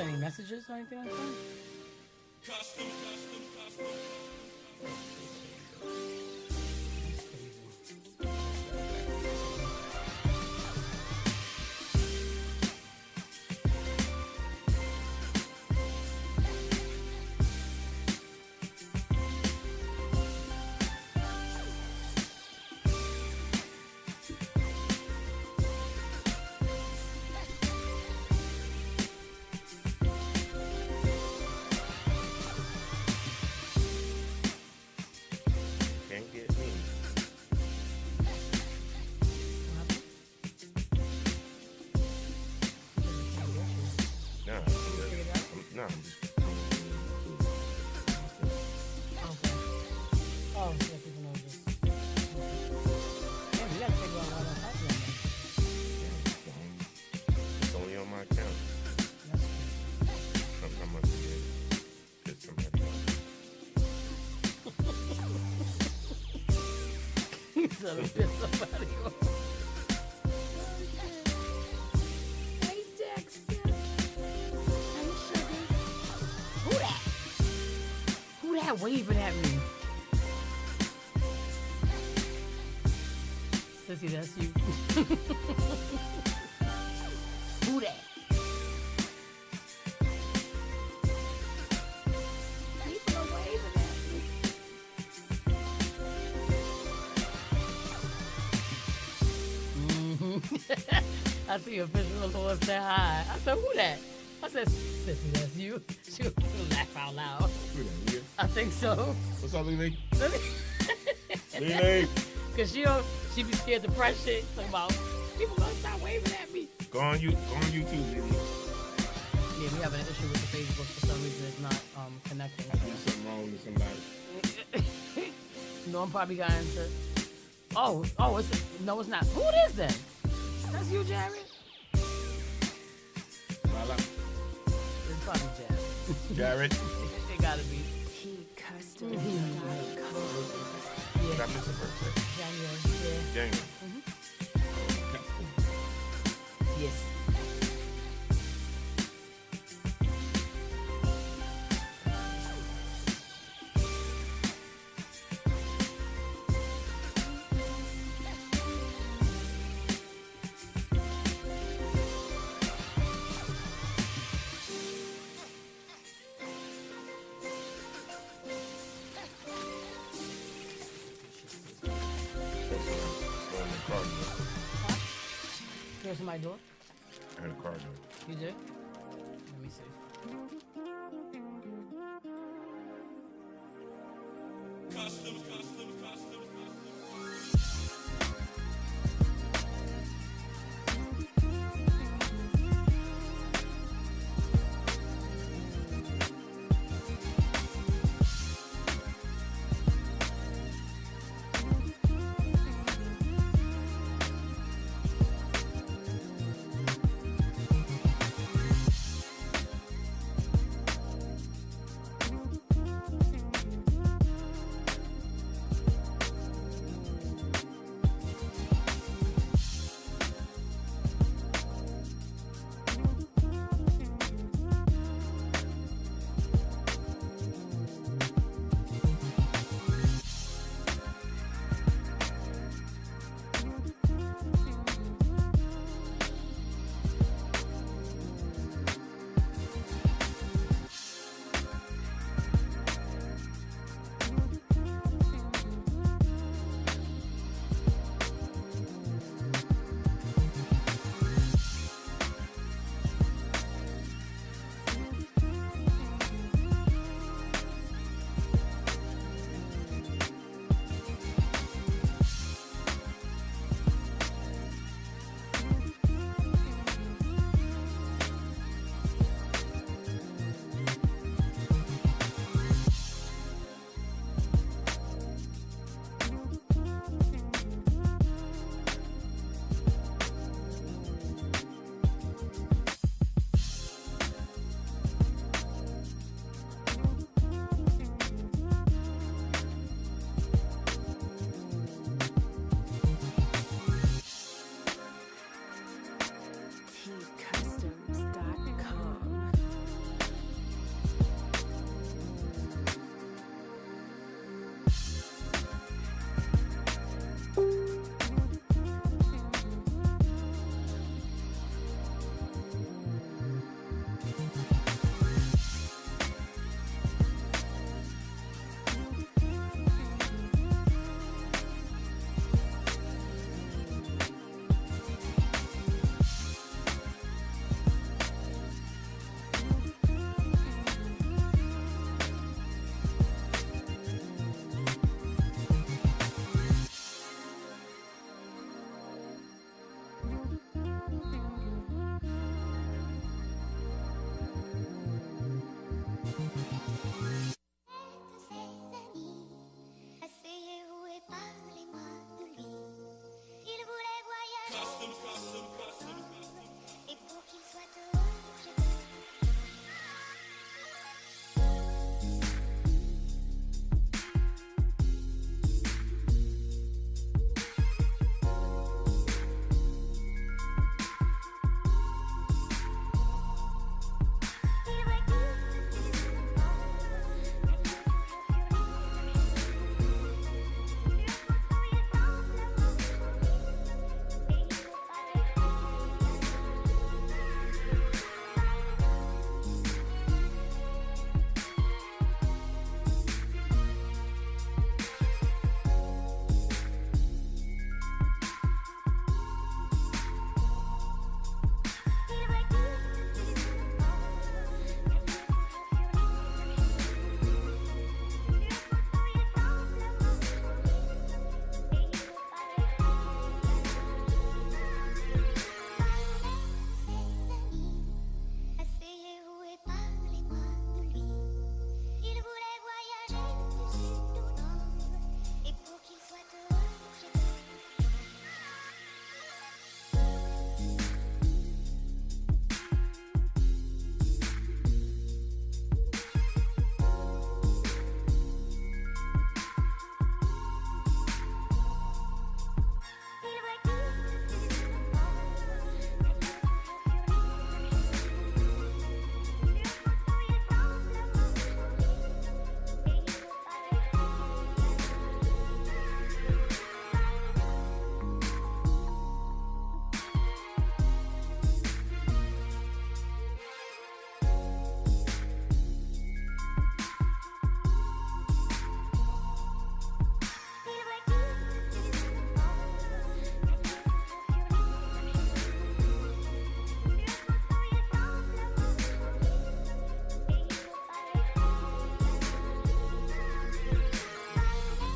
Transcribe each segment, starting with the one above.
any messages or anything like that? Can't get me. Nah, I'm just. Oh, yeah, people know this. Yeah, we gotta figure out why that's happening. It's only on my account. Sometimes I forget. Piss somebody off. So to piss somebody off. Hey, Dexter. Hey, sugar. Who that? Who that waving at me? Sissy, that's you. Who that? People are waving at me. I see a picture of Lord say hi. I said, who that? I said, Sissy, that's you. She was laugh out loud. Who that? You? I think so. What's up, Lily? Lily! Cause she be scared to press shit. Talking about people gonna stop waving at me. Go on YouTube, Lily. Yeah, we having an issue with the Facebook for some reason. It's not connecting. There's something wrong with somebody. No, I'm probably got into. Oh, no, it's not. Who it is then? That's you, Jared. Voila. It's probably Jared. Jared. It gotta be. Did I miss a birthday? January. Yeah. January. That's cool. Yes. Here's my door. I had a car door. You did? Let me see.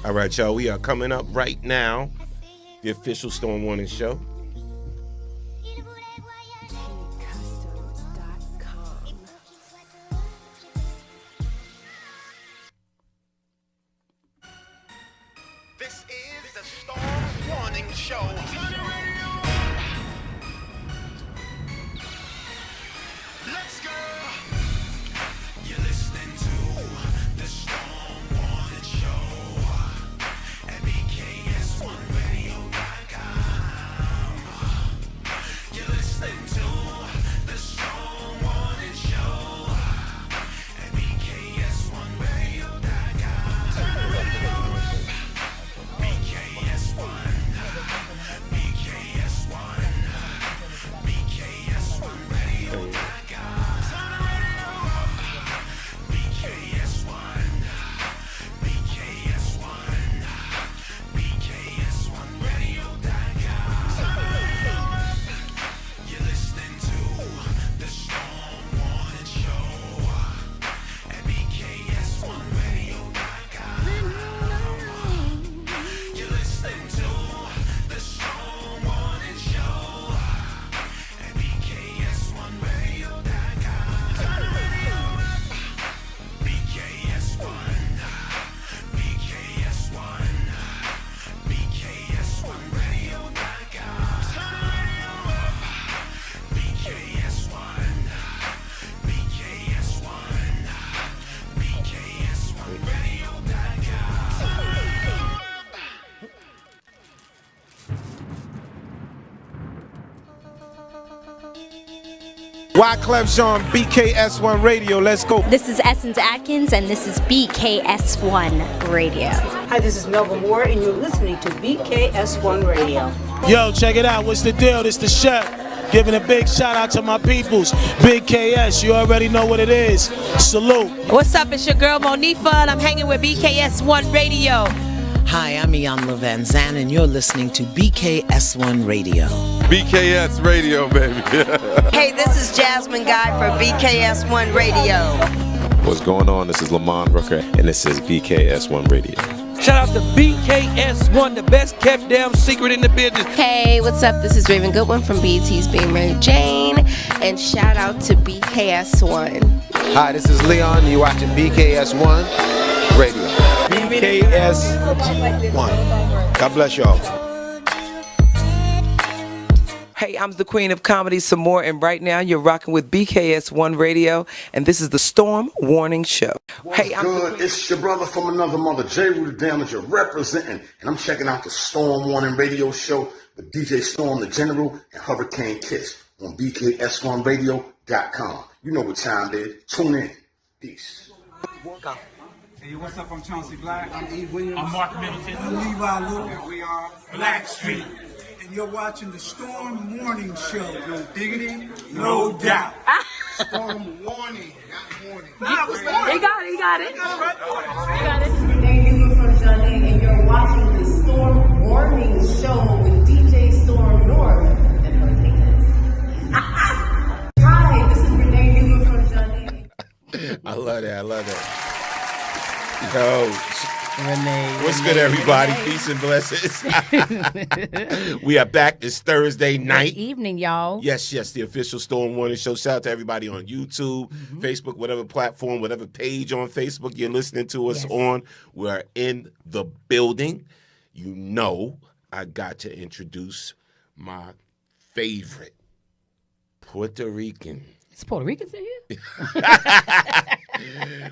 All right, y'all. We are coming up right now. The official Storm Warning Show. This is the Storm Warning Show. Let's go. You're listening to the Storm Warning Show at BKS1Radio.com. You're listening to the Storm Warning Show at BKS1Radio.com. BKS1, BKS1 Radio.com. You're listening to the Storm Warning Show at BKS1Radio.com. You're listening to the Storm Warning Show at BKS1Radio.com. Wyclef Jean, BKS1 Radio. Let's go. This is Essence Atkins, and this is BKS1 Radio. Hi, this is Melba Moore, and you're listening to BKS1 Radio. Yo, check it out. What's the deal? This the chef. Giving a big shout out to my peoples. Big KS, you already know what it is. Salute. What's up? It's your girl Monifa, and I'm hanging with BKS1 Radio. Hi, I'm Iyanla Van Zandt, and you're listening to BKS1 Radio. BKS Radio, baby. Hey, this is Jasmine Guy for BKS1 Radio. What's going on? This is Lamont Rooker, and this is BKS1 Radio. Shout out to BKS1, the best kept damn secret in the business. Hey, what's up? This is Raven Goodwin from BET's Being Mary Jane, and shout out to BKS1. Hi, this is Leon. You're watching BKS1 Radio. BKS1. God bless y'all. Hey, I'm the queen of comedy some more, and right now you're rocking with BKS1 Radio, and this is the Storm Warning Show. Hey, I'm good. It's your brother from another mother, J. Rue the Damager, representing, and I'm checking out the Storm Warning Radio Show with DJ Storm the General and Hurricane Kiss on BKS1Radio.com. You know what time it is. Tune in. Peace. Hey, what's up? I'm Chauncey Black. I'm Eve Williams. I'm Mark Middleton. I'm Levi Lou. And we are Black Street. And you're watching the Storm Warning Show. No diggity, no doubt. Storm Warning, not warning. He got it. He got it. And you're watching the Storm Warning Show with DJ Storm North and Hurricane Kiss. Hi, this is Renee Newman from Johnny. I love that. Yo, Renee. What's good, everybody? Peace and blessings. We are back. It's Thursday night. Good evening, y'all. Yes, the official Storm Warning Show. Shout out to everybody on YouTube, Facebook, whatever platform, whatever page on Facebook you're listening to us on. We're in the building. You know, I got to introduce my favorite Puerto Rican. It's Puerto Ricans in here?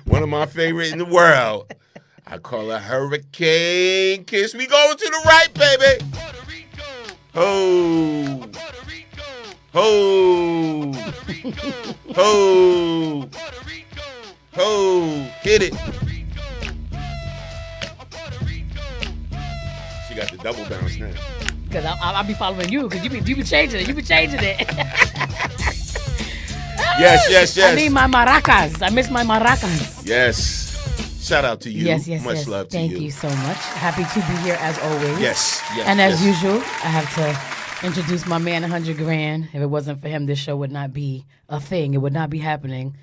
One of my favorite in the world. I call her Hurricane Kiss. We going to the right, baby. Puerto Rico. Ho. Puerto Rico. Ho. Puerto Rico. Ho. Puerto Rico. Ho. Hit it. She got the double bounce now. Because I'll be following you, because you be changing it. You be changing it. Yes. I need my maracas. I miss my maracas. Yes. Shout out to you. Yes. Much love to you. Thank you so much. Happy to be here as always. Yes. And as usual, I have to introduce my man, 100 Grand. If it wasn't for him, this show would not be a thing. It would not be happening.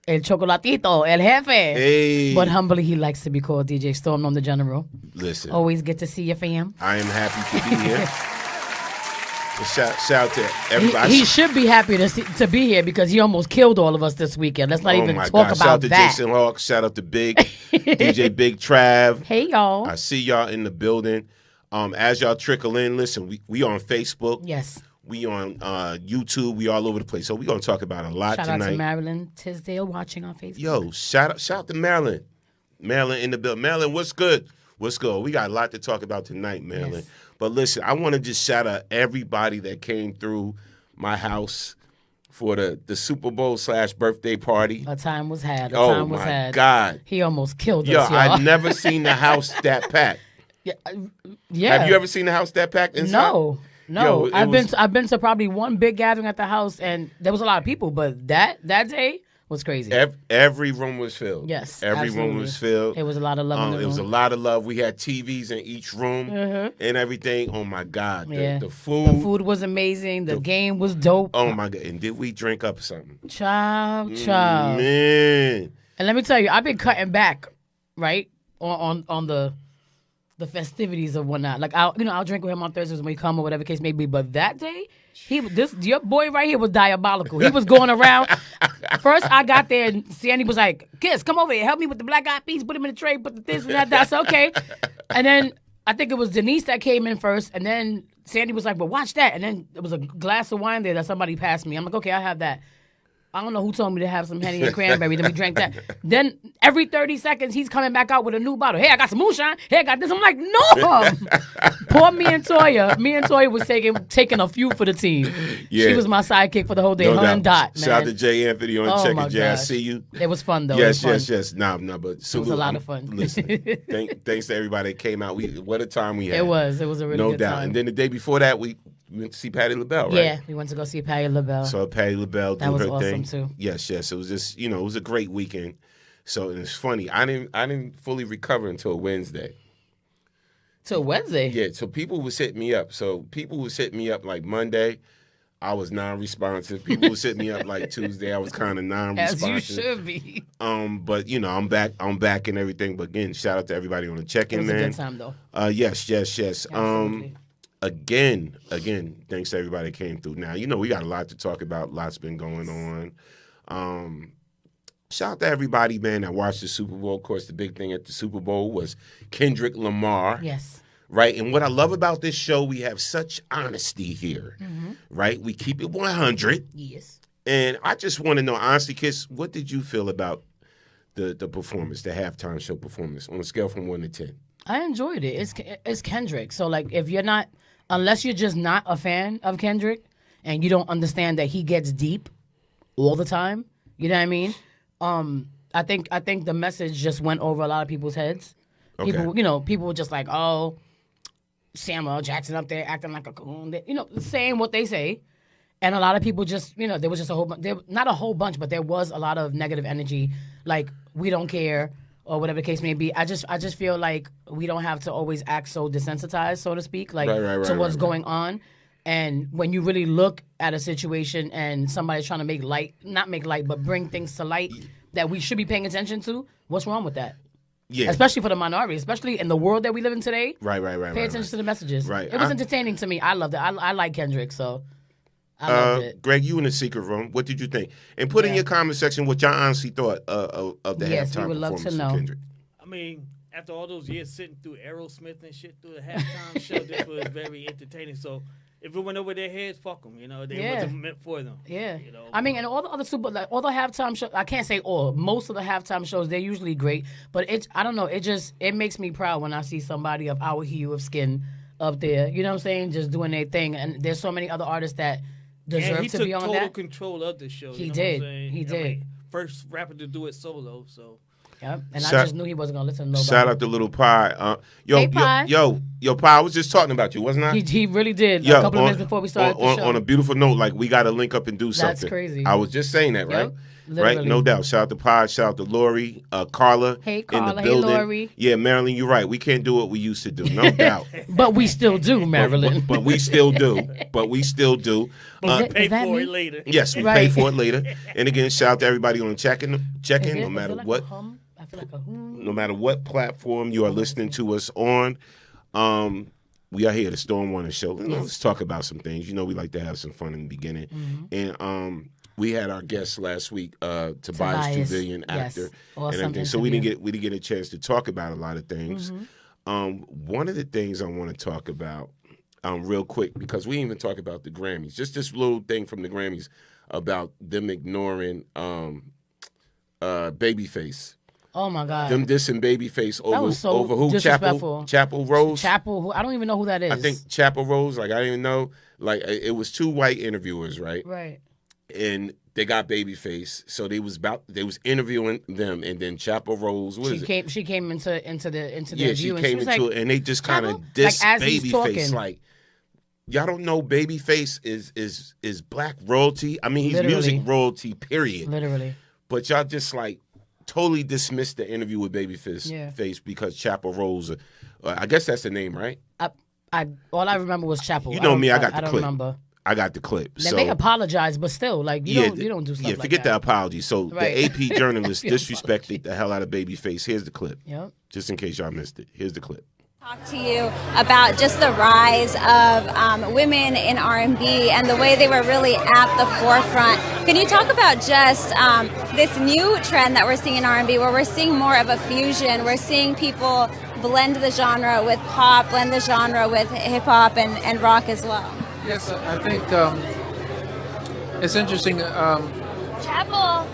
El Chocolatito, El Jefe. Hey. But humbly, he likes to be called DJ Storm on the General. Listen. Always get to see you, fam. I am happy to be here. Shout out to everybody. He should be happy to be here because he almost killed all of us this weekend. Let's not even talk about Shout out to that. Jason Hawk. Shout out to Big DJ Big Trav. Hey y'all. I see y'all in the building. As y'all trickle in, listen, we on Facebook. Yes. We on YouTube. We all over the place. So we're gonna talk about a lot Shout tonight. out to Marilyn Tisdale watching on Facebook. Yo, shout out to Marilyn. Marilyn in the building. Marilyn, what's good? What's good? We got a lot to talk about tonight, Marilyn. Yes. But listen, I want to just shout out everybody that came through my house for the Super Bowl / birthday party. A time was had. Oh my God. He almost killed Yo, us, y'all. I've never seen the house that packed. Yeah. Have you ever seen the house that packed inside? No. Yo, I've been to probably one big gathering at the house, and there was a lot of people, but that day was crazy. Every room was filled. Yes, every room absolutely. was filled. It was a lot of love in the room. It was a lot of love. We had TVs in each room and everything. Oh my God, the food. The food was amazing. The game was dope. Oh my God, and did we drink up something? Child. Man. And let me tell you, I've been cutting back, right, on the festivities of whatnot. Like I'll drink with him on Thursdays when we come or whatever case may be. But that day, your boy right here was diabolical. He was going around. First, I got there and Sandy was like, "Kiss, come over here, help me with the black eyed peas, put him in the tray, put the this and that." I said, "Okay." And then I think it was Denise that came in first, and then Sandy was like, "Well, watch that." And then there was a glass of wine there that somebody passed me. I'm like, "Okay, I have that." I don't know who told me to have some Henny and cranberry. Then we drank that. Then every 30 seconds, he's coming back out with a new bottle. Hey, I got some moonshine. Hey, I got this. I'm like, no. Poor me and Toya. Me and Toya was taking a few for the team. Yeah. She was my sidekick for the whole day. No Her doubt. and Dot, man. Shout out to Jay Anthony on Oh, Check my It Jay. I gosh. see you. It was fun, though. Yes, it was fun. yes. Nah, but It was a lot of fun. Listen, thanks to everybody that came out. What a time we had. It was. It was a really good doubt. time. And then the day before that, we went to see Patti LaBelle, right? Yeah, we went to go see Patti LaBelle. So Patti LaBelle That do was her awesome, thing. too. Yes. It was just, it was a great weekend. So and it's funny. I didn't fully recover until Wednesday. Till Wednesday? Yeah. So people was hitting me up. Like Monday. I was non-responsive. People was hitting me up like Tuesday. I was kind of non-responsive. As you should be. But I'm back. I'm back and everything. But again, shout out to everybody on the check-in. It was man. a good time, though. Yes. Absolutely. Again, thanks to everybody that came through. Now, we got a lot to talk about. Lots been going on. Shout out to everybody, man, that watched the Super Bowl. Of course, the big thing at the Super Bowl was Kendrick Lamar. Yes. Right? And what I love about this show, we have such honesty here. Right? We keep it 100. Yes. And I just want to know, honestly, Kiss, what did you feel about the performance, the halftime show performance, on a scale from 1 to 10? I enjoyed it. It's Kendrick. So, like, if you're not, unless you're just not a fan of Kendrick and you don't understand that he gets deep all the time, you know what I mean? I think the message just went over a lot of people's heads. Okay. People were just like, oh, Samuel Jackson up there acting like a coon, saying what they say. And a lot of people just, there was just a whole bunch, not a whole bunch, but there was a lot of negative energy, like, we don't care, or whatever the case may be. I just feel like we don't have to always act so desensitized, so to speak, like, to what's going on. And when you really look at a situation and somebody's trying to but bring things to light that we should be paying attention to, what's wrong with that? Yeah. Especially for the minority, especially in the world that we live in today. Right. Pay attention to the messages. Right. It was entertaining to me. I loved it. I like Kendrick, so I loved it. Greg, you in the secret room. What did you think? And put in your comment section what y'all honestly thought of the Yes, we halftime would love to performance know. from Kendrick. I mean, after all those years sitting through Aerosmith and shit through the halftime show, this was very entertaining. So if it went over their heads, fuck them. They wasn't meant for them. Yeah. I mean, and all the other all the halftime shows, I can't say all, most of the halftime shows, they're usually great. But I don't know, it makes me proud when I see somebody of our hue of skin up there. You know what I'm saying? Just doing their thing. And there's so many other artists that deserve to be on that. he took total control of the show. He you know did. What I'm saying? He did. First rapper to do it solo, so. Yep. And I just knew he wasn't gonna listen to nobody. Shout out to Little Pie. Hey, Pie. Yo, Pie, I was just talking about you, wasn't I? He really did. A couple of minutes before we started the show. On a beautiful note, like, we got to link up and do something. That's crazy. I was just saying that, right? Yep. Right? Literally. No doubt. Shout out to Pod. Shout out to Lori, Carla. Hey, in the Carla. Hey, building. Lori. Yeah, Marilyn, you're right. We can't do what we used to do. No doubt. But we still do, Marilyn. But we still do. But we still do. But we pay is that for me? it later. Yes, we Right. pay for it later. And again, shout out to everybody on the check-in, no matter what. I feel like a hum. No matter what platform you are listening to us on, we are here, the Storm Warner Show. Let's talk about some things. You know, we like to have some fun in the beginning. And we had our guest last week, Tobias Juvillion, actor, and everything. So we didn't get a chance to talk about a lot of things. One of the things I want to talk about, real quick, because we didn't even talk about the Grammys. Just this little thing from the Grammys about them ignoring Babyface. Oh my God. Them dissing Babyface over who? Disrespectful. Chapel Rose? Chapel, I don't even know who that is. I think Chapel Rose, like I didn't even know. Like it was two white interviewers, right? Right. And they got Babyface, so they was interviewing them, and then Chapel Rose, She came into the yeah, she view, came and into like, it, and they just kind of Chapel? dissed Like, as he's Babyface, talking. like y'all don't know Babyface is black royalty. I mean, he's Literally. music royalty, period. Literally. But y'all just like totally dismissed the interview with Babyface face because Chapel Rose, I guess that's the name, right? All I remember was Chapel. You know me, I got the don't clip. remember. I got the clip. Then So they apologize, but still, like you don't do stuff like forget that. the apology. So Right. the AP journalist disrespected the hell out of Babyface. Here's the clip. Yep. Just in case y'all missed it. Here's the clip. Talk to you about just the rise of women in R&B and the way they were really at the forefront. Can you talk about just this new trend that we're seeing in R&B, where we're seeing more of a fusion? We're seeing people blend the genre with pop, blend the genre with hip hop and rock as well. Yes, I think it's interesting. Chapel.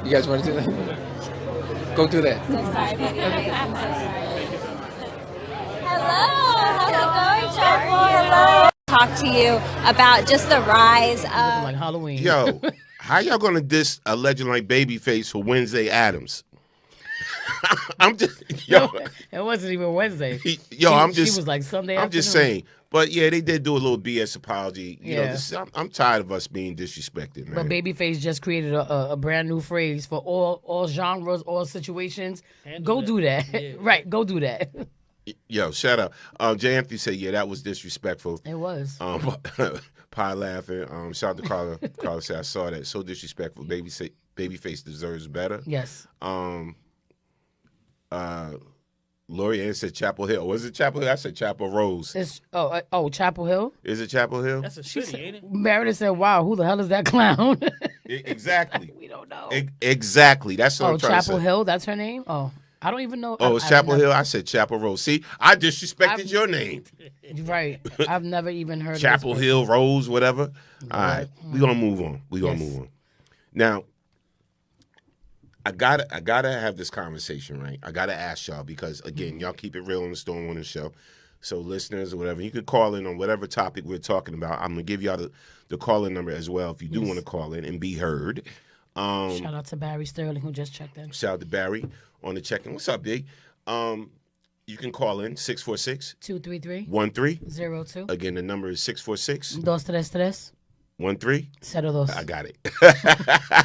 You guys want to do that? Go do that. So sorry, buddy. I'm so sorry. Hello, how's it going, Chapel? Hello. Talk to you about just the rise of like Halloween. Yo, how y'all gonna diss a legend like Babyface for Wednesday Addams? I'm just It wasn't even Wednesday. She was like Sunday. I'm just afternoon. saying. But yeah, they did do a little BS apology. You know, Yeah. I'm tired of us being disrespected, man. But Babyface just created a brand new phrase for all genres, all situations. Go do that. Yeah. Right, go do that. Yo, shout out. J. Anthony said, yeah, that was disrespectful. It was. Pie laughing. Shout out to Carla. Carla said, I saw that. So disrespectful. Babyface deserves better. Yes. Lori Ann said Chapel Hill. Was it Chapel Hill? I said Chapel Rose. It's Chapel Hill. Is it Chapel Hill? That's a city, ain't it? Meredith said, "Wow, who the hell is that clown?" Exactly. We don't know. Exactly. That's what I'm trying to say. Chapel Hill. That's her name. Oh, I don't even know. Oh, it's Chapel Hill. I said Chapel Rose. See, I disrespected your name. Right. I've never even heard Chapel of this Hill, Rose, whatever. All right, we gonna move on. We gonna move on. Now, I gotta have this conversation, right? I gotta ask y'all because again, y'all keep it real on the Storm Warner Show. So listeners or whatever, you could call in on whatever topic we're talking about. I'm gonna give y'all the call-in number as well if you do want to call in and be heard. Shout out to Barry Sterling who just checked in. Shout out to Barry on the check-in. What's up, Big? You can call in 646-233-1302. 02. Again, the number is 646 233 13. 02. I got it.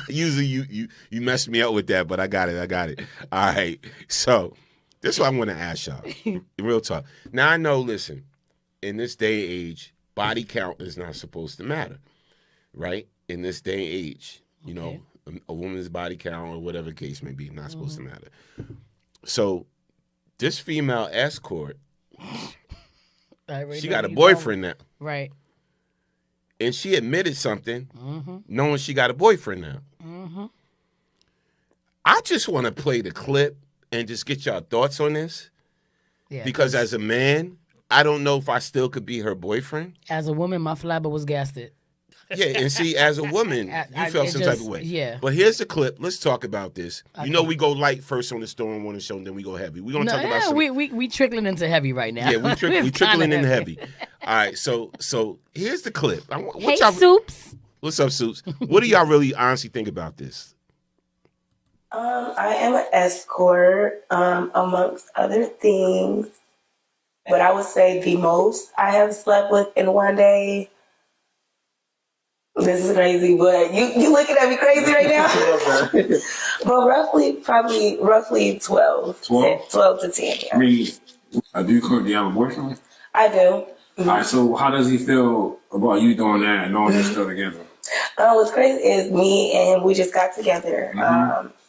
Usually you mess me up with that, but I got it. All right. So this is what I'm going to ask y'all. Real talk. Now I know, listen, in this day and age, body count is not supposed to matter, right? In this day and age, you know, a woman's body count or whatever the case may be not supposed to matter. So this female escort, she got a boyfriend now. Right. And she admitted something, knowing she got a boyfriend now. I just want to play the clip and just get y'all thoughts on this. Yeah, because as a man, I don't know if I still could be her boyfriend. As a woman, my flabber was gasted. Yeah, and see, as a woman, you felt some type of way. Yeah. But here's the clip. Let's talk about this. Okay. You know, we go light first on the Storm Warner Show, and then we go heavy. We're going to talk about some... We trickling into heavy right now. Yeah, we trickling in heavy. All right, so here's the clip. Hey, Soups. What's up, Soups? What do y'all really honestly think about this? I am an escort, amongst other things. But I would say the most I have slept with in one day This is crazy, but you looking at me crazy right now? But roughly 12. 12 to 10, yeah. I mean, do you have a boyfriend? I do. All right, so how does he feel about you doing that and knowing you're still together? What's crazy is me and we just got together.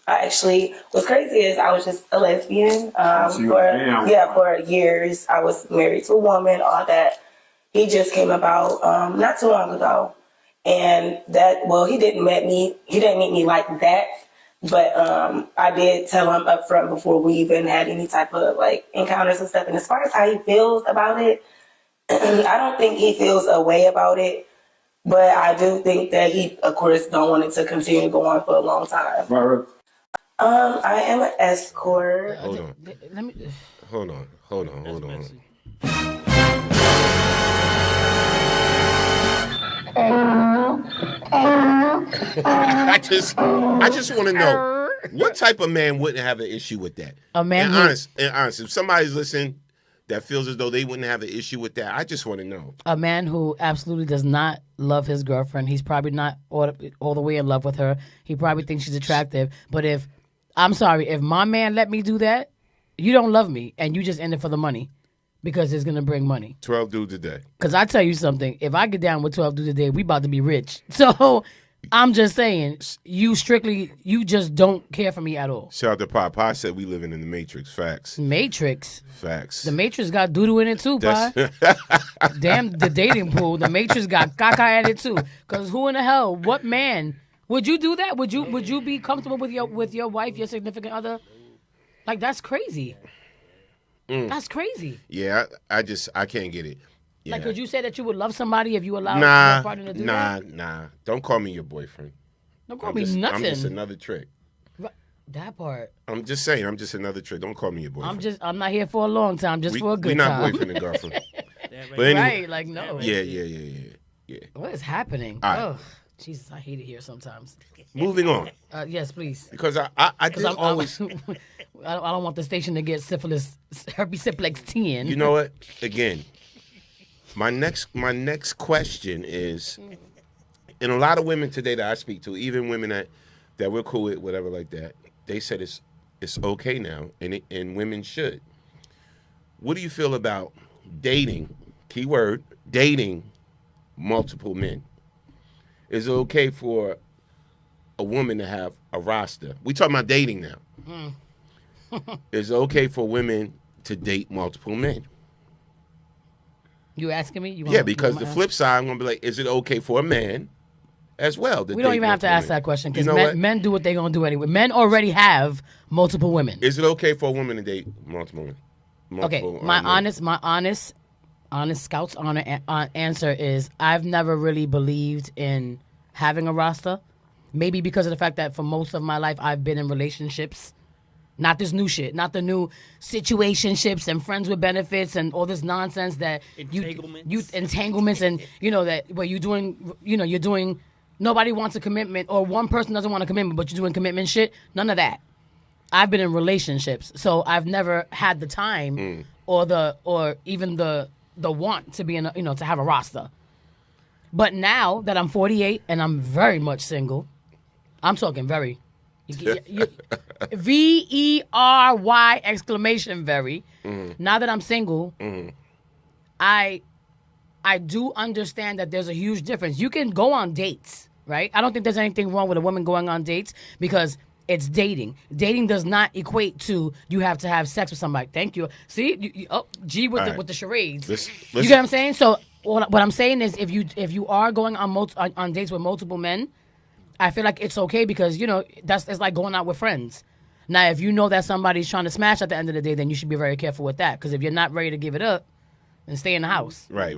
What's crazy is I was just a lesbian for years. I was married to a woman, all that. He just came about not too long ago, and he didn't meet me like that, but I did tell him up front before we even had any type of like encounters and stuff. And as far as how he feels about it, I don't think he feels a way about it. But I do think that he, of course, don't want it to continue going for a long time. Right. I am an escort. Hold on. Hold on. I just want to know what type of man wouldn't have an issue with that. A man. Honest, if somebody's listening that feels as though they wouldn't have an issue with that, I just want to know. A man who absolutely does not love his girlfriend. He's probably not all the way in love with her. He probably thinks she's attractive. But if my man let me do that, you don't love me, and you just end it for the money because it's going to bring money. 12 dudes a day. Because I tell you something, if I get down with 12 dudes a day, we about to be rich. So I'm just saying, you just don't care for me at all. Shout out to Pop. Pop said we living in the Matrix. Facts. Matrix. Facts. The Matrix got doo-doo in it too, Pop. Damn, the dating pool. The Matrix got caca in it too. Because who in the hell, what man, would you do that? Would you be comfortable with your wife, your significant other? Like, that's crazy. That's crazy. Yeah, I can't get it. Yeah. Like, could you say that you would love somebody if you allowed your partner to do that? Nah. Don't call me your boyfriend. Don't call me nothing. I'm just another trick. That part. I'm just saying, I'm just another trick. Don't call me your boyfriend. I'm not here for a long time, just for a good time. We're not boyfriend and girlfriend. But anyway, right, like, no. Yeah. What is happening? All right. Oh, Jesus, I hate it here sometimes. Moving on. Yes, please. Because I always... I don't want the station to get herpes simplex 10. You know what? Again, my next question is, and a lot of women today that I speak to, even women that we're cool with, whatever like that, they said it's okay now, and women should. What do you feel about dating? Keyword: dating multiple men. Is it okay for a woman to have a roster? We talking about dating now. Is it okay for women to date multiple men? You asking me? Because the flip side, I'm going to be like, is it okay for a man as well? We don't even have to ask that question because men do what they're going to do anyway. Men already have multiple women. Is it okay for a woman to date multiple women? Okay, my honest Scout's honor answer is I've never really believed in having a roster. Maybe because of the fact that for most of my life I've been in relationships. Not this new shit, not the new situationships and friends with benefits and all this nonsense that entanglements and that where you're doing nobody wants a commitment or one person doesn't want a commitment but you're doing commitment shit. None of that. I've been in relationships, so I've never had the time or even the want to be in to have a roster. But now that I'm 48 and I'm very much single, I'm talking very. VERY exclamation very. Now that I'm single, I do understand that there's a huge difference. You can go on dates, right? I don't think there's anything wrong with a woman going on dates because it's dating. Dating does not equate to you have to have sex with somebody. Thank you. See, with the charades. You get what I'm saying? So what I'm saying is, if you are going on dates with multiple men, I feel like it's okay because it's like going out with friends. Now, if you know that somebody's trying to smash at the end of the day, then you should be very careful with that. Because if you're not ready to give it up, then stay in the house. Right.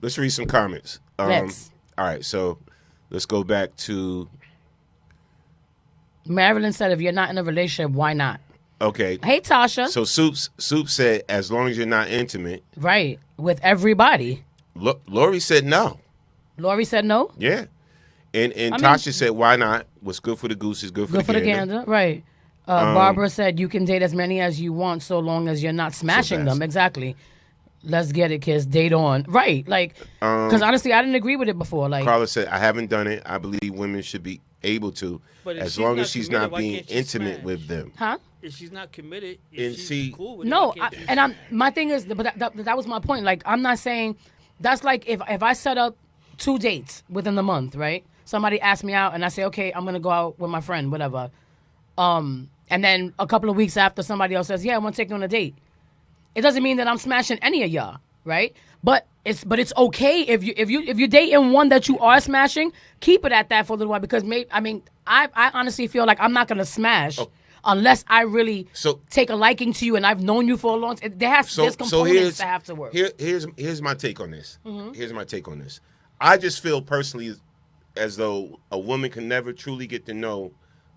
Let's read some comments. Let's. All right, so let's go back to Marilyn said, "If you're not in a relationship, why not?" Okay. Hey, Tasha. So Soup said, as long as you're not intimate. Right. With everybody. Lori said no. Lori said no? Yeah. And Tasha said, why not? What's good for the goose is good for the gander. Right. Barbara said, you can date as many as you want so long as you're not smashing them. Exactly. let's get it, kiss, date on. Right. Like, because honestly, I didn't agree with it before. Like, Carla said, I haven't done it. I believe women should be able to, But if as she's long not as she's committed, not why being can't you intimate smash? with them. huh? If she's not committed, And if she's see- cool with it, No, why can't you and I'm my thing is, but that was my point. Like, I'm not saying that's like if I set up 2 dates within the month, right? Somebody asks me out, and I say, okay, I'm gonna go out with my friend, whatever. And then a couple of weeks after, somebody else says, yeah, I want to take you on a date. It doesn't mean that I'm smashing any of y'all, right? But it's okay if you're dating one that you are smashing, keep it at that for a little while because I honestly feel like I'm not gonna smash unless I really take a liking to you and I've known you for a long time. There's components that have to work. Here's my take on this. Mhm. Here's my take on this. I just feel personally as though a woman can never truly get to know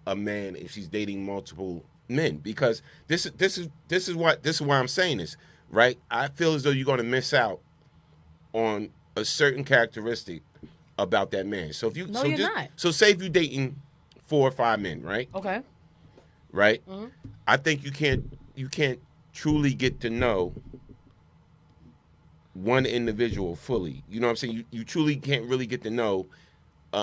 a man if she's dating multiple men because this is why I'm saying this, right? I feel as though you're going to miss out on a certain characteristic about that man. So if you you're not. So say if you're dating 4 or 5 men, right? Okay. Right? Mhm. I think you can't truly get to know one individual fully. You know what I'm saying? You truly can't really get to know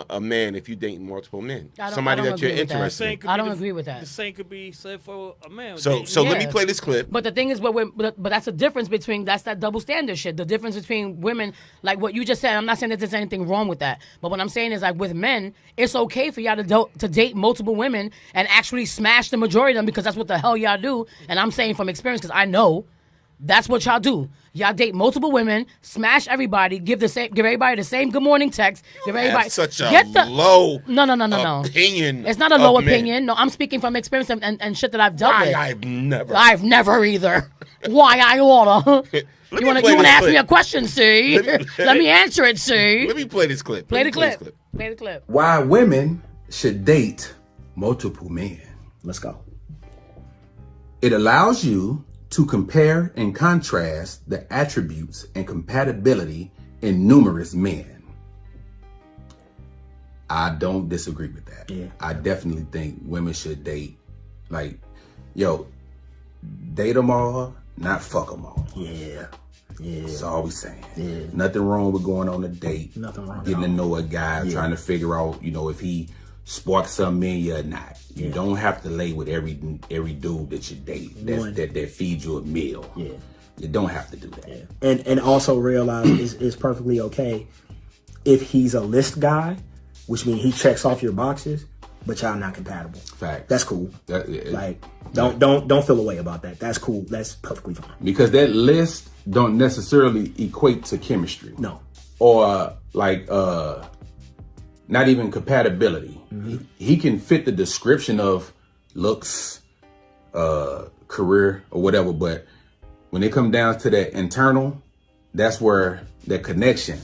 a man if you date multiple men. Somebody that you're interested in. I don't agree with that. The same could be said for a man. So let me play this clip. But the thing is, but that's the difference between that's that double standard shit. The difference between women, like what you just said. I'm not saying that there's anything wrong with that. But what I'm saying is, like with men, it's okay for y'all to date multiple women and actually smash the majority of them because that's what the hell y'all do. And I'm saying from experience because I know that's what y'all do. Y'all date multiple women, smash everybody, give everybody the same good morning text. Give everybody such a low no opinion. It's not a low of men. opinion. No, I'm speaking from experience and shit that I've dealt with. I've never either. Why I oughta? You wanna ask me a question, C? Let me answer it, C. Let me play this clip. Play the clip. Play the clip. Why women should date multiple men. Let's go. It allows you to compare and contrast the attributes and compatibility in numerous men. I don't disagree with that. Yeah. I definitely think women should date, like, date them all, not fuck them all. Yeah. That's all we saying. Yeah. Nothing wrong with going on a date. Nothing wrong. Getting to know a guy, trying to figure out, if he sparks something in you or not. You don't have to lay with every dude that you date that feeds you a meal. Yeah. You don't have to do that. Yeah. And also realize it's perfectly okay if he's a list guy, which means he checks off your boxes, but y'all not compatible. Fact. That's cool. Don't feel a way about that. That's cool. That's perfectly fine. Because that list don't necessarily equate to chemistry. No. Or not even compatibility. Mm-hmm. He can fit the description of looks, career, or whatever, but when it comes down to that internal, that's where that connection,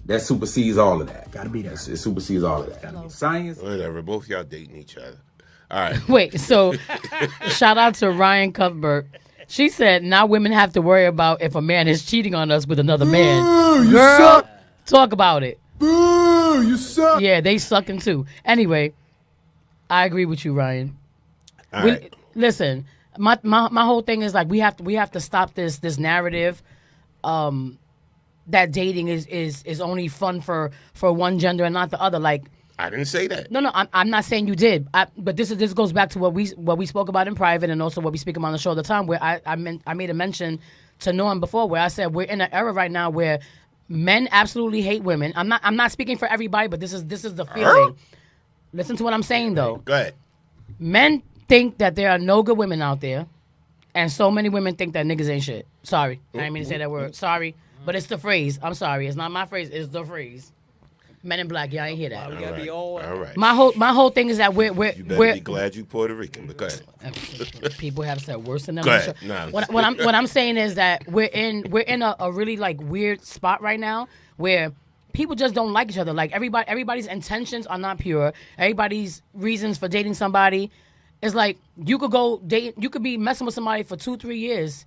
that supersedes all of that. Gotta be there. It supersedes all of that. Science. Whatever. Both y'all dating each other. All right. Wait, so shout out to Ryan Cuthbert. She said, now women have to worry about if a man is cheating on us with another man. You Girl, suck. talk about it. Boo, you suck. Yeah, they sucking too. Anyway, I agree with you, Ryan. All right. Listen, my whole thing is like we have to stop this narrative that dating is only fun for one gender and not the other. Like, I didn't say that. No, I'm not saying you did. But this goes back to what we spoke about in private and also what we speak about on the show all the time. Where I made a mention to Norm before, where I said we're in an era right now where men absolutely hate women. I'm not speaking for everybody, but this is the feeling. Listen to what I'm saying though. Go ahead. Men think that there are no good women out there, and so many women think that niggas ain't shit. Sorry, I didn't mean to say that word. Sorry, but it's the phrase. I'm sorry, it's not my phrase. It's the phrase. Men in Black, y'all ain't hear that. All right. My whole thing is that we're You better be glad you Puerto Rican. But go ahead. People have said worse than them. Go ahead. What I'm saying is that we're in a really like weird spot right now where people just don't like each other. Like everybody's intentions are not pure. Everybody's reasons for dating somebody is like you could be messing with somebody for 2-3 years,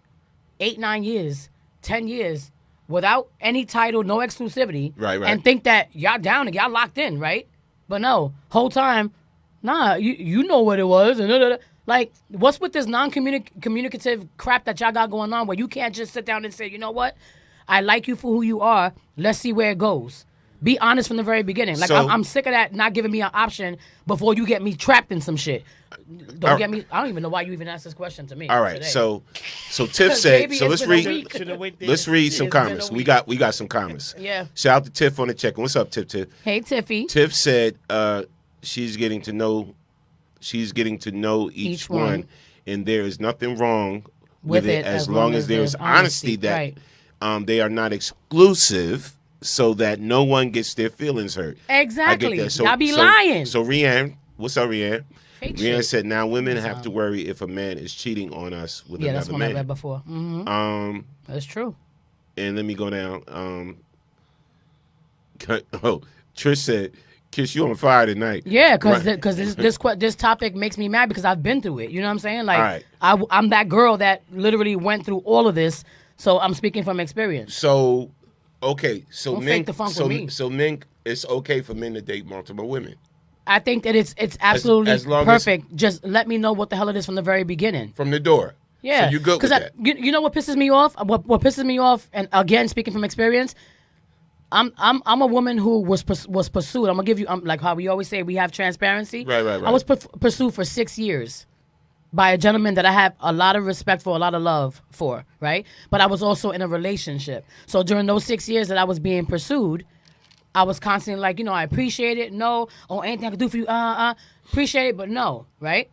8-9 years, 10 years without any title, no exclusivity, right, and think that y'all down and y'all locked in, right? But no, whole time, nah, you know what it was, and Like, what's with this non-communicative crap that y'all got going on where you can't just sit down and say, you know what? I like you for who you are. Let's see where it goes. Be honest from the very beginning. Like, So- I'm sick of that not giving me an option before you get me trapped in some shit. Don't get me. I don't even know why you even asked this question to me. All right, today. so Tiff said. Maybe So it's let's been a week. read. Let's read some It's been a comments. We week. got some comments. Yeah. Shout out to Tiff on the check. What's up, Tiff? Tiff. Hey, Tiffy. Tiff said she's getting to know each one, and there is nothing wrong with it as long as there's honesty that right. They are not exclusive, so that no one gets their feelings hurt. Exactly. I get that. So, Y'all be lying. So Rianne, what's up, Rianne? Fake Rianne shit. said, now women have to worry if a man is cheating on us with Yeah, that's another one man. I read before. Mm-hmm. That's true. And let me go down. Trish said, Kiss, you on fire tonight. Yeah, because Right. this topic makes me mad because I've been through it. You know what I'm saying? Like, All right. I'm that girl that literally went through all of this, so I'm speaking from experience. So, okay, so Don't men, fake the funk so, with me. so men, it's okay for men to date multiple women I think that it's absolutely as long perfect. Just let me know what the hell it is from the very beginning. from the door. Yeah, so you good with that? You know what pisses me off? What pisses me off, and again, speaking from experience, I'm a woman who was pursued. I'm gonna give you like how we always say we have transparency. Right. I was pursued for 6 years by a gentleman that I have a lot of respect for, a lot of love for, right? But I was also in a relationship. So during those 6 years that I was being pursued, I was constantly like, I appreciate it. No, anything I can do for you, appreciate it, but no, right?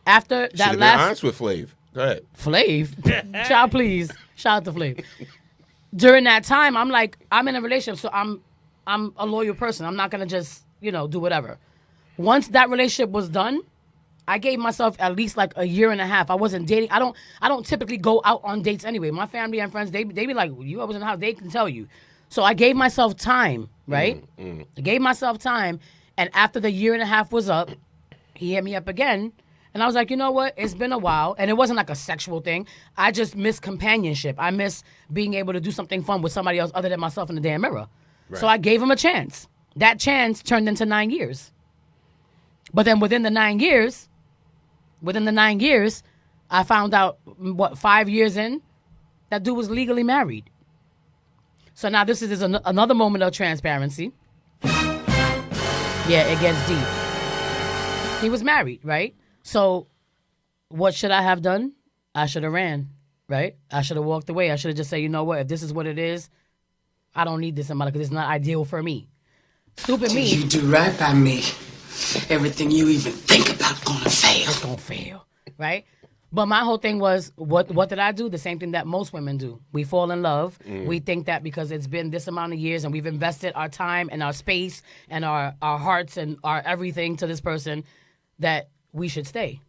After Should that have been last honest with Flav. Go ahead. Flav, child, please, shout out to Flav. During that time, I'm like, I'm in a relationship, so I'm a loyal person. I'm not gonna just, do whatever. Once that relationship was done, I gave myself at least like a year and a half. I wasn't dating. I don't typically go out on dates anyway. My family and friends, they be like, you always in the house. They can tell you. So I gave myself time, right? I gave myself time, and after the year and a half was up, he hit me up again, and I was like, you know what? It's been a while, and it wasn't like a sexual thing. I just miss companionship. I miss being able to do something fun with somebody else other than myself in the damn mirror. Right. So I gave him a chance. That chance turned into 9 years. But then within the 9 years, I found out, 5 years in, that dude was legally married. So now this is another moment of transparency. Yeah, it gets deep. He was married, right? So what should I have done? I should have ran, right? I should have walked away. I should have just said, you know what? If this is what it is, I don't need this in my life because it's not ideal for me. Stupid me. You do right by me. Everything you even think about gonna fail. It's gonna fail, right? But my whole thing was, what did I do? The same thing that most women do. We fall in love. We think that because it's been this amount of years and we've invested our time and our space and our hearts and our everything to this person that we should stay.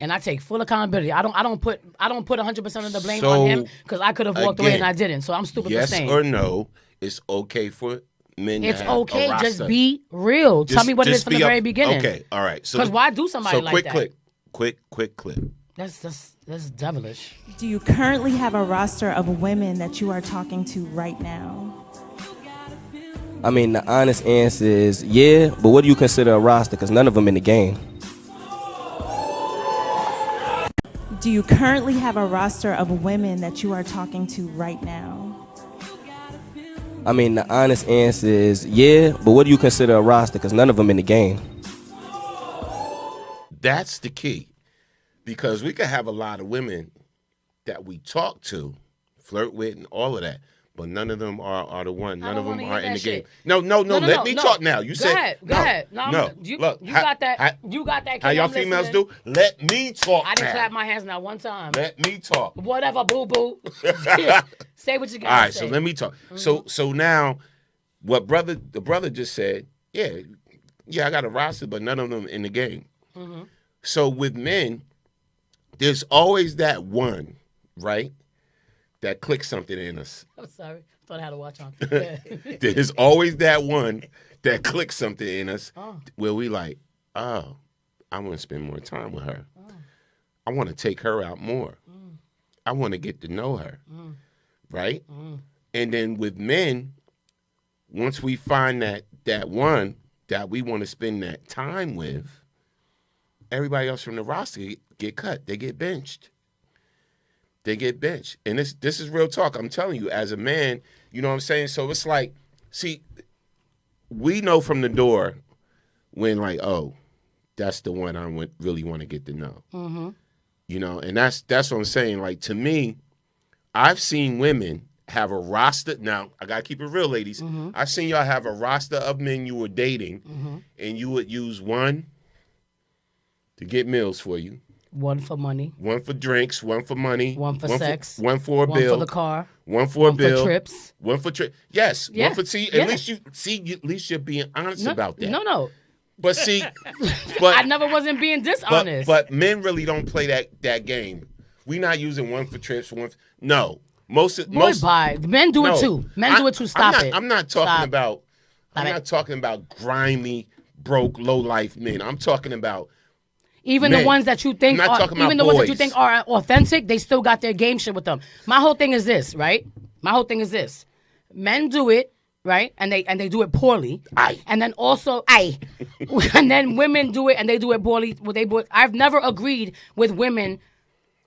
And I take full accountability. I don't put 100% of the blame on him because I could have walked away and I didn't. So I'm stupid for saying. Yes or no, it's okay for men It's to have okay. a roster. Just be real. Tell me what it is from the very beginning. Okay, all right. So because why do somebody like that? Quick clip. That's devilish. Do you currently have a roster of women that you are talking to right now? I mean, the honest answer is yeah, but what do you consider a roster? Because none of them in the game. Do you currently have a roster of women that you are talking to right now? I mean, the honest answer is yeah, but what do you consider a roster? Because none of them in the game. That's the key. Because we could have a lot of women that we talk to, flirt with, and all of that, but none of them are the one. None of them are in the game. No. Let me talk now. You said go ahead. No. You Look, got that. You got that. How y'all I'm females listening. do? Let me talk. I didn't now. clap my hands not one time. Let me talk. Whatever, boo boo. Say what you got. All right, say. so let me talk. So now, the brother just said, yeah, I got a roster, but none of them in the game. Mm-hmm. So with men, there's always that one, right, that clicks something in us. I'm sorry. Thought I had a watch on. There's always that one that clicks something in us where we like, oh, I want to spend more time with her. I want to take her out more. I want to get to know her, right? And then with men, once we find that one that we want to spend that time with, everybody else from the roster get cut. They get benched. And this is real talk. I'm telling you, as a man, you know what I'm saying? So it's like, see, we know from the door when like, oh, that's the one I really want to get to know. Mm-hmm. You know, and that's what I'm saying. Like, to me, I've seen women have a roster. Now, I got to keep it real, ladies. Mm-hmm. I've seen y'all have a roster of men you were dating, Mm-hmm. and you would use one to get meals for you. One for money. One for drinks. One for money. One for sex. One for a bill. One for the car. One for a bill. One for trips. One for trip. Yes. Yeah. One for at least you're being honest about that. No. But see, I never wasn't being dishonest. But men really don't play that game. We not using one for trips. No. Most men do it too. Men do it too. Stop it. I'm not talking about. I'm not talking about grimy, broke, low life men. I'm talking about. Even men. the ones that you think I'm not are, talking about even the ones that you boys. think are authentic, they still got their game shit with them. My whole thing is this, right? My whole thing is this: men do it, right, and they do it poorly. And then also, and then women do it and they do it poorly. I've never agreed with women.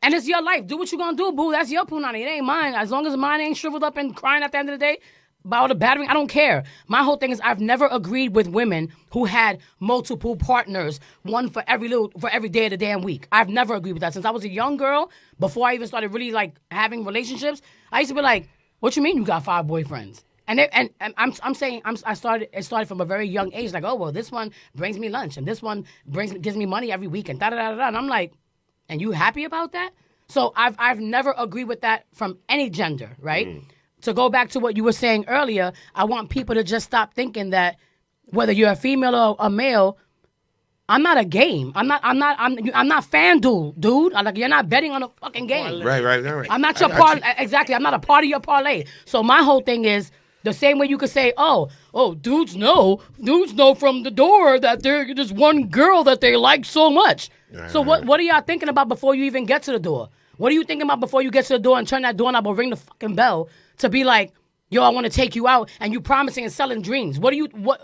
And it's your life. Do what you gonna do, boo. That's your punani. It ain't mine. As long as mine ain't shriveled up and crying at the end of the day about the battering, I don't care. My whole thing is I've never agreed with women who had multiple partners, one for every day of the damn week. I've never agreed with that. Since I was a young girl, before I even started really like having relationships, I used to be like, "What you mean you got 5 boyfriends?" And I'm saying it started from a very young age. Like, oh well, this one brings me lunch, and this one gives me money every week, and da da da da. And I'm like, and you happy about that? So I've never agreed with that from any gender, right? To go back to what you were saying earlier, I want people to just stop thinking that whether you're a female or a male, I'm not a game. I'm not FanDuel, dude. Like, you're not betting on a fucking game. Right. I'm not your part. Exactly. I'm not a part of your parlay. So my whole thing is the same way you could say, oh, dudes know from the door that there's one girl that they like so much. So what are y'all thinking about before you even get to the door? What are you thinking about before you get to the door and turn that doorknob or ring the fucking bell to be like, yo, I want to take you out, and you promising and selling dreams?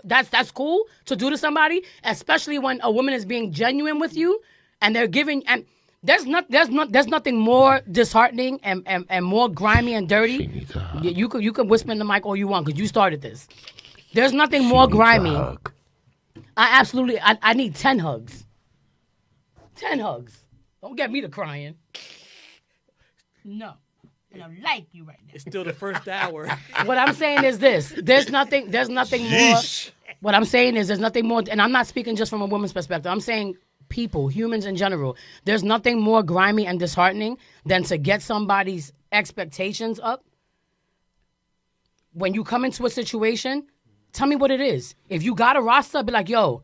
That's cool to do to somebody, especially when a woman is being genuine with you and they're giving, and there's nothing more disheartening and more grimy and dirty. You could whisper in the mic all you want because you started this. There's nothing more grimy. I need 10 hugs. 10 hugs. Don't get me to crying. No. And I like you right now. It's still the first hour. What I'm saying is this. There's nothing more. What I'm saying is there's nothing more, and I'm not speaking just from a woman's perspective. I'm saying people, humans in general. There's nothing more grimy and disheartening than to get somebody's expectations up. When you come into a situation, tell me what it is. If you got a roster, be like, yo,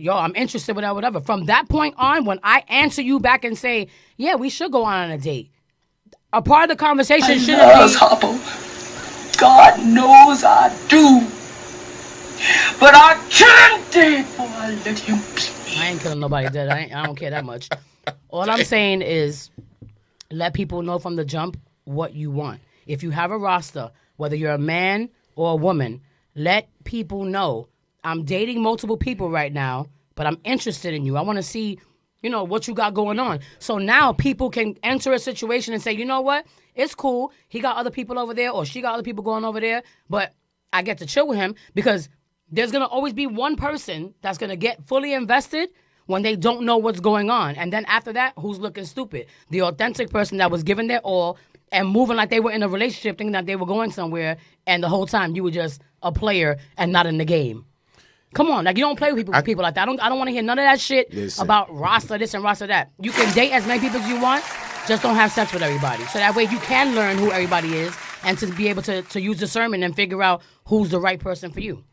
I'm interested, whatever. From that point on, when I answer you back and say, yeah, we should go on a date, a part of the conversation shouldn't be... Hopper. God knows I do. But I can't date before I let him play. I ain't killing nobody dead. I don't care that much. All I'm saying is let people know from the jump what you want. If you have a roster, whether you're a man or a woman, let people know, I'm dating multiple people right now, but I'm interested in you. I want to see, what you got going on. So now people can enter a situation and say, you know what? It's cool. He got other people over there or she got other people going over there, but I get to chill with him because there's going to always be one person that's going to get fully invested when they don't know what's going on. And then after that, who's looking stupid? The authentic person that was giving their all and moving like they were in a relationship, thinking that they were going somewhere, and the whole time you were just a player and not in the game. Come on, like, you don't play with people like that. I don't want to hear none of that shit about roster this and roster that. You can date as many people as you want, just don't have sex with everybody. So that way you can learn who everybody is and to be able to use discernment and figure out who's the right person for you.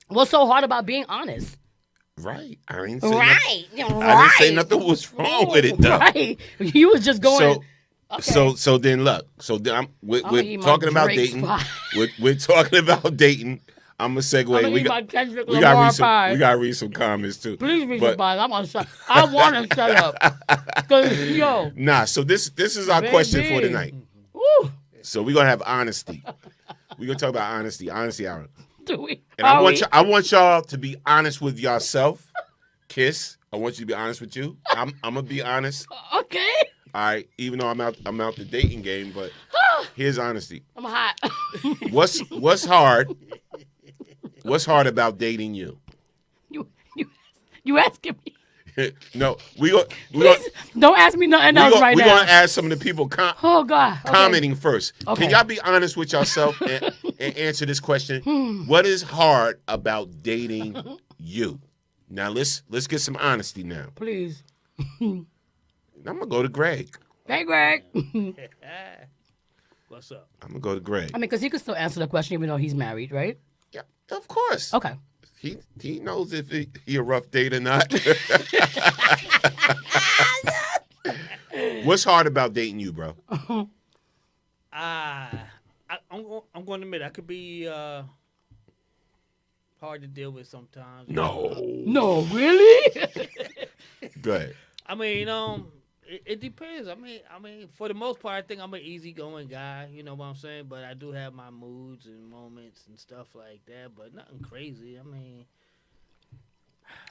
What's so hard about being honest? Right. I didn't say nothing was wrong with it, though. Right. You was just going... So then look. We're talking about dating. We're talking about dating. I'm gonna segue. We gotta read some comments too. Please read some comments. I'm gonna shut. I want to shut up. Cause Nah. So this is our question for tonight. Woo. So we're gonna have honesty. We're gonna talk about honesty. Honesty hour. Do we? And I want y'all to be honest with yourself Kiss, I want you to be honest with you. I'm gonna be honest. Okay. All right, even though I'm out the dating game, but here's honesty. I'm hot. What's hard? What's hard about dating you? You asking me? No, don't ask me nothing else right now. We're gonna ask some of the people Oh God. Okay. commenting first. Okay. Can y'all be honest with yourself and answer this question? What is hard about dating you? Now let's get some honesty now. Please. I'm gonna go to Greg. Hey, Greg. What's up? I'm gonna go to Greg. I mean, because he could still answer the question even though he's married, right? Yeah, of course. Okay. He knows if he a rough date or not. What's hard about dating you, bro? I'm going to admit I could be hard to deal with sometimes. No, really? Go ahead. I mean, it depends. I mean, for the most part, I think I'm an easygoing guy. You know what I'm saying? But I do have my moods and moments and stuff like that. But nothing crazy. I mean,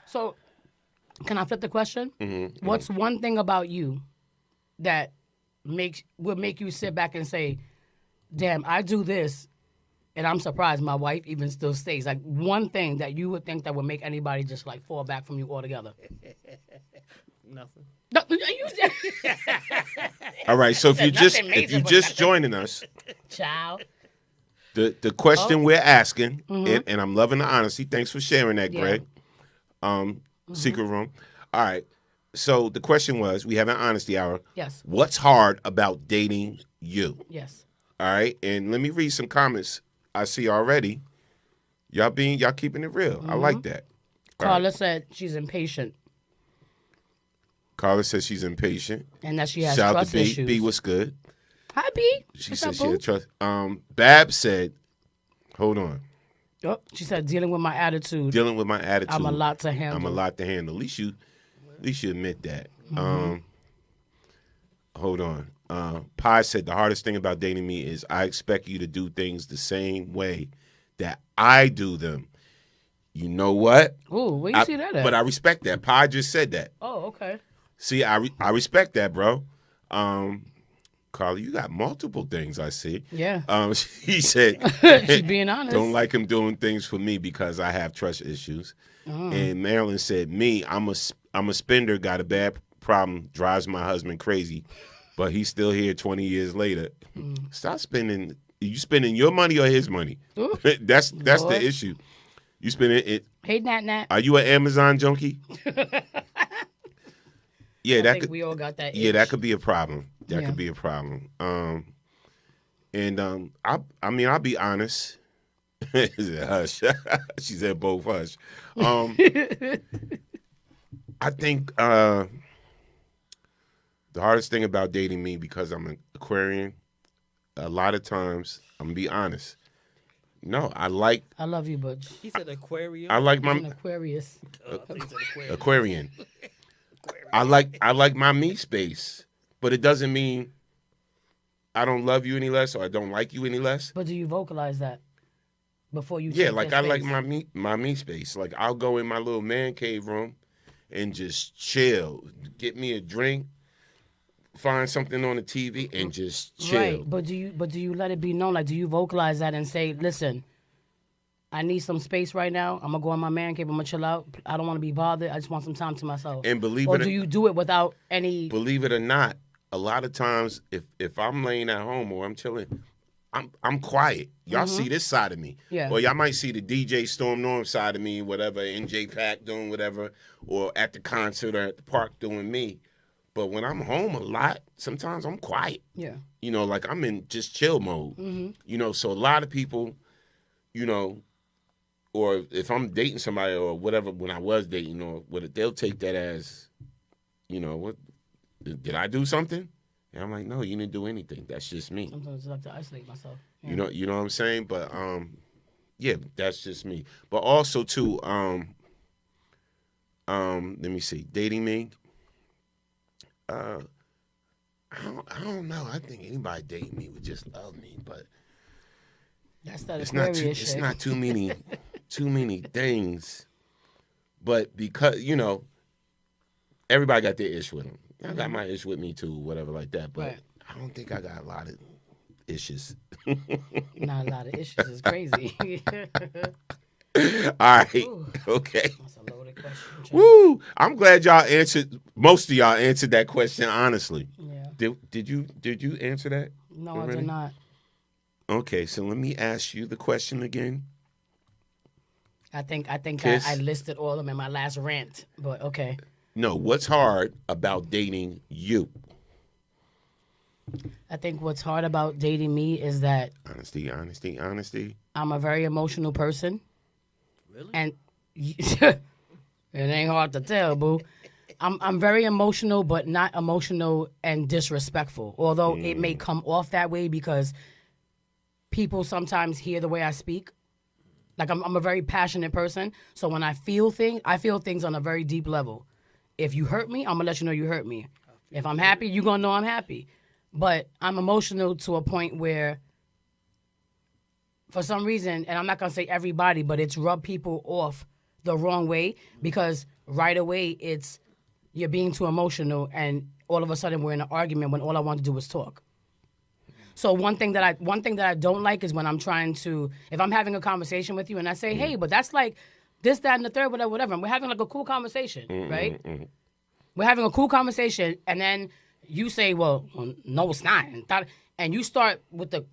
so can I flip the question? Mm-hmm. What's one thing about you that would make you sit back and say, "Damn, I do this, and I'm surprised my wife even still stays." Like one thing that you would think that would make anybody just like fall back from you altogether. Nothing. No, All right, so if you Nothing just joining us, child. the question we're asking, and I'm loving the honesty. Thanks for sharing that, Greg. Secret room. All right. So the question was, we have an honesty hour. Yes. What's hard about dating you? Yes. All right, and let me read some comments I see already. Y'all keeping it real. I like that. Carla said she's impatient. Carla says she's impatient. And that she has Shout out trust to B. issues. B, what's good? Hi, B. She What's said up, she boo? had trust. Bab said, hold on. Oh, she said dealing with my attitude. Dealing with my attitude. I'm a lot to handle. I'm a lot to handle. At least you admit that. Hold on. Pi said the hardest thing about dating me is I expect you to do things the same way that I do them. You know what? Ooh, where you see that at? But I respect that. Pi just said that. Oh, okay. See, I respect that, bro. Carly, you got multiple things I see. Yeah. He said, she's being honest. Don't like him doing things for me because I have trust issues. And Marilyn said, me, I'm a spender, got a bad problem, drives my husband crazy, but he's still here 20 years later. Stop spending. You spending your money or his money? That's the issue. You spending it. Hey, Nat. Are you an Amazon junkie? Yeah, I think we all got that. Yeah, itch. that could be a problem. That could be a problem. I mean, I'll be honest. Hush. She said both hush. I think the hardest thing about dating me, because I'm an Aquarian, a lot of times, I'm gonna be honest. No, I love you, Butch. He said Aquarium. I like He's an Aquarius. Aquarian. I like my me space, but it doesn't mean I don't love you any less or I don't like you any less. But do you vocalize that before you? Yeah, like I space? like my me space. Like I'll go in my little man cave room and just chill, get me a drink, find something on the TV, and just chill. Right, but do you let it be known? Like, do you vocalize that and say, listen, I need some space right now. I'm gonna go in my man cave. I'm gonna chill out. I don't want to be bothered. I just want some time to myself. And do you do it without any? Believe it or not, a lot of times if I'm laying at home or I'm chilling, I'm quiet. Y'all see this side of me. Yeah. Or y'all might see the DJ Storm Norm side of me, whatever, NJ Pack doing whatever, or at the concert or at the park doing me. But when I'm home a lot, sometimes I'm quiet. Yeah. You know, like I'm in just chill mode. You know, so a lot of people, you know, or if I'm dating somebody or whatever, when I was dating or whatever, they'll take that as, you know, what did I do something? And I'm like, no, you didn't do anything. That's just me. Sometimes I like to isolate myself. Yeah. You know what I'm saying? But yeah, that's just me. But also too, let me see, dating me. I don't know. I think anybody dating me would just love me, but that's that it's Aquarius not shit. it's not too many things. But because, everybody got their issue with them. I got my issue with me too, whatever like that. But Right. I don't think I got a lot of issues. Not a lot of issues. It's crazy. All right. Ooh. Okay. That's a loaded question. Woo! I'm glad y'all answered. Most of y'all answered that question honestly. Yeah. Did you answer that? No, already? I did not. Okay, so let me ask you the question again. I think Kiss? I listed all of them in my last rant, but okay. No, what's hard about dating you? I think what's hard about dating me is that Honesty. I'm a very emotional person. Really? And it ain't hard to tell, boo. I'm very emotional, but not emotional and disrespectful. Although it may come off that way because people sometimes hear the way I speak. Like I'm a very passionate person. So when I feel things on a very deep level. If you hurt me, I'm gonna let you know you hurt me. If I'm happy, you're gonna know I'm happy. But I'm emotional to a point where for some reason, and I'm not gonna say everybody, but it's rubbed people off the wrong way because right away it's you're being too emotional and all of a sudden we're in an argument when all I want to do is talk. So one thing that I don't like is when I'm trying to, if I'm having a conversation with you and I say, hey, but that's like this, that, and the third, whatever. And we're having like a cool conversation, right? We're having a cool conversation, and then you say, well, no, it's not. And you start with the,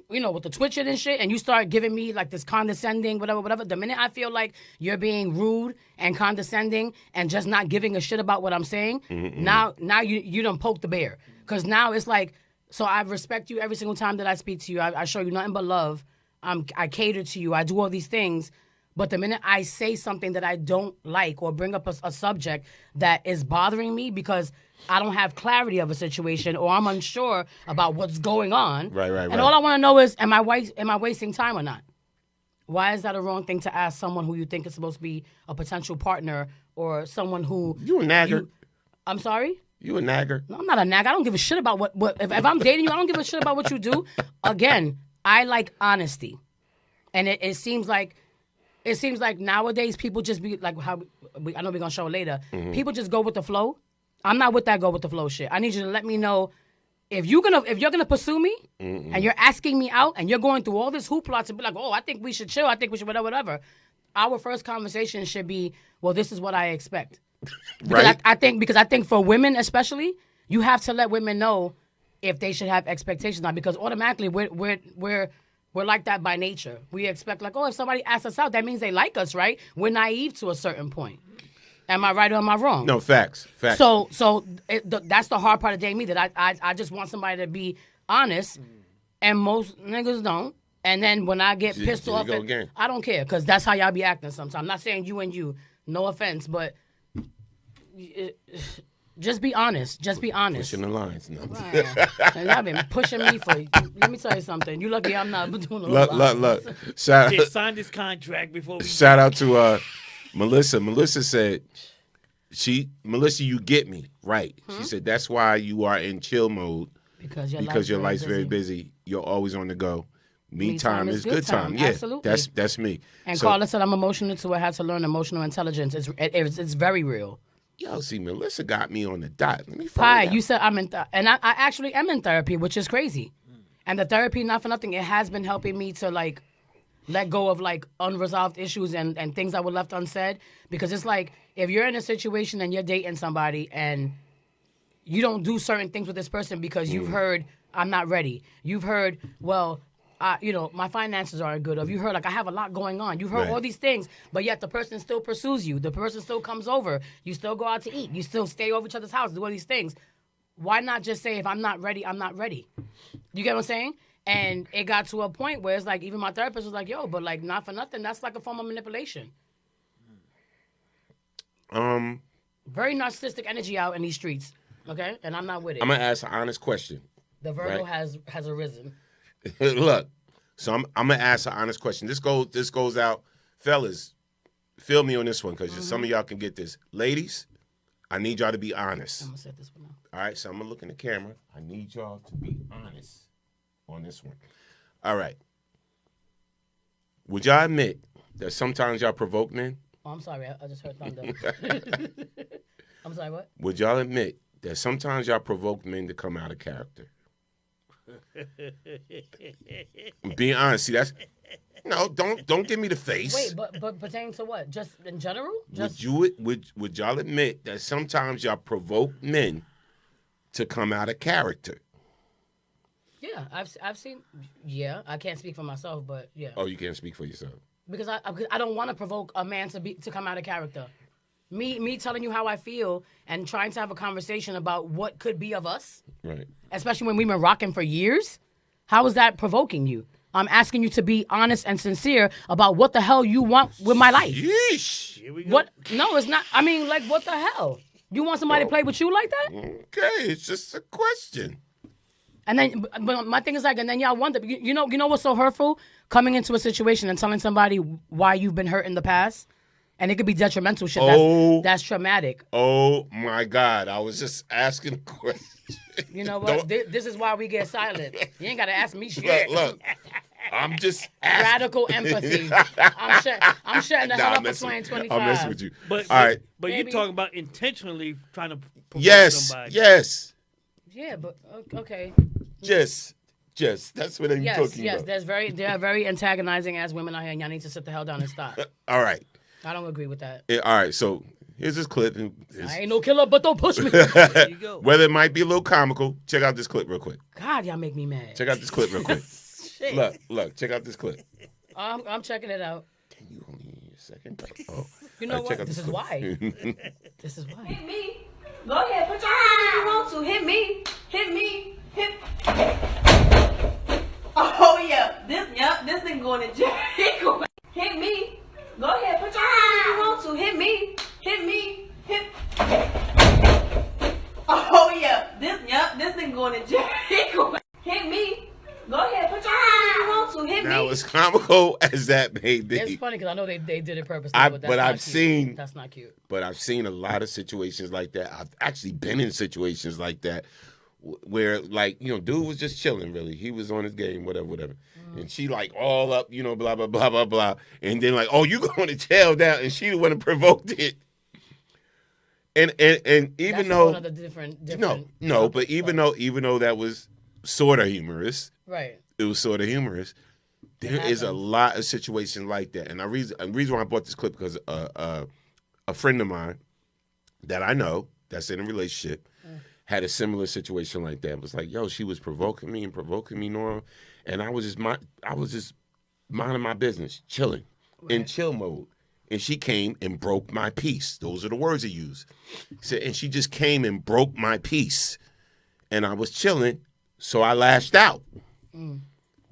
with the twitching and shit, and you start giving me like this condescending, whatever. The minute I feel like you're being rude and condescending and just not giving a shit about what I'm saying, now you done poke the bear. Because now it's like, so I respect you every single time that I speak to you. I show you nothing but love. I cater to you. I do all these things. But the minute I say something that I don't like or bring up a subject that is bothering me because I don't have clarity of a situation or I'm unsure about what's going on. Right. And all I want to know is, am I wasting time or not? Why is that a wrong thing to ask someone who you think is supposed to be a potential partner or someone who... You a nagger. I'm sorry? You a nagger. No, I'm not a nagger. I don't give a shit about what if I'm dating you, I don't give a shit about what you do. Again, I like honesty. And it seems like nowadays people just be like I know we're gonna show it later. People just go with the flow. I'm not with that go with the flow shit. I need you to let me know if you're gonna pursue me and you're asking me out and you're going through all this hoopla to be like, oh, I think we should chill. I think we should whatever. Our first conversation should be, well, this is what I expect. Right. I think for women especially, you have to let women know if they should have expectations now because automatically we're like that by nature. We expect like, oh, if somebody asks us out, that means they like us, right? We're naive to a certain point. Am I right or am I wrong? No, facts. So that's the hard part of dating me, that I just want somebody to be honest, and most niggas don't. And then when I get pissed off, I don't care, because that's how y'all be acting sometimes. I'm not saying you, no offense, but just be honest. Just be honest. Pushing the lines. No. Right. And y'all been pushing me for, let me tell you something. You lucky I'm not doing no Look. Shout out. Sign this contract before we... Shout out to Melissa. Melissa said, Melissa, you get me, right. She said, that's why you are in chill mode. Because your life's very busy. You're always on the go. Me time is good time. Yeah, absolutely. That's me. And Carla said I'm emotional too. I had to learn emotional intelligence. It's very real. Yo, see, Melissa got me on the dot. Let me find out. You said I'm in, and I actually am in therapy, which is crazy. And the therapy, not for nothing, it has been helping me to like let go of like unresolved issues and things that were left unsaid. Because it's like if you're in a situation and you're dating somebody and you don't do certain things with this person because you've heard I'm not ready. You've heard, well, my finances aren't good. Or you heard, like, I have a lot going on. You've heard all these things, but yet the person still pursues you. The person still comes over. You still go out to eat. You still stay over each other's house, do all these things. Why not just say, if I'm not ready, I'm not ready? You get what I'm saying? And it got to a point where it's like, even my therapist was like, yo, but like, not for nothing. That's like a form of manipulation. Very narcissistic energy out in these streets, okay? And I'm not with it. I'm going to ask an honest question. The Virgo has arisen. Look, so I'm gonna ask an honest question. This goes out, fellas. Feel me on this one, because some of y'all can get this. Ladies, I need y'all to be honest. I'm gonna set this one up. All right, so I'm gonna look in the camera. I need y'all to be honest on this one. All right. Would y'all admit that sometimes y'all provoke men? Oh, I'm sorry. I just heard thunder. I'm sorry, what? Would y'all admit that sometimes y'all provoke men to come out of character? I'm being honest. See, that's no. Don't give me the face. Wait, but pertaining to what? Just in general? Would y'all admit that sometimes y'all provoke men to come out of character? Yeah, I've seen. Yeah, I can't speak for myself, but yeah. Oh, you can't speak for yourself. Because I don't want to provoke a man to come out of character. Me telling you how I feel and trying to have a conversation about what could be of us, right? Especially when we've been rocking for years. How is that provoking you? I'm asking you to be honest and sincere about what the hell you want with my life. Yeesh. Here we go. What? No, it's not. I mean, like, what the hell? You want somebody to play with you like that? Okay, it's just a question. And then, but my thing is like, and then y'all wonder, you know what's so hurtful? Coming into a situation and telling somebody why you've been hurt in the past, and it could be detrimental shit. That's traumatic. Oh my God! I was just asking a question. You know what? This is why we get silent. You ain't got to ask me shit. Look, I'm just asking. Radical empathy. I'm shutting the hell up for 2025. I'm messing with you. But all right. But you're talking about intentionally trying to provoke somebody. Yes. Yeah, but okay. Just that's what I'm talking about. Yes, they are very antagonizing as women out here, and y'all need to sit the hell down and stop. All right. I don't agree with that. All right, so here's this clip. I ain't no killer, but don't push me. There you go. Whether it might be a little comical, check out this clip real quick. God, y'all make me mad. Check out this clip real quick. Shit. Look, check out this clip. I'm checking it out. Can you hold me a second? Oh. You know what? This is why. This is why. Hit me. Go ahead, put your hands where you want to. Hit me. Hit me. Hit. Oh yeah. This nigga going to jail. Hit me. Go ahead, put your hands where you want to. Hit me. Hit me. Hit. Oh yeah. This nigga going to jail. Hit me. Go ahead, put your hands where you want to. Hit me. Now, as comical as that may be, it's funny because I know they did it purposely, but I've seen that's not cute. But I've seen a lot of situations like that. I've actually been in situations like that where, like, dude was just chilling. Really, he was on his game, whatever. And she like all up, blah blah blah blah blah, and then like, oh, you going to jail now, and she the one that provoked it. And even that's though one of the different no, but even though that was sort of humorous, right? It was sort of humorous. There is a lot of situations like that, and the reason why I brought this clip because a friend of mine that I know that's in a relationship had a similar situation like that. It was like, yo, she was provoking me, Nora, and I was just minding my business, chilling, in chill mode. And she came and broke my peace. Those are the words he used. He said, and she just came and broke my peace. And I was chilling, so I lashed out.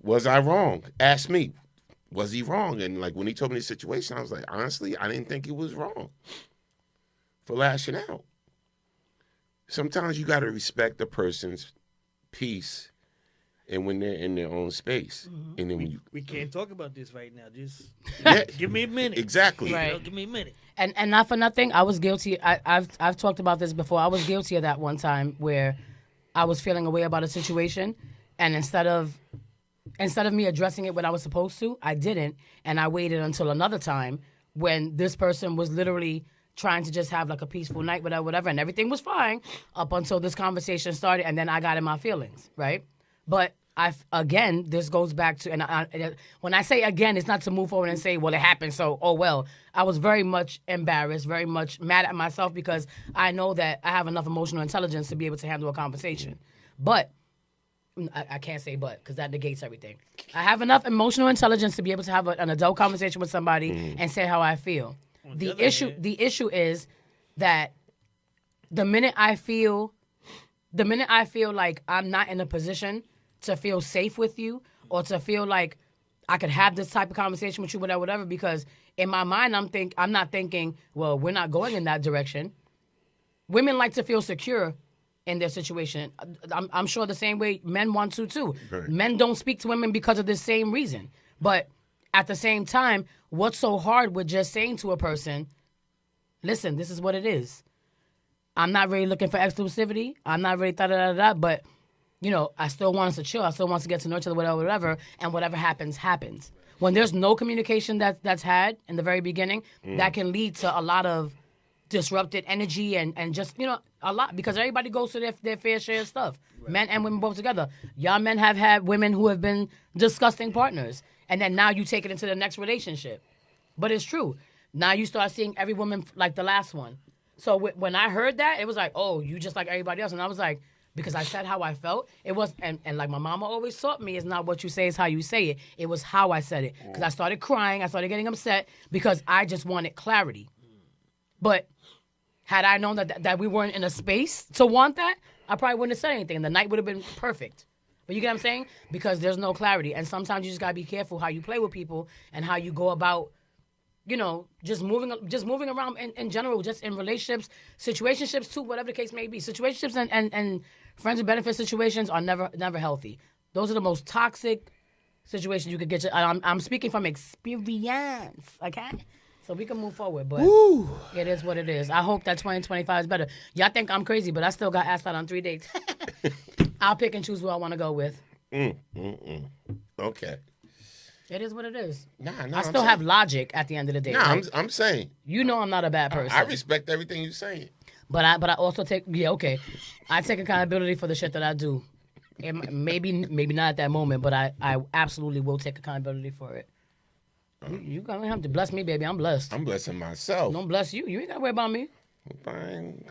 Was I wrong? Ask me. Was he wrong? And like when he told me the situation, I was like, honestly, I didn't think he was wrong for lashing out. Sometimes you got to respect a person's peace and when they're in their own space. And then we can't talk about this right now. Just yeah, give me a minute. Exactly. Right. Give me a minute. And not for nothing, I was guilty. I've talked about this before. I was guilty of that one time where I was feeling a way about a situation, and instead of me addressing it when I was supposed to, I didn't, and I waited until another time when this person was literally trying to just have like a peaceful night, whatever, and everything was fine up until this conversation started, and then I got in my feelings, right? But again, this goes back to, and when I say again, it's not to move forward and say, well, it happened, so, oh, well. I was very much embarrassed, very much mad at myself because I know that I have enough emotional intelligence to be able to handle a conversation. But, I can't say but, because that negates everything. I have enough emotional intelligence to be able to have an adult conversation with somebody and say how I feel. The issue is that the minute I feel like I'm not in a position to feel safe with you or to feel like I could have this type of conversation with you, whatever, because in my mind I'm not thinking, well, we're not going in that direction. Women like to feel secure in their situation. I'm sure the same way men want to too. Right. Men don't speak to women because of the same reason. But at the same time, what's so hard with just saying to a person, listen, this is what it is. I'm not really looking for exclusivity. I'm not really but, I still want us to chill. I still want us to get to know each other, whatever, and whatever happens, happens. when there's no communication that's had in the very beginning, that can lead to a lot of disrupted energy and just, a lot, because everybody goes through their fair share of stuff. Right. Men and women both together. Y'all men have had women who have been disgusting partners, and then now you take it into the next relationship. But it's true. Now you start seeing every woman like the last one. So when I heard that, it was like, oh, you just like everybody else. And I was like, because I said how I felt, it was, and like my mama always taught me, it's not what you say, it's how you say it. It was how I said it. Because I started crying, I started getting upset, because I just wanted clarity. But had I known that we weren't in a space to want that, I probably wouldn't have said anything. And the night would have been perfect. But you get what I'm saying? Because there's no clarity. And sometimes you just got to be careful how you play with people and how you go about, just moving around in general, just in relationships, situationships too, whatever the case may be. Situationships and friends with benefit situations are never healthy. Those are the most toxic situations you could get. I'm speaking from experience, okay? So we can move forward, but it is what it is. I hope that 2025 is better. Y'all think I'm crazy, but I still got asked out on 3 dates. I'll pick and choose who I want to go with. Okay. It is what it is. I still have logic at the end of the day. I'm saying. I'm not a bad person. I respect everything you're saying. But I also take I take accountability for the shit that I do. Maybe not at that moment, but I absolutely will take accountability for it. You don't have to bless me, baby. I'm blessed. I'm blessing myself. Don't bless you. You ain't got to worry about me. Fine.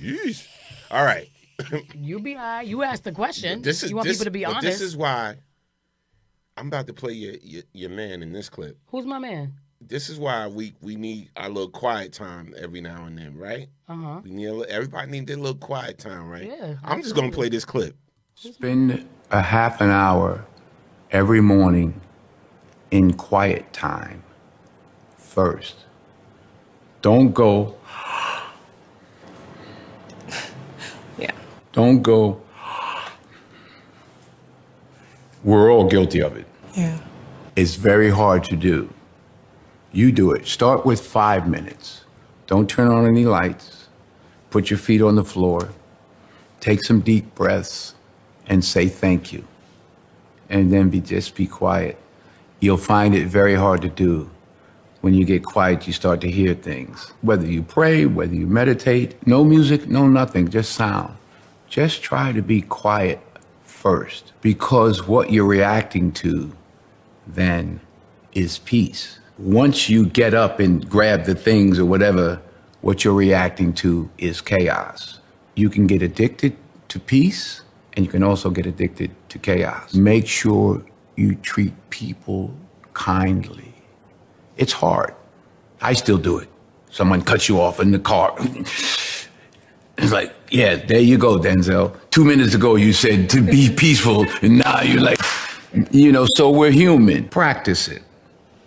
Yeesh. All right. You be all right. You asked the question. You want people to be honest. This is why I'm about to play your man in this clip. Who's my man? This is why we need our little quiet time every now and then, right? Uh-huh. Everybody need their little quiet time, right? Yeah. I'm just going to play this clip. Spend a half an hour every morning in quiet time first. Don't go. Yeah. Don't go. We're all guilty of it. Yeah. It's very hard to do. You do it. Start with 5 minutes. Don't turn on any lights. Put your feet on the floor. Take some deep breaths and say thank you. And then just be quiet. You'll find it very hard to do. When you get quiet, you start to hear things. Whether you pray, whether you meditate, no music, no nothing, just sound. Just try to be quiet first, because what you're reacting to then is peace. Once you get up and grab the things or whatever, what you're reacting to is chaos. You can get addicted to peace, and you can also get addicted to chaos. Make sure you treat people kindly. It's hard. I still do it. Someone cuts you off in the car. It's like, yeah, there you go, Denzel. 2 minutes ago you said to be peaceful, and now you're like, so we're human. Practice it.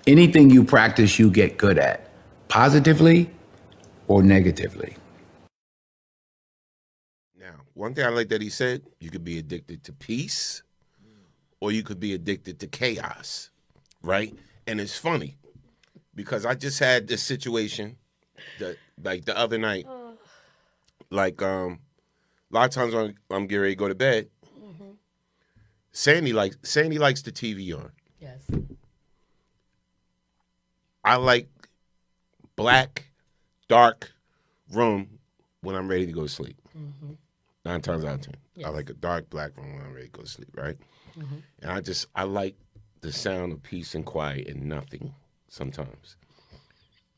Anything you practice, you get good at, positively or negatively. Now, one thing I like that he said, you could be addicted to peace or you could be addicted to chaos, right? And it's funny because I just had this situation that, like the other night, like a lot of times when I'm getting ready to go to bed, Sandy likes the TV on. Yes. I like black, dark room when I'm ready to go to sleep. 9 times out of 10. Yes. I like a dark black room when I'm ready to go to sleep, right? And I like the sound of peace and quiet and nothing sometimes.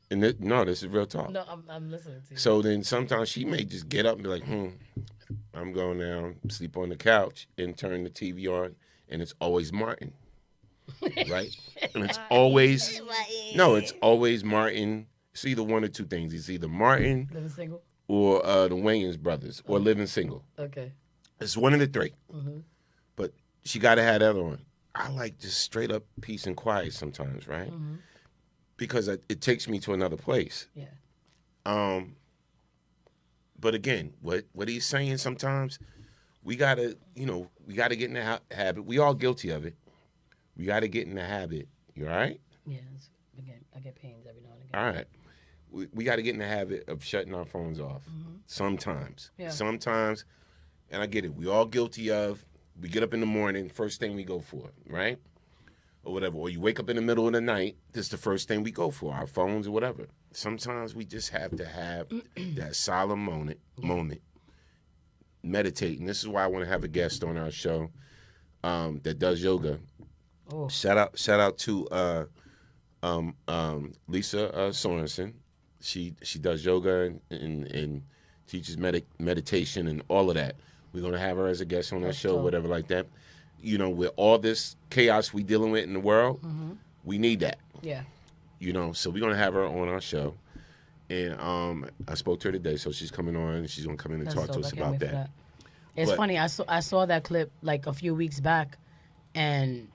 And this is real talk. No, I'm listening to you. So then sometimes she may just get up and be like, I'm going down, sleep on the couch, and turn the TV on, and it's always Martin. Right? And it's always Martin. It's either one or two things. It's either Martin Living Single or the Wayans brothers or Living Single. Okay. It's one of the three. But she got to have the other one. I like just straight up peace and quiet sometimes, right? Because it takes me to another place. Yeah. But again, what he's saying sometimes, we gotta get in the habit. We all guilty of it. We got to get in the habit. You all right? Yeah. I get pains every now and again. All right. We got to get in the habit of shutting our phones off. Sometimes. Yeah. Sometimes. And I get it. We all guilty of. We get up in the morning, first thing we go for, right? or whatever, or you wake up in the middle of the night, this is the first thing we go for, our phones or whatever. Sometimes we just have to have that solemn moment, meditate. And this is why I want to have a guest on our show that does yoga. Oh. Shout out to Lisa Sorensen. She does yoga and teaches meditation and all of that. We're going to have her as a guest on our show, whatever like that. You know, with all this chaos we dealing with in the world, we need that. Yeah. You know, so we're going to have her on our show. And I spoke to her today, so she's coming on and she's going to come in and talk to us about that. It's funny. I saw that clip like a few weeks back, and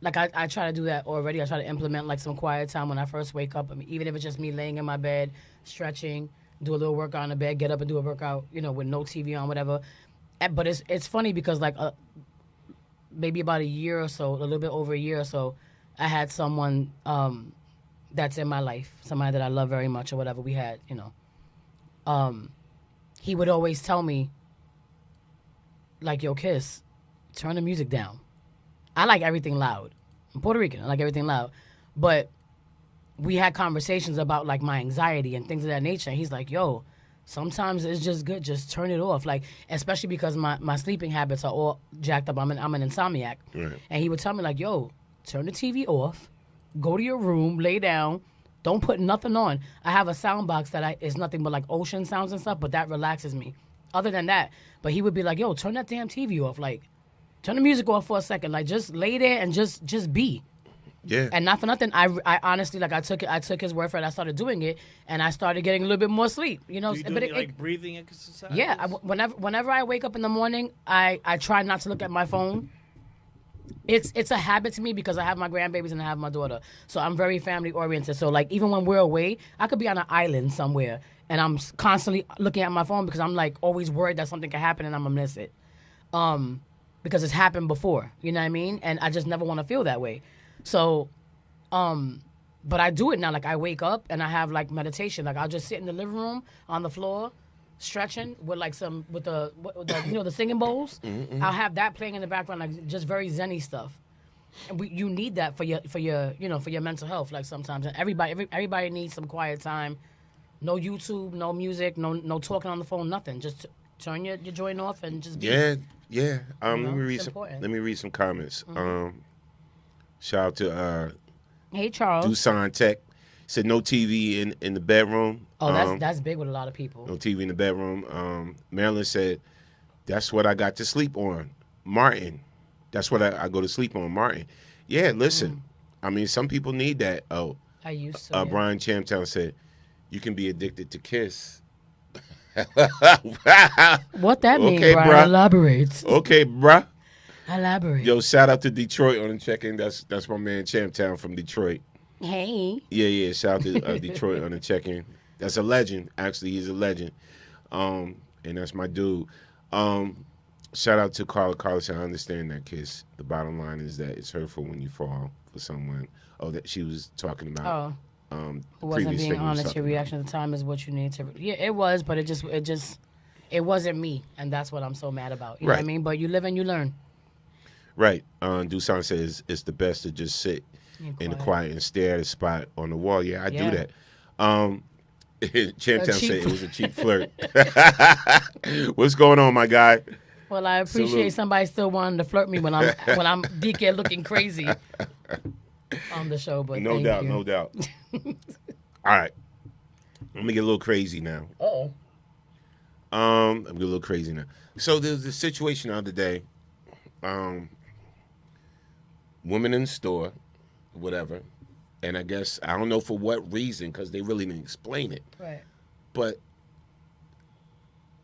like I try to do that already. I try to implement like some quiet time when I first wake up. I mean, even if it's just me laying in my bed, stretching, do a little workout in the bed, get up and do a workout, you know, with no TV on, whatever. But it's funny because like maybe about a year or so, a little bit over a year or so, I had someone that's in my life, somebody that I love very much or whatever. We had, you know, he would always tell me, like, yo, Kiss, turn the music down. I like everything loud. I'm Puerto Rican. I like everything loud. But we had conversations about, like, my anxiety and things of that nature. And he's like, yo, sometimes it's just good. Just turn it off. Like, especially because my sleeping habits are all jacked up. I'm an insomniac. Right. And he would tell me, like, yo, turn the TV off. Go to your room. Lay down. Don't put nothing on. I have a sound box that is nothing but, like, ocean sounds and stuff, but that relaxes me. Other than that, but he would be like, yo, turn that damn TV off. Like, turn the music off for a second. Like, just lay there and just be. Yeah. And not for nothing, I honestly, like, I took his word for it. I started doing it, and I started getting a little bit more sleep. You know, Do you do any, like breathing exercises? yeah. Whenever I wake up in the morning, I try not to look at my phone. It's a habit to me because I have my grandbabies and I have my daughter, so I'm very family oriented. So like even when we're away, I could be on an island somewhere and I'm constantly looking at my phone because I'm like always worried that something could happen and I'm gonna miss it, because it's happened before. You know what I mean? And I just never want to feel that way. So, but I do it now. Like I wake up and I have like meditation. Like I'll just sit in the living room on the floor, stretching with like the you know the singing bowls. Mm-hmm. I'll have that playing in the background, like just very zenny stuff. And you need that for your you know for your mental health. Like sometimes and everybody needs some quiet time. No YouTube, no music, no talking on the phone, nothing. Just turn your joint off and just be. Yeah. You know, Let me read some comments. Shout out to Hey Charles. Dusan Tech. Said no TV in the bedroom. Oh, that's big with a lot of people. No TV in the bedroom. Marilyn said, that's what I got to sleep on. Martin. That's what I go to sleep on. Martin. Yeah, listen. I mean, some people need that. Oh, I used to. Brian Champtown said, you can be addicted to Kiss. What that means, okay, Brian? Bruh. Elaborate. Okay, bruh. Elaborate. Yo, shout out to Detroit on the check-in. That's my man Champtown from Detroit. Hey. Yeah. Shout out to Detroit on the check-in. That's a legend. Actually, he's a legend. And that's my dude. Shout out to Carla. Carla said, I understand that, Kiss. The bottom line is that it's hurtful when you fall for someone. Oh, that she was talking about. Who wasn't being honest. Your reaction at the time is what you need to. Yeah, it was, but it wasn't me, and that's what I'm so mad about. You know what I mean? But you live and you learn. Right. Dusan says it's the best to just sit in the quiet and stare at a spot on the wall. Yeah, I do that. Champtown said it was a cheap flirt. What's going on, my guy? Well, I appreciate somebody still wanting to flirt me when I'm DK looking crazy on the show. But no doubt. All right, let me get a little crazy now. I'm getting a little crazy now. So there's a situation the other day. Women in the store, whatever, and I guess I don't know for what reason because they really didn't explain it. Right. But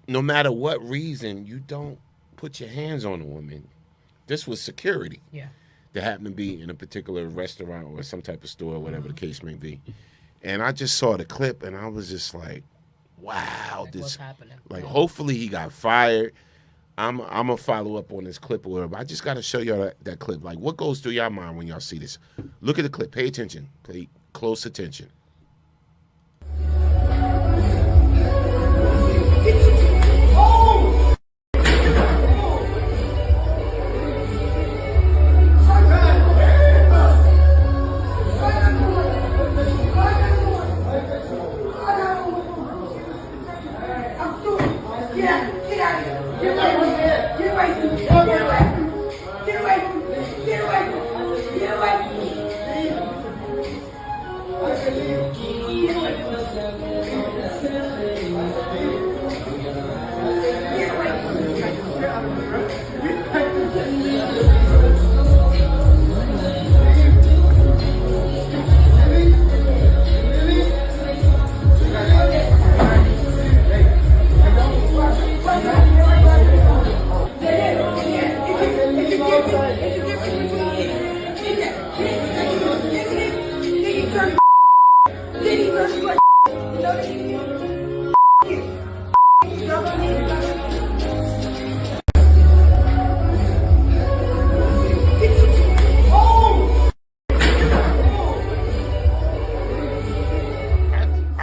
no matter what reason, you don't put your hands on a woman. This was security. Yeah. That happened to be in a particular restaurant or some type of store, or whatever the case may be. And I just saw the clip, and I was just like, wow. Like, what's happening? Like, hopefully he got fired. I'm going to follow up on this clip or whatever. I just got to show y'all that clip. Like, what goes through y'all mind when y'all see this? Look at the clip. Pay attention. Pay close attention.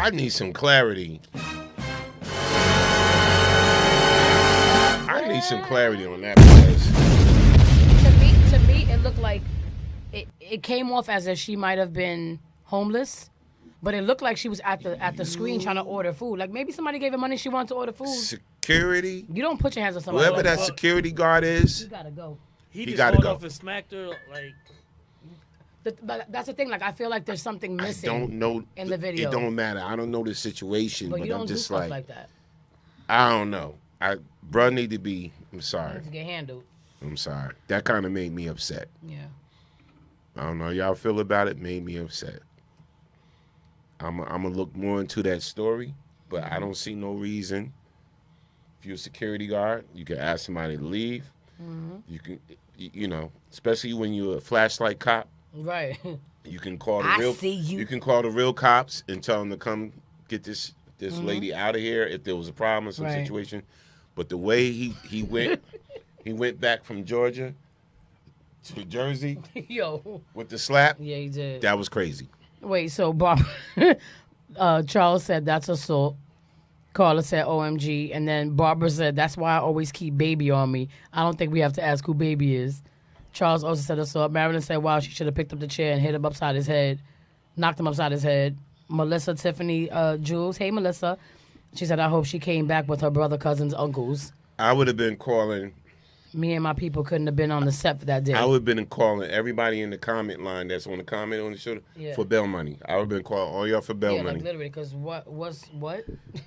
I need some clarity. I need some clarity on that because to me, it looked like it came off as if she might have been homeless, but it looked like she was at the screen trying to order food. Like maybe somebody gave her money, she wanted to order food. security. You don't put your hands on somebody. Whoever like that security guard is, you gotta go. He just gotta called go. off and smacked her like. But that's the thing. Like I feel like there's something missing. I don't know in the video. It don't matter. I don't know the situation, But but you don't I'm do just stuff like that. I don't know. Bruh need to be. I'm sorry. Needs to get handled. I'm sorry. That kind of made me upset. Yeah. I don't know how y'all feel about it. Made me upset. I'm gonna look more into that story, but I don't see no reason. If you're a security guard, you can ask somebody to leave. Mm-hmm. You can, you know, especially when you're a flashlight cop. Right. You can call the I real. see you. You can call the real cops and tell them to come get this Mhm. lady out of here if there was a problem or some Right. situation. But the way he went, he went back from Georgia to Jersey Yo. with the slap. Yeah, he did. That was crazy. Wait, so Charles said that's assault. Carla said OMG. And then Barbara said that's why I always keep baby on me. I don't think we have to ask who baby is. Charles also said assault. Marilyn said, wow, she should have picked up the chair and hit him upside his head. Knocked him upside his head. Melissa Tiffany Jules. Hey, Melissa. She said, I hope she came back with her brother, cousins, uncles. I would have been calling. Me and my people couldn't have been on the set for that day. I would have been calling everybody in the comment line that's on the comment on the show Yeah. for bail money. I would have been calling all y'all for bail yeah, money like literally, because what?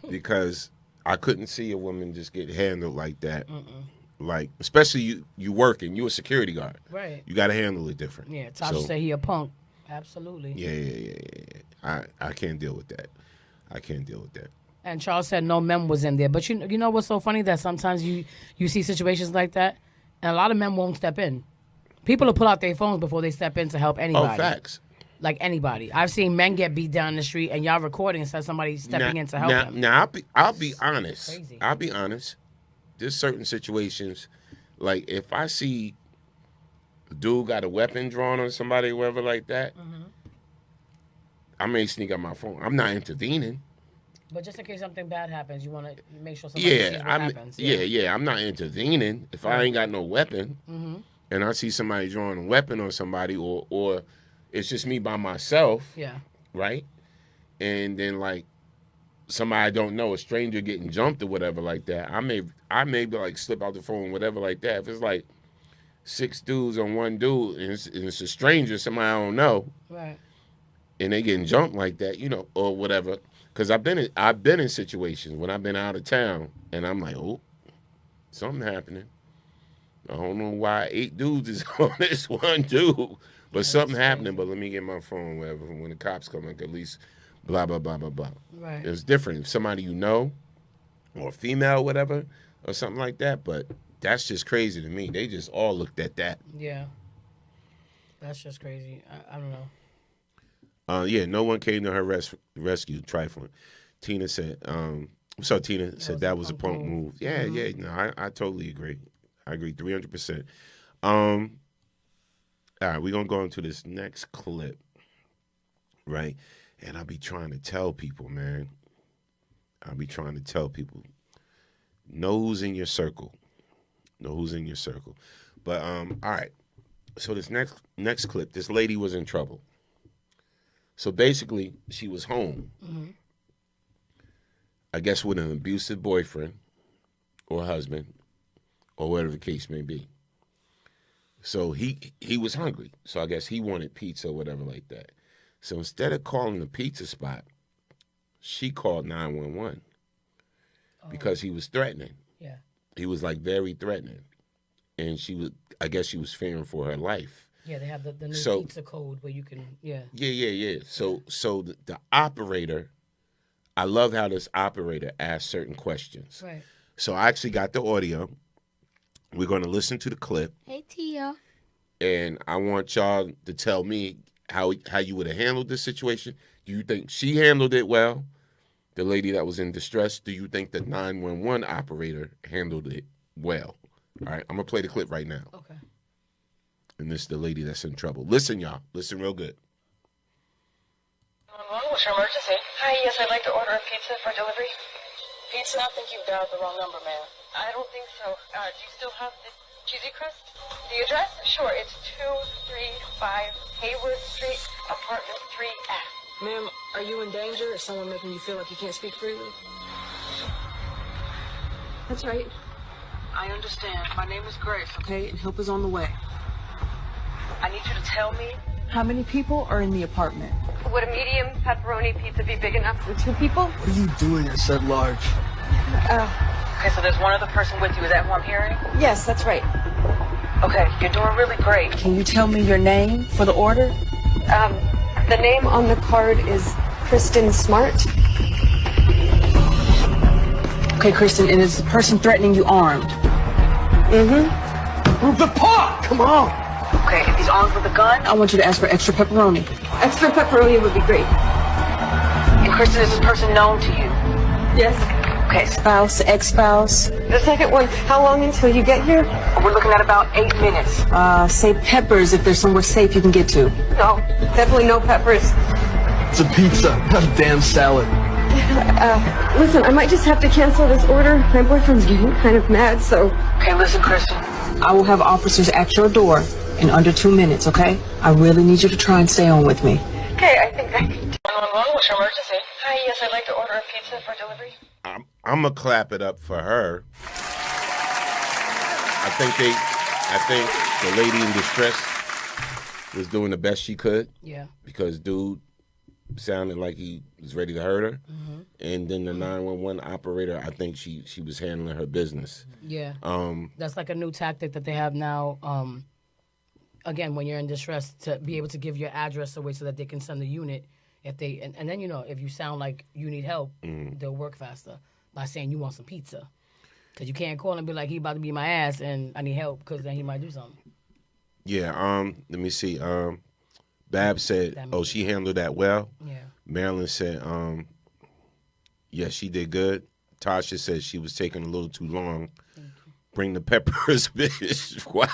because I couldn't see a woman just get handled like that. Like, especially you working, you a security guard. Right. You got to handle it different. Yeah, Tasha said he a punk. Absolutely. Yeah. I can't deal with that. I can't deal with that. And Charles said no men was in there. But you know what's so funny? That sometimes you see situations like that, and a lot of men won't step in. People will pull out their phones before they step in to help anybody. Oh, facts. Like anybody. I've seen men get beat down in the street, and y'all recording and said somebody stepping in to help them. Now, I'll be honest. Crazy. I'll be honest. There's certain situations, like if I see a dude got a weapon drawn on somebody, or whatever like that, I may sneak out my phone. I'm not intervening. But just in case something bad happens, you want to make sure somebody sees what happens. Yeah. I'm not intervening. If I ain't got no weapon, Mhm. and I see somebody drawing a weapon on somebody, or it's just me by myself, Yeah. right? And then like somebody I don't know, a stranger getting jumped or whatever like that, I may be like slip out the phone, whatever like that. If it's like 6 dudes on one dude and it's a stranger, somebody I don't know, Right. and they getting jumped like that, you know, or whatever. Because I've been in situations when I've been out of town and I'm like, oh, something happening. I don't know why 8 dudes is on this one dude, but something happening. But let me get my phone, whatever. When the cops come, like at least blah blah blah blah blah. Right. It's different if somebody you know, or a female, whatever, or something like that. But that's just crazy to me. They just all looked at that. Yeah. That's just crazy. I don't know. Yeah, no one came to her rescue. Trifling. Tina said, so Tina said that was a punk move. Yeah, yeah. No, I totally agree. I agree 300%. All right, we're gonna go into this next clip, right? And I'll be trying to tell people, man. Know who's in your circle. But all right. So this next clip, this lady was in trouble. So basically, she was home. I guess with an abusive boyfriend or husband or whatever the case may be. So he was hungry. So I guess he wanted pizza or whatever like that. So instead of calling the pizza spot, she called 911 because he was threatening. Yeah. He was like very threatening. And I guess she was fearing for her life. Yeah, they have the new pizza code where you can, yeah. Yeah. So the operator, I love how this operator asks certain questions. Right. So I actually got the audio. We're going to listen to the clip. Hey, Tia. And I want y'all to tell me how you would have handled this situation. Do you think she handled it well, the lady that was in distress? Do you think the 911 operator handled it well? All right, I'm going to play the clip right now. Okay. And this is the lady that's in trouble. Listen, y'all. Listen real good. what's your emergency? Hi, yes, I'd like to order a pizza for delivery. Pizza? I think you've dialed the wrong number, ma'am. I don't think so. Do you still have the cheesy crust? The address? Sure, it's 235 Haywood Street, apartment 3F. Ma'am, are you in danger? Is someone making you feel like you can't speak freely? That's right. I understand. My name is Grace, okay? And help is on the way. I need you to tell me how many people are in the apartment. Would a medium pepperoni pizza be big enough for 2 people? What are you doing? I said large. Okay, so there's one other person with you. Is that who I'm hearing? Yes, that's right. Okay, you're doing really great. Can you tell me your name for the order? The name on the card is Kristen Smart. Okay, Kristen, and is the person threatening you armed? Mm-hmm. Move the paw! Come on! Okay, if he's armed with a gun, I want you to ask for extra pepperoni. Extra pepperoni would be great. And Kristen, is this person known to you? Yes. Okay, Spouse, ex-spouse. The second one, how long until you get here? we're looking at about 8 minutes. Say peppers if there's somewhere safe you can get to. No, definitely no peppers. It's a pizza, not a damn salad. Listen, I might just have to cancel this order. My boyfriend's getting kind of mad, so... Okay, listen, Kristen. I will have officers at your door in under 2 minutes, okay? I really need you to try and stay on with me. Okay, I think I can... 911, what's your emergency? Hi, yes, I'd like to order a pizza for delivery. I'm gonna clap it up for her. I think the lady in distress was doing the best she could. Yeah. Because dude sounded like he was ready to hurt her. Mm-hmm. And then the 911 operator, I think she was handling her business. Yeah. That's like a new tactic that they have now. Again, when you're in distress, to be able to give your address away so that they can send the unit. If they and then if you sound like you need help, they'll work faster by saying you want some pizza. Because you can't call and be like, he about to beat my ass and I need help, because then he might do something. Yeah, let me see. Bab said, she handled that well. Yeah. Marilyn said, yeah, she did good. Tasha said she was taking a little too long. Bring the peppers, bitch. Wow.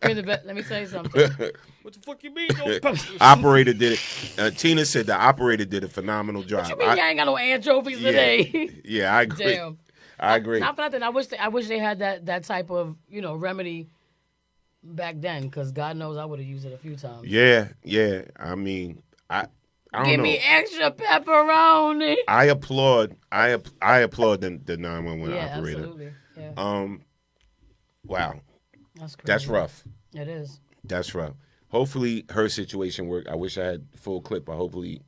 Let me tell you something. What the fuck you mean, no peppers? Operator did it. Tina said the operator did a phenomenal job. What you mean you ain't got no anchovies today? Yeah, I agree. Damn. I agree. Not for nothing. I wish they had that type of remedy back then, because God knows I would have used it a few times. Yeah. I mean, I don't know. Give me extra pepperoni. I applaud the 911 yeah, operator. Absolutely. Yeah. Wow. That's crazy. That's rough. It is. That's rough. Hopefully her situation worked. I wish I had full clip, but hopefully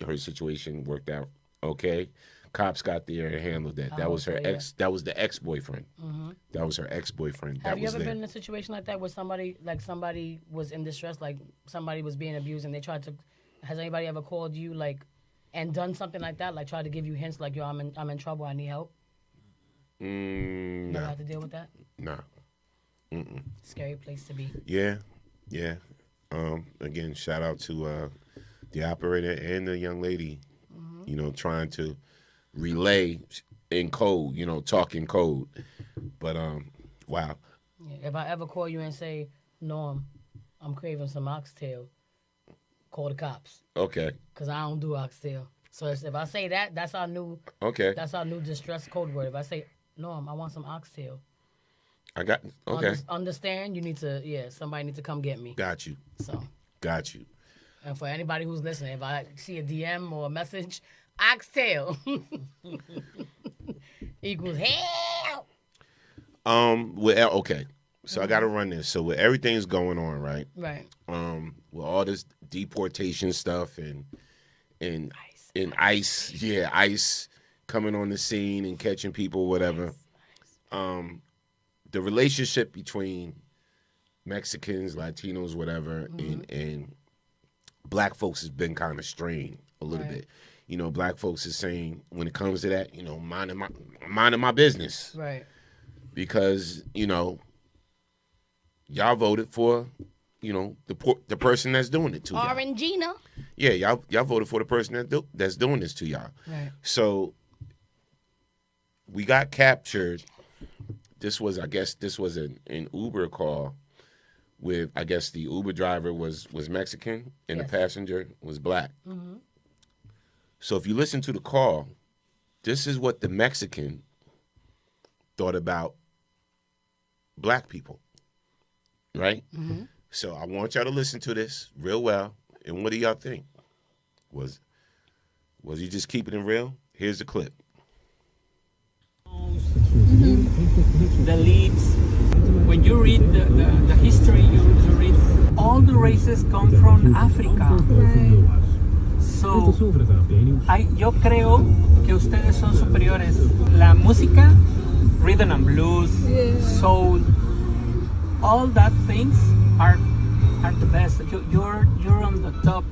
her situation worked out okay. Cops got there and handled that. That was her ex. That was the ex-boyfriend. Mm-hmm. That was her ex-boyfriend. Have you ever been in a situation like that where somebody was in distress, like somebody was being abused, and they tried to? Has anybody ever called you and done something like that, like tried to give you hints, like, yo, I'm in trouble, I need help? No. Never had to deal with that? No. Mm-mm. Scary place to be. Yeah. Again, shout out to the operator and the young lady, trying to relay in code, talk in code. But, wow. Yeah, if I ever call you and say, Norm, I'm craving some oxtail, call the cops. Okay. Because I don't do oxtail. So if I say that, that's our new distress code word. If I say, Norm, I want some oxtail. I got, okay. Understand? You need to, somebody needs to come get me. Got you. So. Got you. And for anybody who's listening, if I see a DM or a message, oxtail equals help. Okay. So I got to run this. So with everything's going on, right? Right. With all this deportation stuff and ICE coming on the scene and catching people, whatever. The relationship between Mexicans, Latinos, whatever, and black folks has been kind of strained a little bit. Black folks is saying when it comes to that, minding my business. Right. Because, y'all voted for, the person that's doing it to y'all. Orangina. Yeah, y'all voted for the person that's doing this to y'all. Right. So we got captured. This was an Uber call with, I guess the Uber driver was Mexican and the passenger was black. Mm-hmm. So if you listen to the call, this is what the Mexican thought about black people, right? Mm-hmm. So I want y'all to listen to this real well. And what do y'all think? Was he just keeping it real? Here's the clip. The leads, when you read the history, you read all the races come from Africa. So, yo creo que ustedes son superiores. La música, rhythm and blues, soul, all that things are the best. You're on the top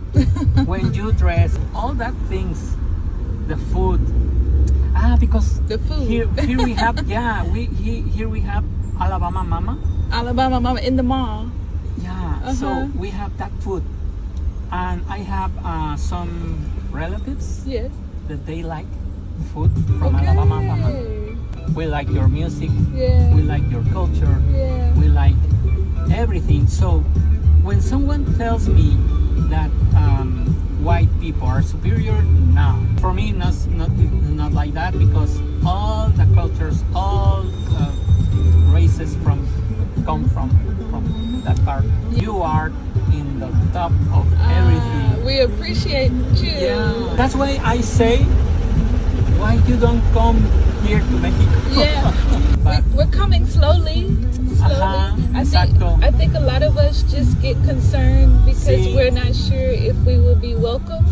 when you dress. All that things, the food. Because the food. Here we have here we have Alabama Mama. Alabama Mama in the mall. Yeah. So we have that food, and I have some relatives. Yes. That they like food from Alabama Mama. We like your music. Yeah. We like your culture. Yeah. We like everything. So when someone tells me that white people are superior, no. For me, not like that, because all the cultures, all races come from that part. You are in the top of everything. We appreciate you. Yeah. That's why I say, why you don't come here to Mexico? Yeah. We're coming slowly. I think a lot of us just get concerned because we're not sure if we will be welcome.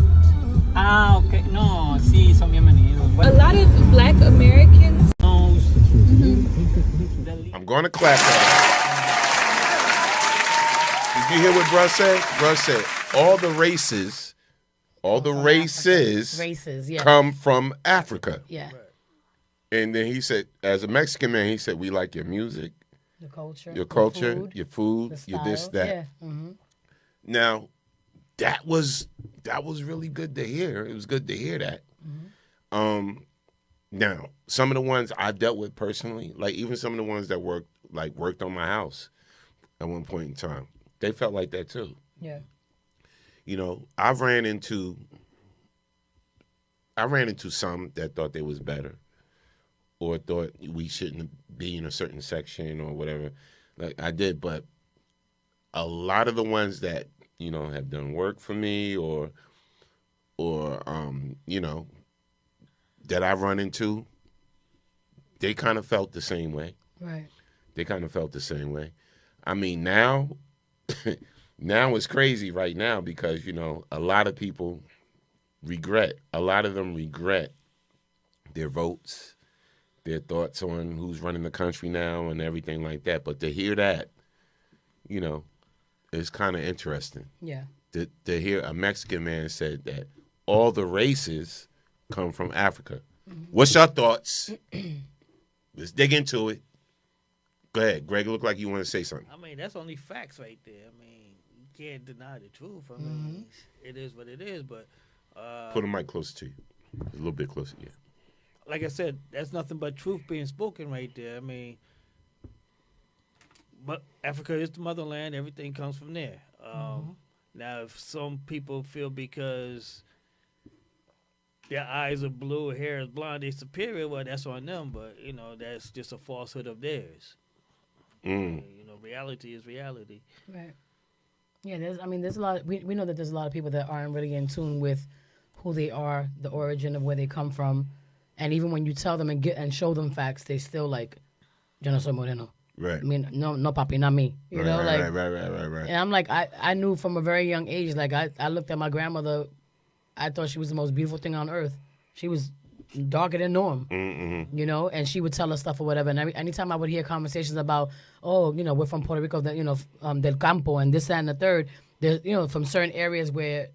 Okay. No, sí, son bienvenidos. A lot of Black Americans. I'm going to clap that. Did you hear what Bruh said? Bruh said all the races come from Africa. Yeah. And then he said, as a Mexican man, he said, we like your music, your culture, your food, your this, that. Yeah. Mm-hmm. Now, that was really good to hear. It was good to hear that. Mm-hmm. Now, some of the ones I've dealt with personally, like even some of the ones that worked on my house at one point in time, they felt like that too. Yeah. You know, I ran into some that thought they was better, or thought we shouldn't be in a certain section or whatever. Like I did, but a lot of the ones that, you know, have done work for me or you know, that I run into, they kind of felt the same way. Right. They kind of felt the same way. I mean, now it's crazy right now because, you know, a lot of them regret their votes, their thoughts on who's running the country now and everything like that. But to hear that, you know, it's kind of interesting. Yeah. To hear a Mexican man said that all the races come from Africa. Mm-hmm. What's your thoughts? Let's dig into it. Go ahead, Greg. Look like you want to say something. I mean, that's only facts right there. I mean, you can't deny the truth. I mean, it is what it is. But put the mic closer to you, a little bit closer. Yeah. Like I said, that's nothing but truth being spoken right there. I mean, but Africa is the motherland. Everything comes from there. Now, if some people feel because their eyes are blue, hair is blonde, they're superior, well, that's on them. But, you know, that's just a falsehood of theirs. You know, reality is reality. Right. Yeah, there's a lot. We know that there's a lot of people that aren't really in tune with who they are, the origin of where they come from. And even when you tell them and show them facts, they still like, yo no soy moreno. Right. I mean, no, papi, not me. You know, like. Right. And I'm like, I knew from a very young age. Like, I looked at my grandmother. I thought she was the most beautiful thing on earth. She was darker than Norm, you know, and she would tell us stuff or whatever. And anytime I would hear conversations about, oh, you know, we're from Puerto Rico, you know, del campo and this, that, and the third. There's, you know, from certain areas where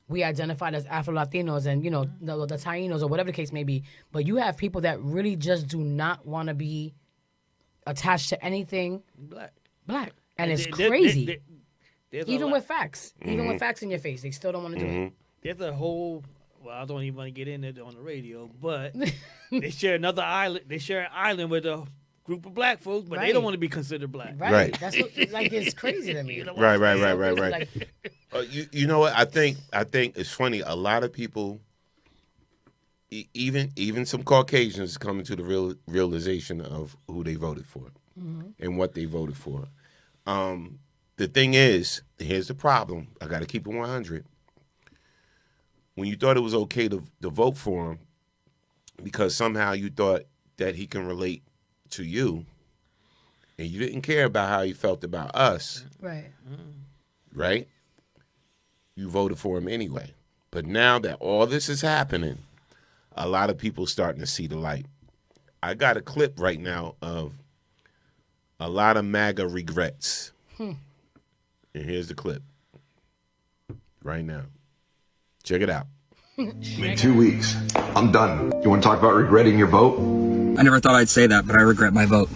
we identified as Afro-Latinos and, you know, the Tainos or whatever the case may be. But you have people that really just do not want to be attached to anything black. And it's crazy. Even with facts. Even with facts in your face, they still don't want to do it. There's a whole, well, I don't even want to get into it on the radio, but they share another island. They share an island with a group of black folks, but they don't want to be considered black. Right. That's what, like, it's crazy to me. Right. You know what? I think it's funny. A lot of people even some Caucasians coming to the realization of who they voted for and what they voted for. The thing is, here's the problem. I got to keep it 100. When you thought it was okay to vote for him because somehow you thought that he can relate to you and you didn't care about how he felt about us, right? You voted for him anyway. But now that all this is happening, a lot of people starting to see the light. I got a clip right now of a lot of MAGA regrets. And here's the clip right now. Check it out. In 2 weeks, I'm done. You want to talk about regretting your vote? I never thought I'd say that, but I regret my vote.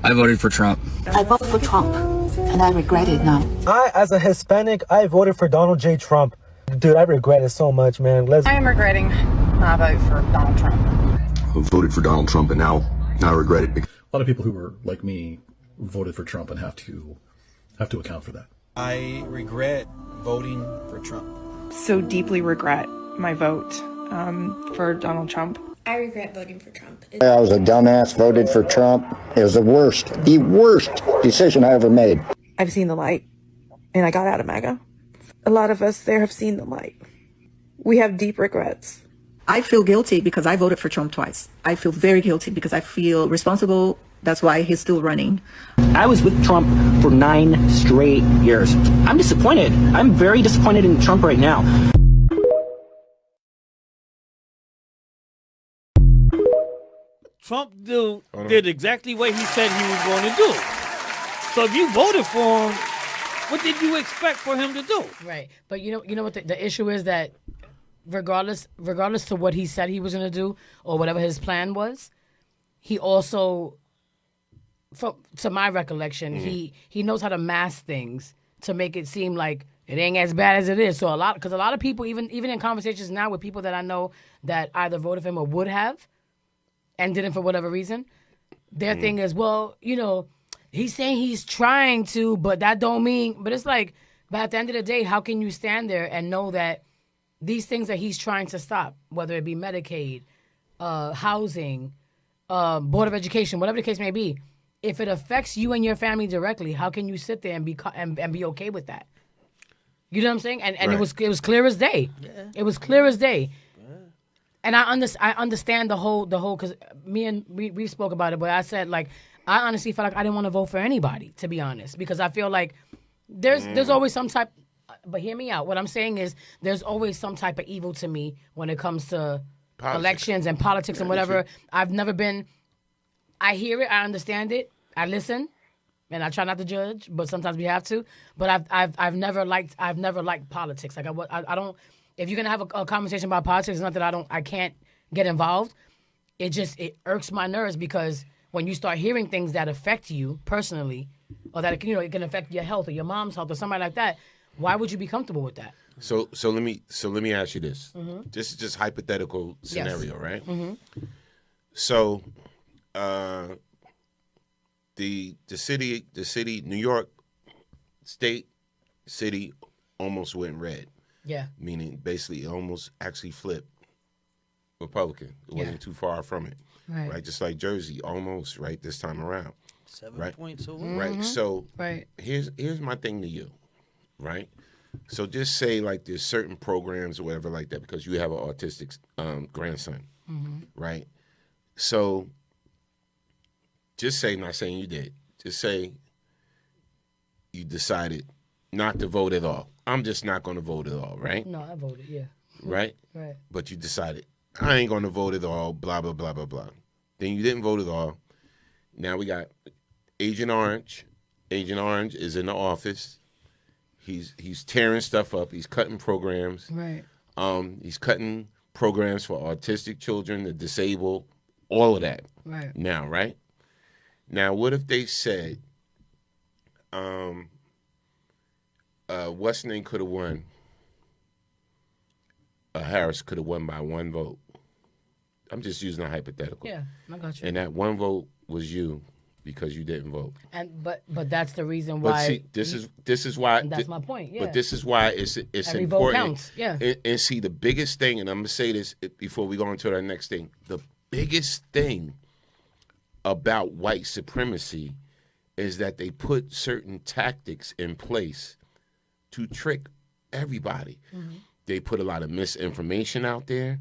I voted for Trump. I voted for Trump, and I regret it now. As a Hispanic, I voted for Donald J. Trump. Dude, I regret it so much, man. I am regretting my vote for Donald Trump. I voted for Donald Trump, and now I regret it. A lot of people who were like me voted for Trump and have to account for that. I regret voting for Trump. So deeply regret my vote for Donald Trump. I regret voting for Trump. I was a dumbass, voted for Trump. It was the worst decision I ever made. I've seen the light, and I got out of MAGA. A lot of us there have seen the light. We have deep regrets. I feel guilty because I voted for Trump twice. I feel very guilty because I feel responsible. That's why he's still running. I was with Trump for 9 straight years. I'm disappointed. I'm very disappointed in Trump right now. Trump did exactly what he said he was going to do. So if you voted for him, what did you expect for him to do? Right. But you know what the issue is, that regardless to what he said he was going to do or whatever his plan was, he also, to my recollection, he knows how to mask things to make it seem like it ain't as bad as it is. So a lot of people, even in conversations now with people that I know that either voted for him or would have and didn't for whatever reason, their thing is, well, he's saying he's trying to, but that don't mean. But it's like, but at the end of the day, how can you stand there and know that these things that he's trying to stop, whether it be Medicaid, housing, Board of Education, whatever the case may be, if it affects you and your family directly, how can you sit there and be okay with that? You know what I'm saying? And right. it was clear as day. Yeah. It was clear as day. Yeah. And I understand the whole because we spoke about it, but I said, like, I honestly felt like I didn't want to vote for anybody, to be honest, because I feel like there's always some type. But hear me out. What I'm saying is there's always some type of evil to me when it comes to elections and politics and whatever. I've never been. I hear it. I understand it. I listen, and I try not to judge, but sometimes we have to. But I've never liked politics. Like I don't. If you're gonna have a conversation about politics, it's not that I can't get involved. It irks my nerves because when you start hearing things that affect you personally, or that it can affect your health or your mom's health or somebody like that, why would you be comfortable with that? So let me ask you this. Mm-hmm. This is just hypothetical scenario, yes. Right? Mm-hmm. So, the city, New York State city almost went red. Yeah. Meaning basically it almost actually flipped Republican. It wasn't too far from it. Right. Just like Jersey, almost right this time around. 7 points away. Right. Mm-hmm. So here's my thing to you. Right. So just say like there's certain programs or whatever like that because you have an autistic grandson. Mm-hmm. Right. So just say, not saying you did, just say you decided not to vote at all. I'm just not going to vote at all, right? No, I voted, yeah. Right? Right. But you decided, I ain't going to vote at all, blah, blah, blah, blah, blah. Then you didn't vote at all. Now we got Agent Orange. Agent Orange is in the office. He's tearing stuff up. He's cutting programs. Right. He's cutting programs for autistic children, the disabled, all of that. Right. Now, right? Now, what if they said, what's name could have won? Harris could have won by 1 vote. I'm just using a hypothetical. Yeah, I got you. And that 1 vote was you, because you didn't vote. And but that's the reason why. But see, this is why. That's my point. Yeah. But this is why it's Every important. vote counts. Yeah. And see, the biggest thing, and I'm gonna say this before we go on to our next thing. The biggest thing about white supremacy is that they put certain tactics in place to trick everybody. Mm-hmm. They put a lot of misinformation out there.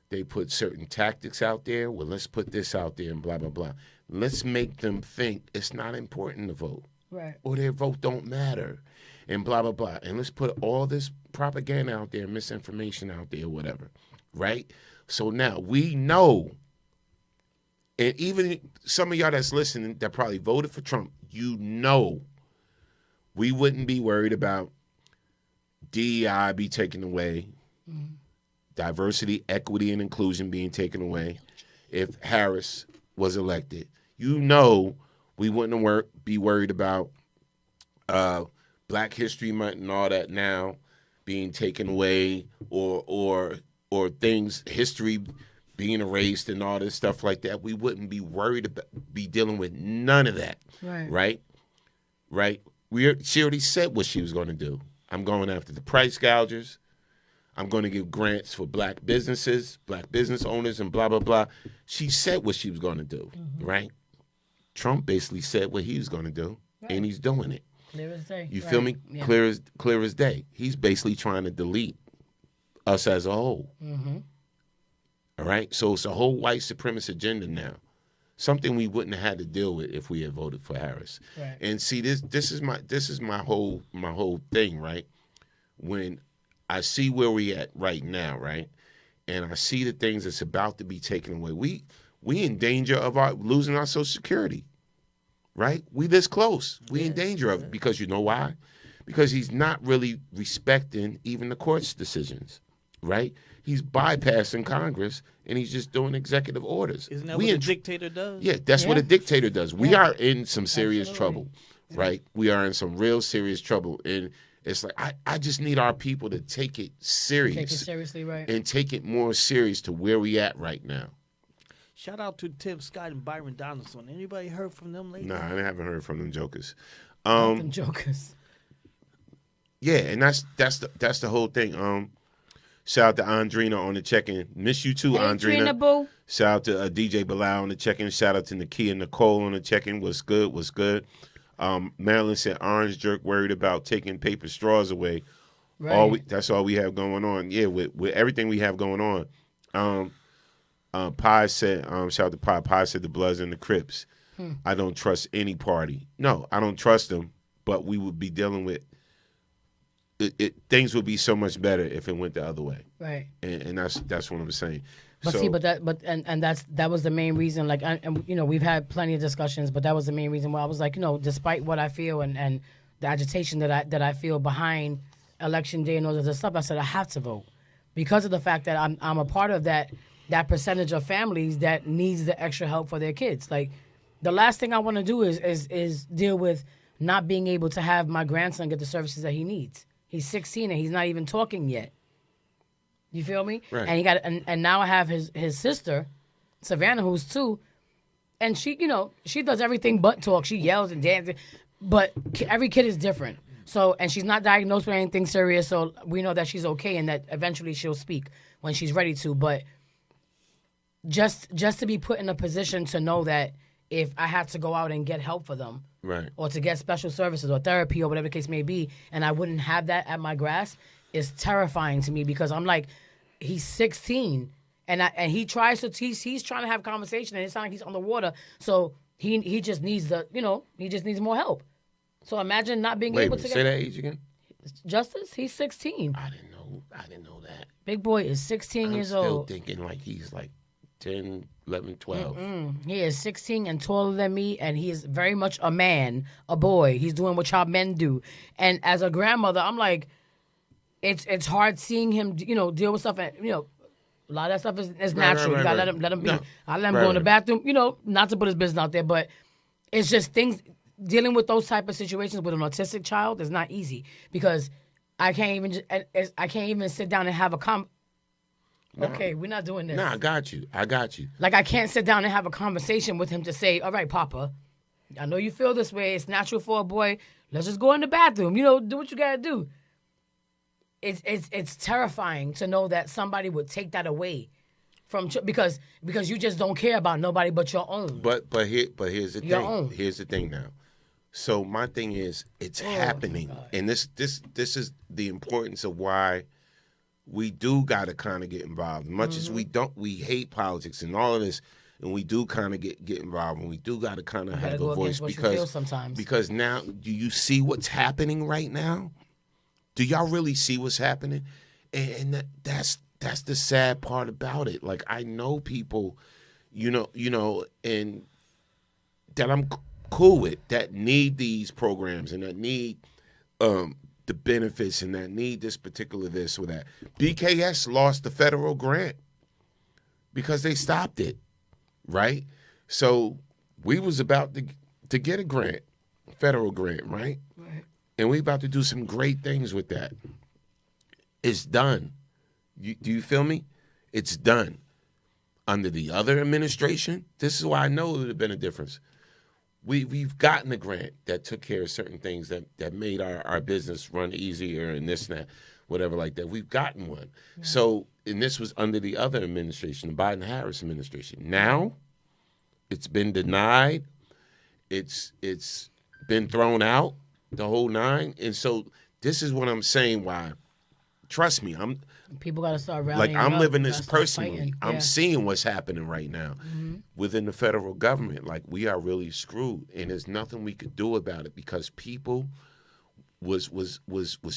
They put certain tactics out there. Well, let's put this out there and blah, blah, blah. Let's make them think it's not important to vote. Right. Or their vote don't matter and blah, blah, blah. And let's put all this propaganda out there, misinformation out there, whatever, right? So now we know, and even some of y'all that's listening that probably voted for Trump, you know we wouldn't be worried about DEI be taken away, diversity, equity, and inclusion being taken away if Harris was elected. You know we wouldn't be worried about Black History Month and all that now being taken away or things, history being erased and all this stuff like that. We wouldn't be worried about be dealing with none of that. Right? She already said what she was going to do. I'm going after the price gougers. I'm going to give grants for black businesses, black business owners, and blah, blah, blah. She said what she was going to do, right? Trump basically said what he was going to do, and he's doing it. Clear as day. You feel me? Yeah. Clear as day. He's basically trying to delete us as a whole. Mm-hmm. All right? So it's a whole white supremacist agenda now. Something we wouldn't have had to deal with if we had voted for Harris. Right. And see, this is my whole thing, right? When I see where we at right now, right, and I see the things that's about to be taken away, we in danger of losing our Social Security, right? We this close. We in danger of it because you know why? Because he's not really respecting even the court's decisions, right? He's bypassing Congress, and he's just doing executive orders. Isn't that what a dictator does? Yeah, that's what a dictator does. We are in some serious trouble, right? We are in some real serious trouble. And it's like, I just need our people to take it serious. Take it seriously, right. And take it more serious to where we at right now. Shout out to Tim Scott and Byron Donaldson. Anybody heard from them lately? Nah, I haven't heard from them jokers. Them jokers. Yeah, and that's the whole thing. Shout out to Andrina on the check-in. Miss you too, Andrina. Boo. Shout out to DJ Bilal on the check-in. Shout out to Nakia Nicole on the check-in. What's good? Marilyn said Orange Jerk worried about taking paper straws away. Right. That's all we have going on. Yeah, with everything we have going on. Pie said, shout out to Pie. Pie said the Bloods and the Crips. I don't trust any party. No, I don't trust them, but we would be dealing with things would be so much better if it went the other way. Right. And that's what I'm saying. But that was the main reason. Like, and you know, we've had plenty of discussions, but that was the main reason why I was like, you know, despite what I feel and the agitation that I feel behind Election Day and all of this stuff, I said I have to vote because of the fact that I'm a part of that percentage of families that needs the extra help for their kids. Like, the last thing I want to do is deal with not being able to have my grandson get the services that he needs. He's 16 and he's not even talking yet. You feel me? Right. And he got and now I have his sister, Savannah, who's 2, and she, you know, she does everything but talk. She yells and dances, but every kid is different. So, and she's not diagnosed with anything serious, so we know that she's okay and that eventually she'll speak when she's ready to. But just to be put in a position to know that if I had to go out and get help for them, right, or to get special services or therapy or whatever the case may be, and I wouldn't have that at my grasp, is terrifying to me because I'm like, he's 16 and he tries to he's trying to have conversation and it's not like he's on the water, so he just needs he just needs more help. So imagine not being able to say that age again. Justice, he's 16. I didn't know that. Big boy is 16 years old. I'm still thinking like he's like 10, 11, 12. He is 16 and taller than me, and he is very much a man, a boy. He's doing what y'all men do. And as a grandmother, I'm like, it's hard seeing him, deal with stuff. And, a lot of that stuff is natural. You gotta let him be. No. I let him go in the bathroom, not to put his business out there, but it's just things, dealing with those type of situations with an autistic child is not easy because I can't even sit down and have a Okay, we're not doing this. I got you. Like, I can't sit down and have a conversation with him to say, all right, Papa, I know you feel this way. It's natural for a boy. Let's just go in the bathroom. You know, do what you gotta do. It's terrifying to know that somebody would take that away from because you just don't care about nobody but your own. But here's the Your thing. own. Here's the thing now. So my thing is, it's happening, and this is the importance of why we do got to kind of get involved. As much as we hate politics and all of this, and we do kind of get involved, and we do got to kind of have a voice because now, do you see what's happening right now? Do y'all really see what's happening? And that's the sad part about it. Like, I know people, you know, and that I'm cool with, that need these programs and that need the benefits and that need this particular this or that. BKS lost the federal grant because they stopped it, right? So we was about to get a grant, federal grant, right? Right. And we about to do some great things with that. It's done. Do you feel me? It's done. Under the other administration, this is why I know it would have been a difference. We've gotten a grant that took care of certain things that made our business run easier and this and that, whatever like that. We've gotten one. Yeah. So, and this was under the other administration, the Biden-Harris administration. Now, it's been denied. It's been thrown out, the whole nine. And so this is what I'm saying why, trust me, people got to start rallying. Like, I'm living this personally. Yeah. I'm seeing what's happening right now within the federal government. Like, we are really screwed, and there's nothing we could do about it because people was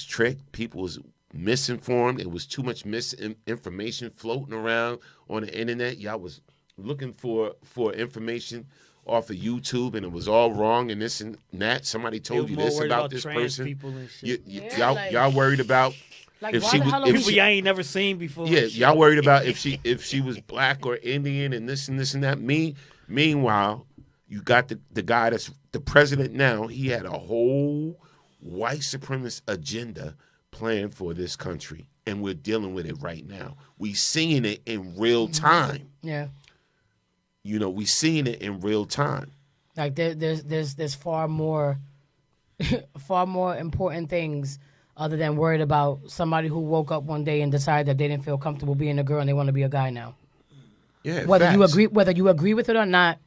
tricked. People was misinformed. It was too much misinformation floating around on the internet. Y'all was looking for information off of YouTube, and it was all wrong and this and that. Somebody told you this about this person. People and shit. Y'all worried about. Like, if why she the was, hell if people she, y'all ain't never seen before. Yeah, y'all worried about if she was black or Indian and this and this and that. Meanwhile, you got the guy that's the president now. He had a whole white supremacist agenda planned for this country, and we're dealing with it right now. We seeing it in real time. Yeah. You know, we seeing it in real time. Like there's far more important things other than worried about somebody who woke up one day and decided that they didn't feel comfortable being a girl and they want to be a guy now. Yeah. Whether you agree with it or not,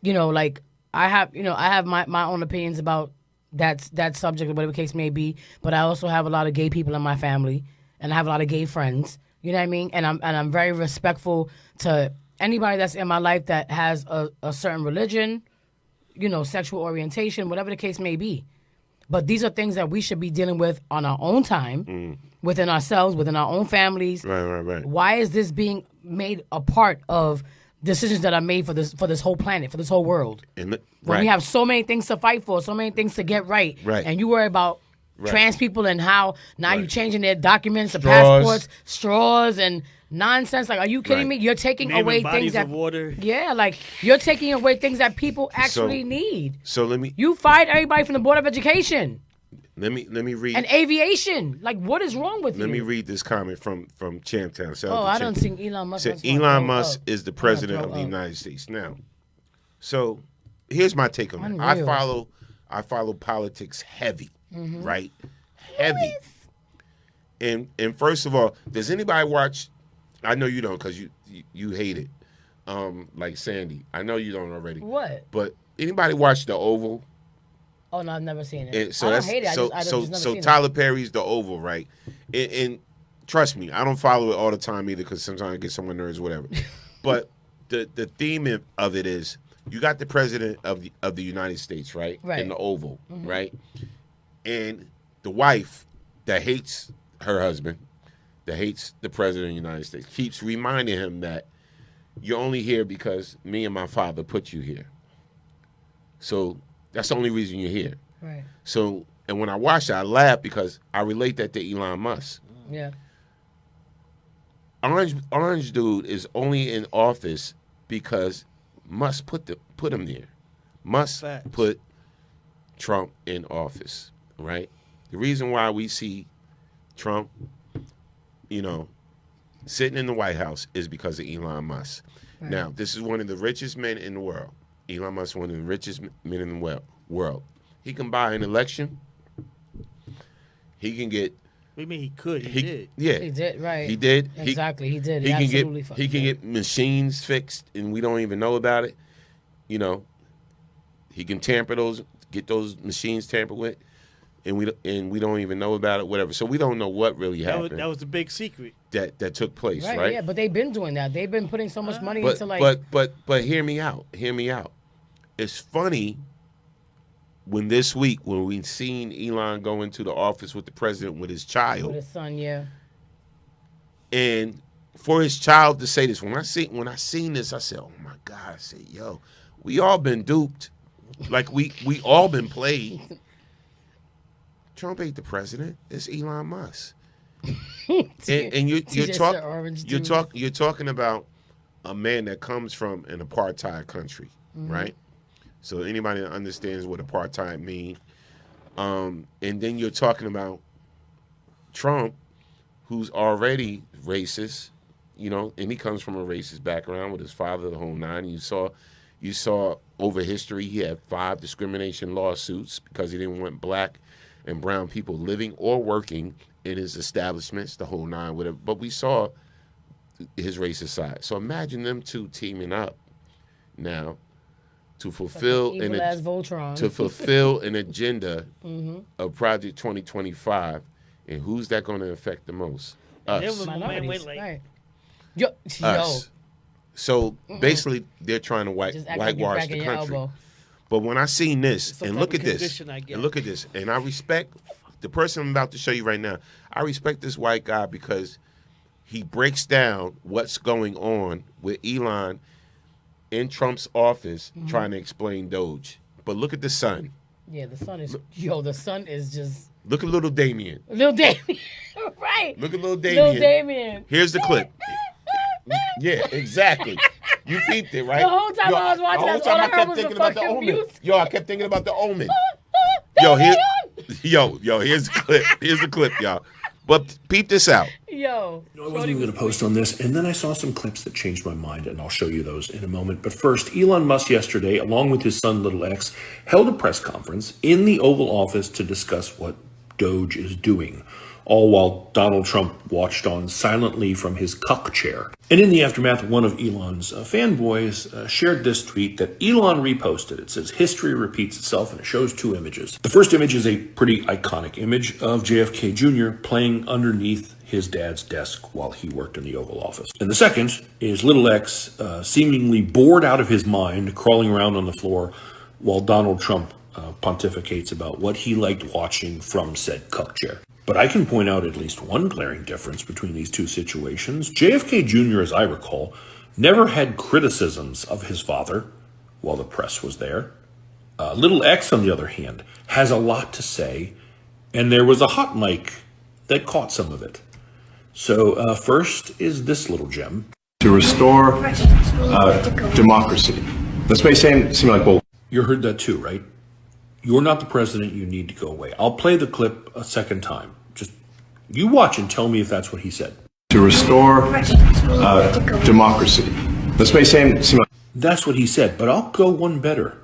you know, like I have my own opinions about that subject or whatever the case may be, but I also have a lot of gay people in my family and I have a lot of gay friends. You know what I mean? And I'm very respectful to anybody that's in my life that has a certain religion, you know, sexual orientation, whatever the case may be. But these are things that we should be dealing with on our own time, within ourselves, within our own families. Right. Why is this being made a part of decisions that are made for this whole planet, for this whole world? When we have so many things to fight for, so many things to get right, and you worry about trans people and how now you're changing their documents, the passports, straws, and nonsense. Like, are you kidding me? You're taking away things that water. Yeah, like you're taking away things that people actually need. So let me. You fired everybody from the Board of Education. Let me read. And aviation. Like, what is wrong with you? Let me read this comment from Champtown. I don't think Elon Musk. Elon Musk is the president of the United States now. So here's my take on it. I follow politics heavy, right? Heavy. And first of all, does anybody watch? I know you don't because you hate it, like Sandy. I know you don't already. What? But anybody watch The Oval? Oh no, I've never seen it. And so I don't hate it. I just never seen Tyler it. Perry's The Oval, right? And trust me, I don't follow it all the time either because sometimes I get someone nerds, whatever. But the theme of it is you got the president of the United States, right? Right. In The Oval, right? And the wife that hates her husband, that hates the president of the United States, keeps reminding him that you're only here because me and my father put you here. So that's the only reason you're here. Right. So, and when I watch it, I laugh because I relate that to Elon Musk. Yeah. Orange dude is only in office because Musk put him there. Musk put Trump in office, right? The reason why we see Trump, you know, sitting in the White House is because of Elon Musk. Right. Now, this is one of the richest men in the world. Elon Musk, one of the richest men in the world. He can buy an election. He can get. What do you mean he could? He did. Yeah, He did, right. He did. Exactly, he did. He can absolutely get. He can get machines fixed, and we don't even know about it. You know, he can get those machines tampered with, and we don't even know about it. Whatever. So we don't know what really happened. That was the big secret that took place, right? Yeah, but they've been doing that. They've been putting so much money into like. But hear me out. Hear me out. It's funny. When this week, when we seen Elon go into the office with the president with his child, with his son, yeah, and for his child to say this, when I seen this, I said, "Oh my God!" I said, "Yo, we all been duped, like we all been played." Trump ain't the president; it's Elon Musk, and you're talking about a man that comes from an apartheid country, right? So anybody that understands what apartheid means. And then you're talking about Trump, who's already racist, you know, and he comes from a racist background with his father, the whole nine. You saw over history, he had 5 discrimination lawsuits because he didn't want black and brown people living or working in his establishments, the whole nine, whatever. But we saw his racist side. So imagine them two teaming up now to fulfill an agenda of Project 2025, and who's that going to affect the most? Us. Right. Us. So basically, they're trying to whitewash the country. But when I seen this, and look at this, and I respect the person I'm about to show you right now. I respect this white guy because he breaks down what's going on with Elon in Trump's office trying to explain Doge. But look at the son. Yeah, the son is just... Look at little Damien. Little Damien, right. Look at little Damien. Little Damien. Here's the clip. Yeah, exactly. You peeped it, right? The whole time I was watching, I kept thinking about the omen. I kept thinking about the omen. Here's the clip. Here's the clip, y'all. But peep this out. Yo. I wasn't even going to post on this, and then I saw some clips that changed my mind, and I'll show you those in a moment. But first, Elon Musk yesterday, along with his son, Little X, held a press conference in the Oval Office to discuss what Doge is doing, all while Donald Trump watched on silently from his cuck chair. And in the aftermath, one of Elon's fanboys shared this tweet that Elon reposted. It says, "History repeats itself," and it shows 2 images. The first image is a pretty iconic image of JFK Jr. playing underneath his dad's desk while he worked in the Oval Office. And the second is Little X seemingly bored out of his mind, crawling around on the floor while Donald Trump pontificates about what he liked watching from said cuck chair. But I can point out at least one glaring difference between these 2 situations. JFK Jr., as I recall, never had criticisms of his father while the press was there. Little X, on the other hand, has a lot to say, and there was a hot mic that caught some of it. So first is this little gem. To restore democracy. This may seem like, well... You heard that too, right? You're not the president, you need to go away. I'll play the clip a second time. Just, you watch and tell me if that's what he said. To restore democracy. This may seem like... That's what he said, but I'll go one better.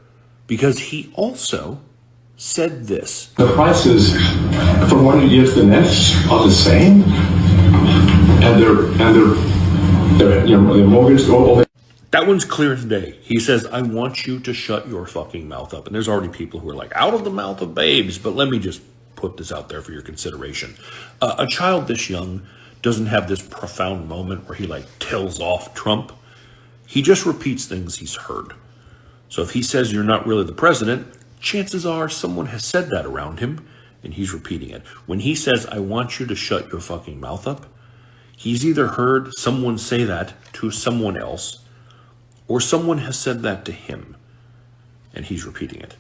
Because he also said this. The prices from one year to the next are the same, and their mortgage... That one's clear as day. He says, "I want you to shut your fucking mouth up." And there's already people who are like, out of the mouth of babes. But let me just put this out there for your consideration. A child this young doesn't have this profound moment where he like tells off Trump. He just repeats things he's heard. So if he says you're not really the president, chances are someone has said that around him and he's repeating it. When he says, "I want you to shut your fucking mouth up," he's either heard someone say that to someone else, or someone has said that to him, and he's repeating it.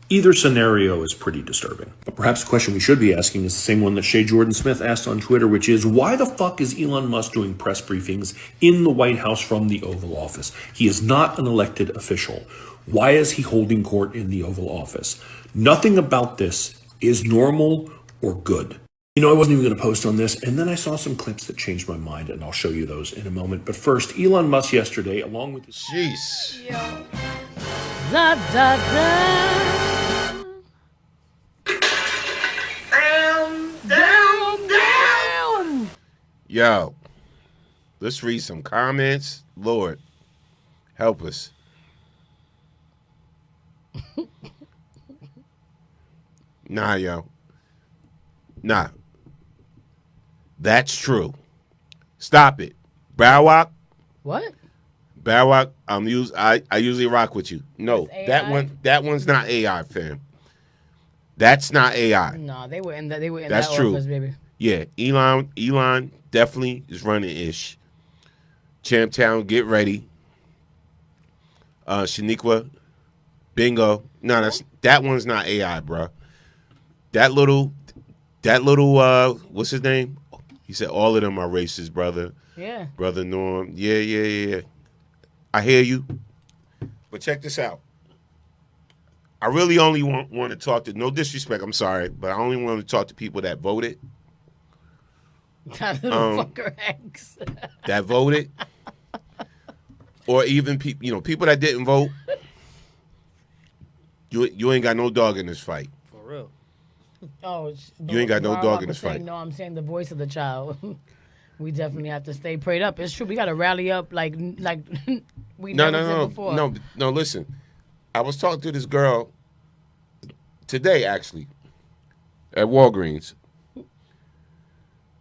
Either scenario is pretty disturbing. But perhaps the question we should be asking is the same one that Shea Jordan Smith asked on Twitter, which is, why the fuck is Elon Musk doing press briefings in the White House from the Oval Office? He is not an elected official. Why is he holding court in the Oval Office? Nothing about this is normal or good. You know, I wasn't even going to post on this, and then I saw some clips that changed my mind, and I'll show you those in a moment. But first, Elon Musk yesterday, along with... Jeez. Da, da, da. Down. Yo, let's read some comments. Lord, help us. Nah, yo. Nah. That's true. Stop it. Barack. What? Barack, I usually rock with you. No, that one's not AI, fam. That's not AI. No, they were in that That's true. office, baby. Yeah, Elon definitely is running ish. Champtown, get ready. Shaniqua, bingo. No, that one's not AI, bro. That little what's his name? He said all of them are racist, brother. Yeah. Brother Norm. Yeah. I hear you. But check this out. I really only want to talk to, no disrespect, I'm sorry, but I only want to talk to people that voted. That little fucker X. That voted. Or even people that didn't vote. You ain't got no dog in this fight. For real. Oh, you ain't got no dog in this fight. No, I'm saying the voice of the child. We definitely have to stay prayed up. It's true. We got to rally up like we never did before. No. Listen, I was talking to this girl today, actually, at Walgreens.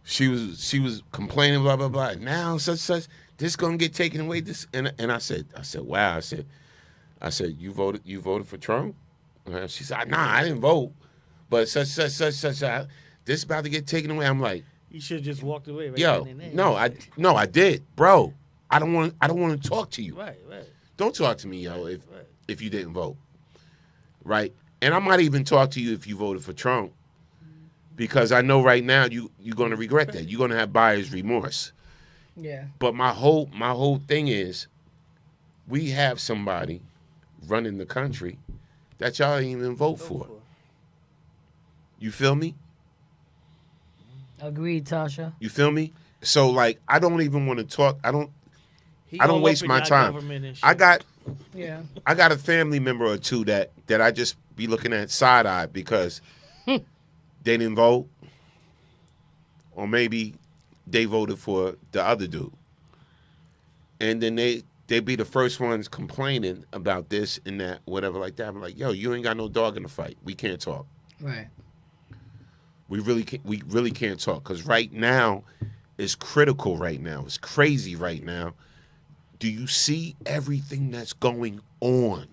She was complaining, blah blah blah. Now such this gonna get taken away. This and I said, wow. I said, you voted for Trump? She said, nah, I didn't vote, but such. This about to get taken away. I'm like, you should have just walked away. Right. Yo, I did, bro. I don't want to talk to you. Right. Don't talk to me, yo, if you didn't vote. Right? And I might even talk to you if you voted for Trump, because I know right now you're going to regret that. You're going to have buyer's remorse. Yeah. But my whole thing is, we have somebody running the country that y'all didn't even vote for. You feel me? Agreed, Tasha. You feel me? So like, I don't even want to talk. I don't waste my time. I got a family member or two that I just be looking at side eye because they didn't vote, or maybe they voted for the other dude, and then they be the first ones complaining about this and that, whatever like that. I'm like, yo, you ain't got no dog in the fight. We can't talk. Right. We really can't talk, because right now it's critical right now. It's crazy right now. Do you see everything that's going on?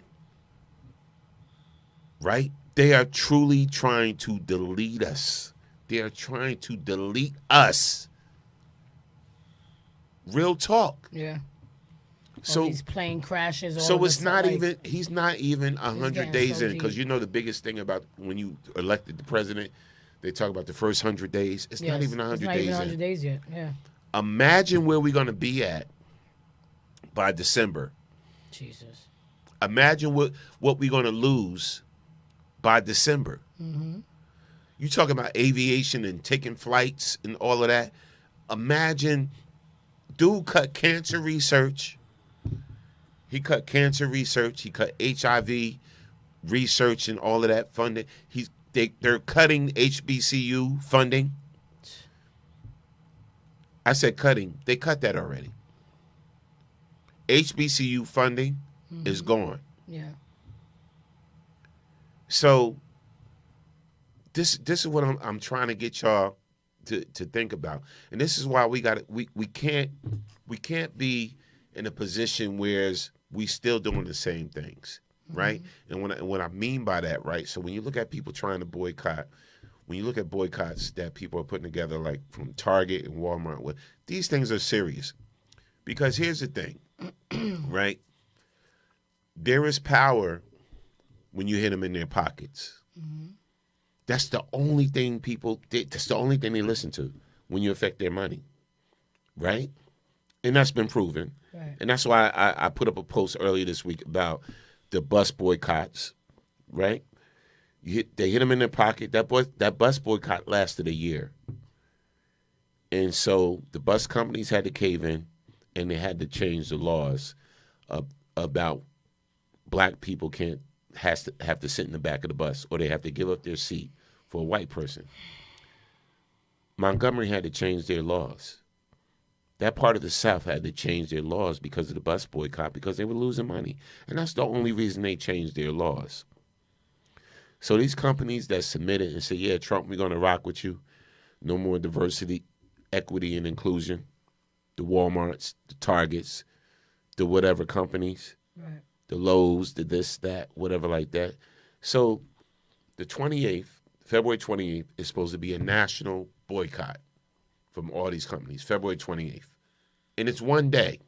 Right? They are truly trying to delete us. They are trying to delete us. Real talk. Yeah. So these plane crashes. So it's not even. He's not even 100 days in, because you know the biggest thing about when you elected the president, they talk about the first 100 days. It's not even 100 days. It's not even 100 days yet. Yeah. Imagine where we're going to be at by December. Jesus. Imagine what we're going to lose by December. Mm-hmm. You talking about aviation and taking flights and all of that. Imagine, dude cut cancer research. He cut cancer research. He cut HIV research and all of that funding. They're cutting HBCU funding. I said cutting. They cut that already. HBCU funding is gone. Yeah. So this is what I'm trying to get y'all to think about, and this is why we can't be in a position where we still doing the same things. Right? And what I mean by that, right? So when you look at people trying to boycott, when you look at boycotts that people are putting together, like from Target and Walmart, these things are serious. Because here's the thing, right? There is power when you hit them in their pockets. Mm-hmm. That's the only thing that's the only thing they listen to when you affect their money, right? And that's been proven. Right. And that's why I put up a post earlier this week about the bus boycotts, right? They hit them in their pocket. That bus boycott lasted a year. And so the bus companies had to cave in, and they had to change the laws about black people have to sit in the back of the bus, or they have to give up their seat for a white person. Montgomery had to change their laws. That part of the South had to change their laws because of the bus boycott, because they were losing money. And that's the only reason they changed their laws. So these companies that submitted and said, yeah, Trump, we're going to rock with you. No more diversity, equity, and inclusion. The Walmarts, the Targets, the whatever companies, right. The Lowe's, the this, that, whatever like that. So the 28th, February 28th, is supposed to be a national boycott from all these companies, February 28th. And it's one day,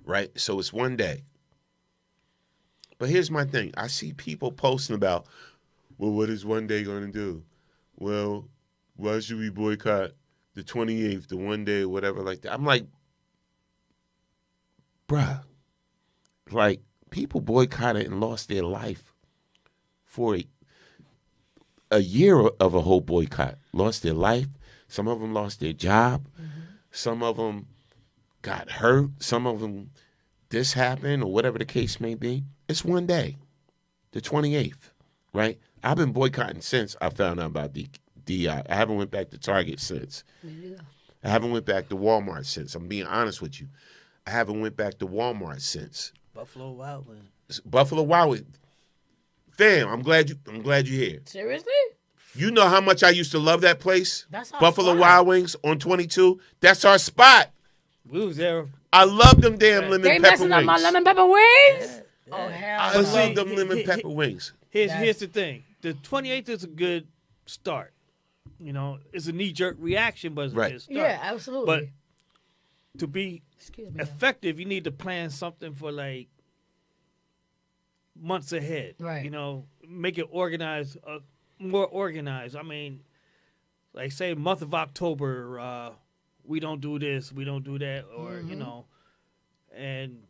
right? So it's one day. But here's my thing. I see people posting about, well, what is one day going to do? Well, why should we boycott the 28th, the one day, whatever like that? I'm like, bruh, like people boycotted and lost their life for a year of a whole boycott. Lost their life. Some of them lost their job. Mm-hmm. Some of them got hurt. Some of them, this happened or whatever the case may be. It's one day, the 28th, right? I've been boycotting since I found out about DI. I haven't went back to Target since. Yeah. I haven't went back to Walmart since. I'm being honest with you. I haven't went back to Walmart since. Buffalo Wild Wings. Buffalo Wild Wings. Fam, I'm glad you're here. Seriously? You know how much I used to love that place? That's our Buffalo spot. Wild Wings on 22. That's our spot. We was there. I love them damn lemon They pepper messing wings. up my lemon pepper wings? Yeah. Oh, hell I no. love them lemon pepper wings. Here's the thing. The 28th is a good start. You know, it's a knee-jerk reaction, but it's a good start. Yeah, absolutely. But to be effective, you need to plan something for like months ahead. Right. You know, make it organized, more organized. I mean, like say month of October, we don't do this, we don't do that, or you know, and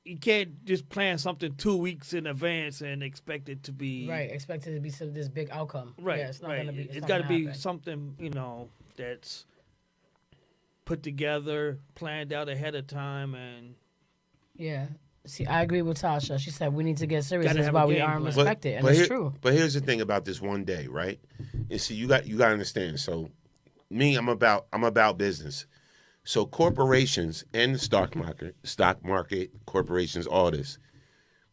you can't just plan something 2 weeks in advance and expect it to be right. Expect it to be this big outcome. Right. Yeah, it's not right. gonna be. It's got to be something that's put together, planned out ahead of time, and yeah. See, I agree with Tasha. She said we need to get serious. That's why we aren't respected, and it's true. But here's the thing about this one day, right? And see, you got to understand. So, me, I'm about business. So corporations and the stock market, corporations, all this,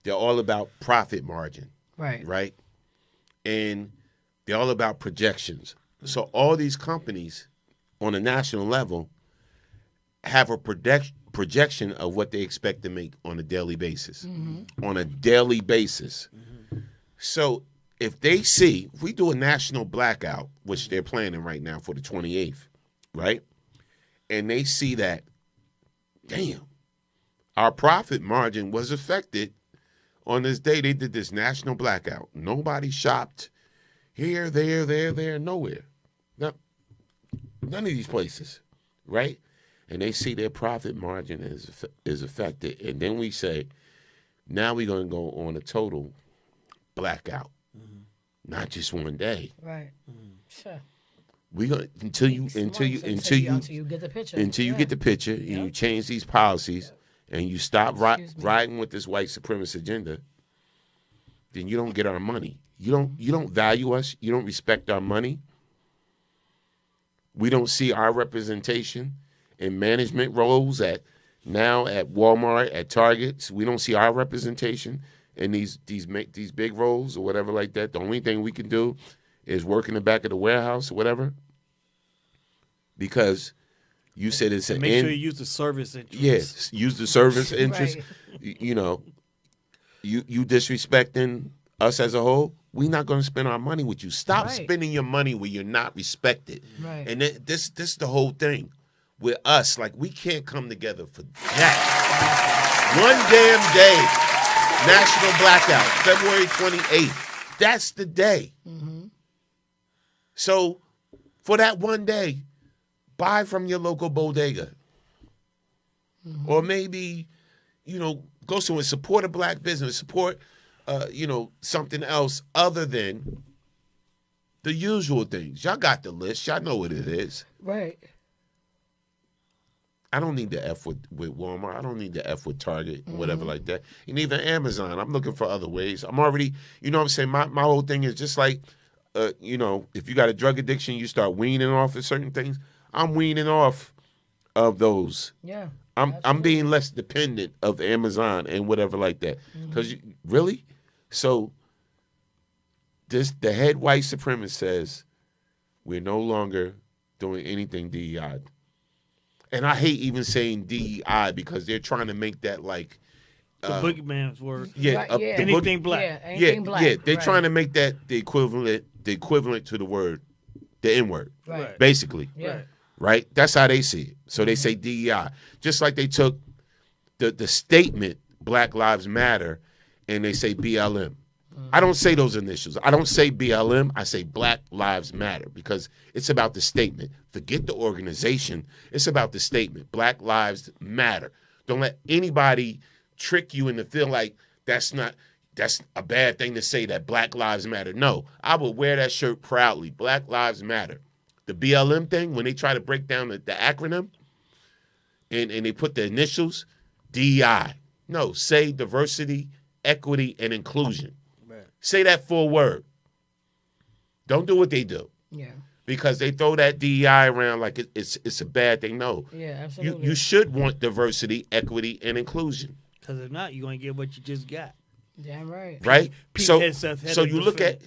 they're all about profit margin, right? And they're all about projections. So all these companies on a national level have a projection of what they expect to make on a daily basis. Mm-hmm. On a daily basis. Mm-hmm. So if we do a national blackout, which they're planning right now for the 28th, right? And they see that, damn, our profit margin was affected on this day. They did this national blackout. Nobody shopped here, there, nowhere. None of these places, right? And they see their profit margin is affected. And then we say, now we're going to go on a total blackout, not just one day. Right. Mm-hmm. Sure. We gonna until you get the picture. Until you get the picture, and you change these policies, and you stop riding with this white supremacist agenda. Then you don't get our money. You don't value us. You don't respect our money. We don't see our representation in management roles at Walmart, at Targets. We don't see our representation in these big roles or whatever like that. The only thing we can do is work in the back of the warehouse or whatever. Because you said it's an make sure you use the service interest. Yes, use the service interest. Right. You disrespecting us as a whole. We're not going to spend our money with you. Stop spending your money where you're not respected. Right. And this is the whole thing with us. Like, we can't come together for that. One damn day. National blackout, February 28th. That's the day. Mm-hmm. So for that one day, buy from your local bodega. Mm-hmm. Or maybe, go somewhere, support a black business, support something else other than the usual things. Y'all got the list. Y'all know what it is. Right. I don't need to F with Walmart. I don't need to F with Target or whatever like that. And even Amazon. I'm looking for other ways. I'm already, you know what I'm saying? My whole thing is just like, if you got a drug addiction, you start weaning off of certain things. I'm weaning off of those. Yeah. I'm being less dependent of Amazon and whatever like that. Because really? So the head white supremacist says we're no longer doing anything DEI. And I hate even saying DEI because they're trying to make that like the boogeyman's word. Yeah, anything black. Yeah, anything black. Yeah, they're trying to make that the equivalent to the word, the N-word. Right. Basically. Yeah. Right? That's how they see it. So they say DEI. Just like they took the statement Black Lives Matter and they say BLM. I don't say those initials. I don't say BLM. I say Black Lives Matter because it's about the statement. Forget the organization. It's about the statement. Black Lives Matter. Don't let anybody trick you into feel like that's a bad thing to say that Black Lives Matter. No, I will wear that shirt proudly. Black Lives Matter. The BLM thing, when they try to break down the acronym and they put the initials, DEI. No, say diversity, equity, and inclusion. Say that full word. Don't do what they do. Yeah. Because they throw that DEI around like it's a bad thing. No. Yeah, absolutely. You should want diversity, equity, and inclusion. Because if not, you're going to get what you just got. Damn right. Right? Pete So Hegseth, you look at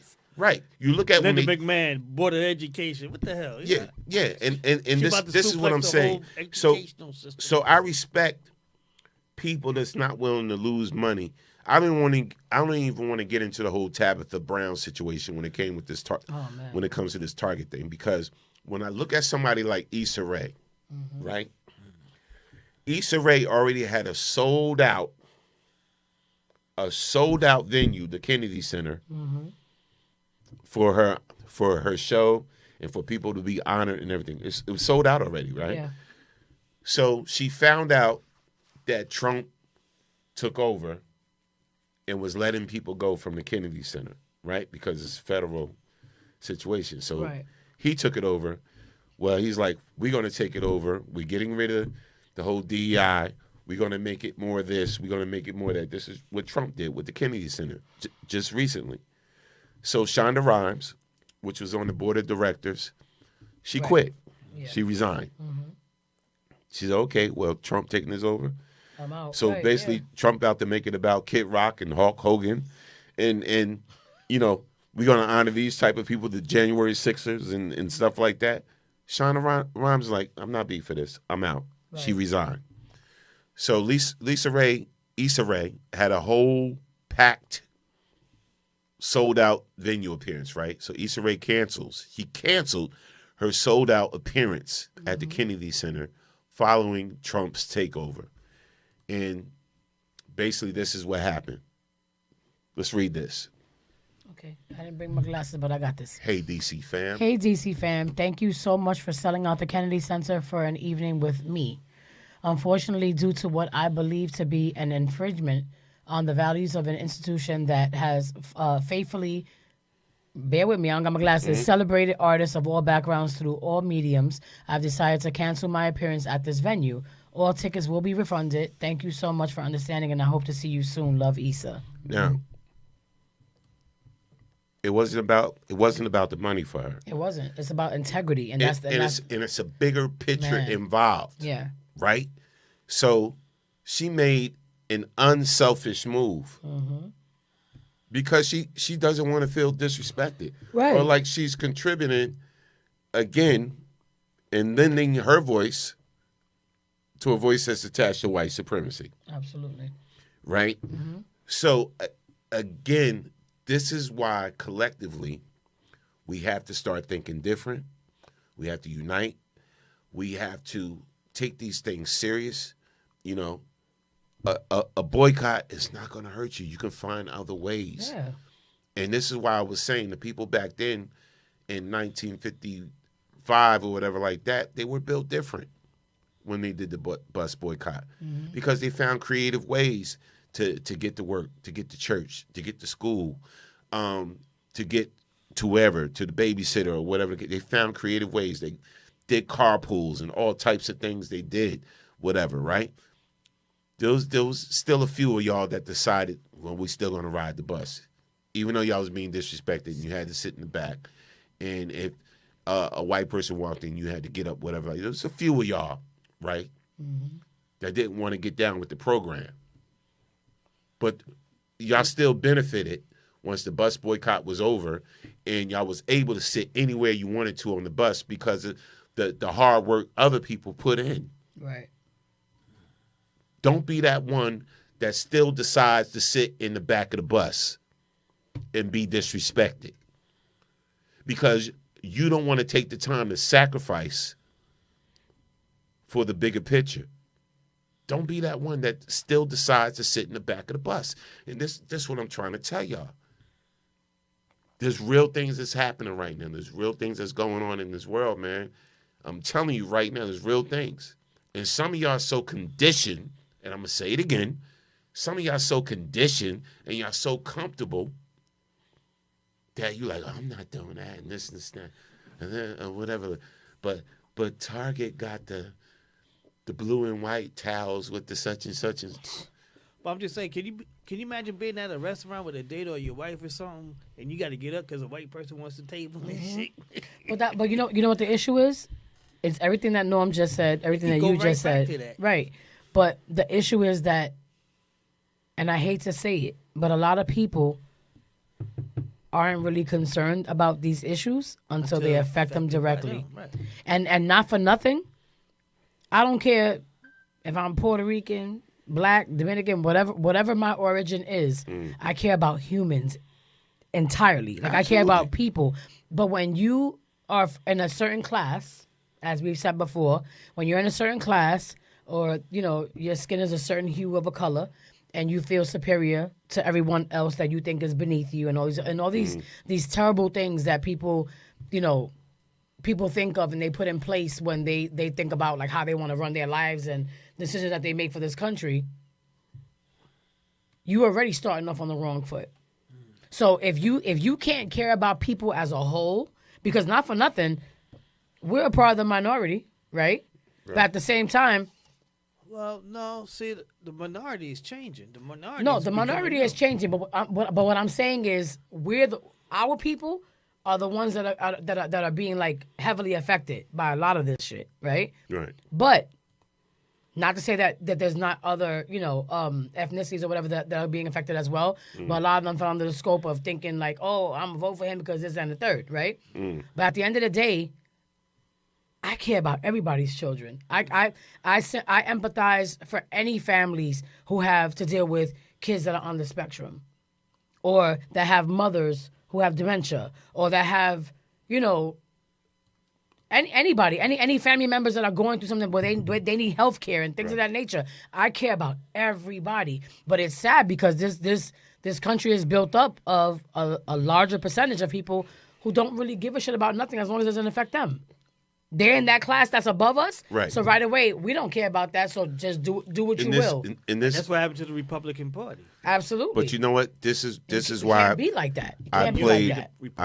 you look at Linda when McMahon, Board of Education. What the hell? Yeah. And this is what I'm the saying. whole So educational system. so I respect people that's not willing to lose money. I don't even want to get into the whole Tabitha Brown situation when it came with this when it comes to this Target thing, because when I look at somebody like Issa Rae, right? Issa Rae already had a sold out venue, the Kennedy Center, for her show and for people to be honored and everything. It was sold out already, right? Yeah. So she found out that Trump took over and was letting people go from the Kennedy Center, right? Because it's a federal situation. So he took it over. Well, he's like, we're going to take it over. We're getting rid of the whole DEI. We're going to make it more of this. We're going to make it more of that. This is what Trump did with the Kennedy Center just recently. So Shonda Rhimes, which was on the board of directors, she quit. Yeah. She resigned. She said, okay, well, Trump taking this over. I'm out. So basically, Trump out to make it about Kid Rock and Hulk Hogan, and we're gonna honor these type of people, the January 6ers and stuff like that. Shonda Rhimes is like, I'm not beat for this. I'm out. Right. She resigned. So Issa Rae had a whole packed, sold out venue appearance, right? So Issa Rae canceled her sold out appearance at the Kennedy Center following Trump's takeover. And basically, this is what happened. Let's read this. Okay. I didn't bring my glasses, but I got this. Hey, DC fam. Hey, DC fam. Thank you so much for selling out the Kennedy Center for an evening with me. Unfortunately, due to what I believe to be an infringement on the values of an institution that has faithfully, bear with me, I don't got my glasses, celebrated artists of all backgrounds through all mediums, I've decided to cancel my appearance at this venue. All tickets will be refunded. Thank you so much for understanding, and I hope to see you soon. Love, Issa. Now, it wasn't about the money for her. It wasn't. It's about integrity, and it's a bigger picture involved. Yeah. Right. So she made an unselfish move because she doesn't want to feel disrespected, right? Or like she's contributing again and lending her voice to a voice that's attached to white supremacy. Absolutely. Right? So, again, this is why collectively we have to start thinking different. We have to unite. We have to take these things serious. A boycott is not going to hurt you. You can find other ways. Yeah. And this is why I was saying the people back then in 1955 or whatever like that, they were built different when they did the bus boycott because they found creative ways to get to work, to get to church, to get to school, to get to wherever, to the babysitter or whatever. They found creative ways. They did carpools and all types of things they did, whatever, right? There was still a few of y'all that decided, well, we still going to ride the bus. Even though y'all was being disrespected and you had to sit in the back. And if a white person walked in, you had to get up, whatever. There was a few of y'all, right, that didn't want to get down with the program. But y'all still benefited once the bus boycott was over and y'all was able to sit anywhere you wanted to on the bus because of the hard work other people put in. Right. Don't be that one that still decides to sit in the back of the bus and be disrespected because you don't want to take the time to sacrifice for the bigger picture. Don't be that one that still decides to sit in the back of the bus. And this is what I'm trying to tell y'all. There's real things that's happening right now. There's real things that's going on in this world, man. I'm telling you right now, there's real things. And some of y'all are so conditioned, and I'm going to say it again, some of y'all are so conditioned and y'all so comfortable that you're like, oh, I'm not doing that and this and that and then whatever. But Target got the blue and white towels with the such and such. But I'm just saying, can you imagine being at a restaurant with a date or your wife or something, and you got to get up because a white person wants the table and shit? But you know what the issue is? It's everything that Norm just said, everything that you just said. Right. But the issue is that, and I hate to say it, but a lot of people aren't really concerned about these issues until they affect them directly. Right. And not for nothing, I don't care if I'm Puerto Rican, Black, Dominican, whatever my origin is. I care about humans entirely. Like Absolutely. I care about people. But when you are in a certain class, as we've said before, when you're in a certain class or, you know, your skin is a certain hue of a color and you feel superior to everyone else that you think is beneath you and all these terrible things that people, you know, people think of and they put in place when they think about like how they want to run their lives and decisions that they make for this country, you already starting off on the wrong foot. So if you can't care about people as a whole, because not for nothing, we're a part of the minority, right? But at the same time, well, no. See, the minority is changing. The minority is changing. But what I'm saying is, our people are the ones that are being like heavily affected by a lot of this shit, right? Right. But not to say that there's not other, you know, ethnicities or whatever that are being affected as well. But a lot of them fall under the scope of thinking like, oh, I'm gonna vote for him because this and the third, right? But at the end of the day, I care about everybody's children. I empathize for any families who have to deal with kids that are on the spectrum, or that have mothers who have dementia, or that have, you know, any family members that are going through something where they need health care and things of that nature. I care about everybody. But it's sad because this country is built up of a larger percentage of people who don't really give a shit about nothing as long as it doesn't affect them. They're in that class that's above us. Right. So right away, we don't care about that. So just do what you will. That's what happened to the Republican Party. Absolutely. But you know what? This is why can't be like that. I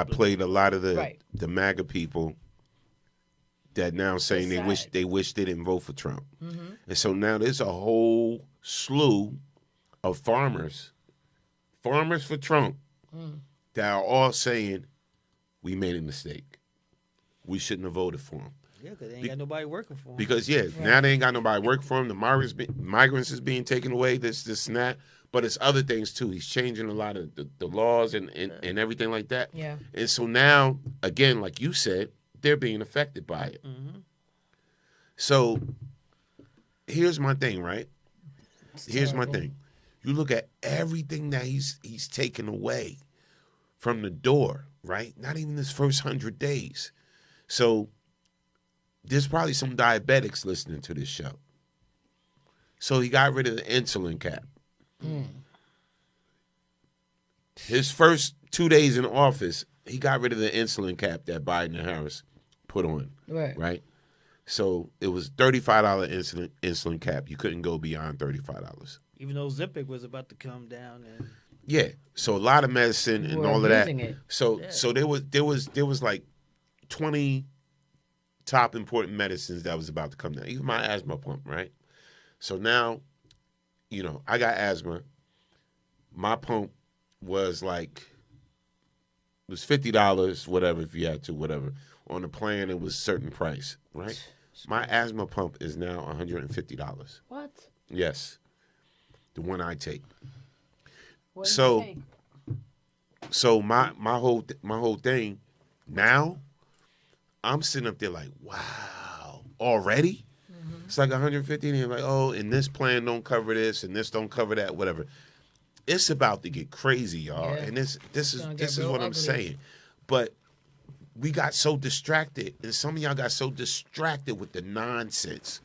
played a lot of the MAGA people that now saying they wish they didn't vote for Trump. And so now there's a whole slew of farmers for Trump that are all saying we made a mistake. We shouldn't have voted for him. Yeah, because they ain't got nobody working for him. Because, now they ain't got nobody working for him. The migrants is being taken away, this and that. But it's other things, too. He's changing a lot of the laws and everything like that. Yeah. And so now, again, like you said, they're being affected by it. So here's my thing, right? Here's my thing. You look at everything that he's taken away from the door, right? Not even his first 100 days. So there's probably some diabetics listening to this show. So he got rid of the insulin cap. His first 2 days in office, he got rid of the insulin cap that Biden and Harris put on. Right? So it was $35 insulin cap. You couldn't go beyond $35. Even though Ozempic was about to come down, and Yeah, so a lot of medicine and We're all of that. abusing it. So there was like 20 top important medicines that was about to come down. Even my asthma pump, right? So now, you know, I got asthma. My pump was $50, whatever, if you had to, whatever. On the plan, it was a certain price, right? My asthma pump is now $150. What? Yes, the one I take. What did So, you take? so my whole thing now, I'm sitting up there like, wow, already? It's like 150, and you're like, oh, and this plan don't cover this, and this don't cover that, whatever. It's about to get crazy, y'all, Yeah. and this is real what I'm ugly. saying. But we got so distracted, and some of y'all got so distracted with the nonsense.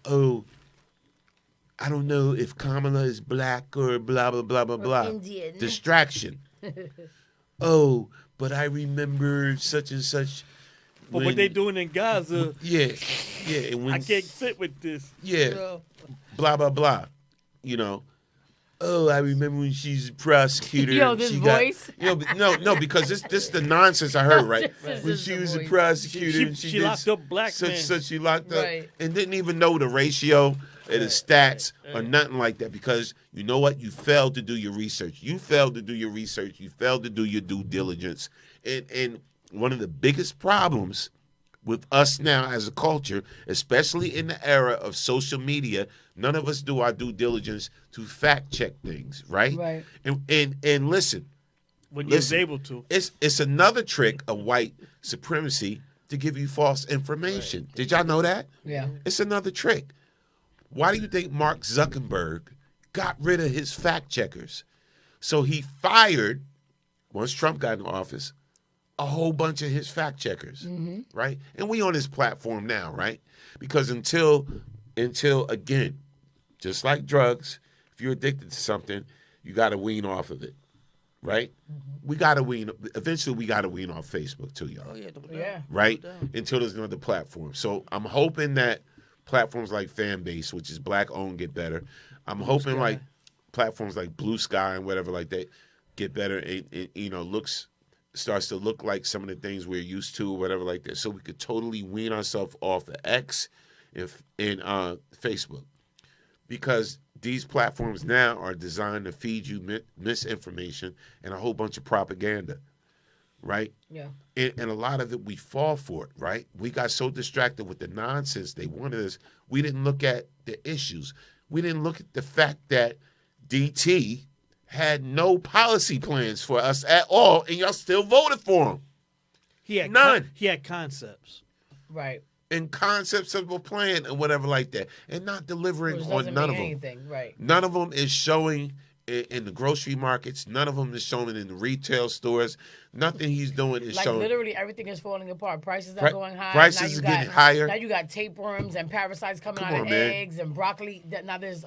Oh, I don't know if Kamala is black or blah blah blah blah blah. Indian. Distraction. Oh, but I remember such and such. but what they doing in Gaza, Yeah, and when I can't sit with this. yeah, you know? blah blah blah. You know. Oh, I remember when she's a prosecutor. Yo, and this she voice. No, because this is the nonsense I heard, right? This When is she the was a voice. prosecutor, and She did locked up black such men. such. She locked up Right. and didn't even know the ratio or the stats or nothing like that. Because you know what? You failed to do your research. You failed to do your research. You failed to do your due diligence. And one of the biggest problems with us now as a culture, especially in the era of social media, none of us do our due diligence to fact check things, right? Right. And listen, When you was able to. it's another trick of white supremacy to give you false information. Did y'all know that? Yeah. It's another trick. Why do you think Mark Zuckerberg got rid of his fact checkers? So he fired, once Trump got in office, a whole bunch of his fact checkers, right? And we on this platform now, right? Because until again, just like drugs, if you're addicted to something, you got to wean off of it, right? We got to wean. Eventually, we got to wean off Facebook too, y'all. Oh yeah, no doubt. Yeah. Right? No doubt. Until there's another platform. So I'm hoping that platforms like Fanbase, which is black owned, get better. I'm hoping like platforms like Blue Sky and whatever like that get better. It starts to look like some of the things we're used to, or whatever like that. So we could totally wean ourselves off of X and Facebook, because these platforms now are designed to feed you misinformation and a whole bunch of propaganda, right? Yeah. And a lot of it, we fall for it, right? We got so distracted with the nonsense they wanted us. We didn't look at the issues. We didn't look at the fact that DT had no policy plans for us at all, and y'all still voted for him. He had None. he had concepts. Right. And concepts of a plan and whatever like that, and not delivering Which on doesn't none mean of them. anything. Right. None of them is showing in the grocery markets. None of them is showing in the retail stores. Nothing he's doing is Like showing. literally everything is falling apart. Prices are going high. Prices Now you are got- getting higher. Now you got tapeworms and parasites coming Come out on, of man. eggs and broccoli. Now there's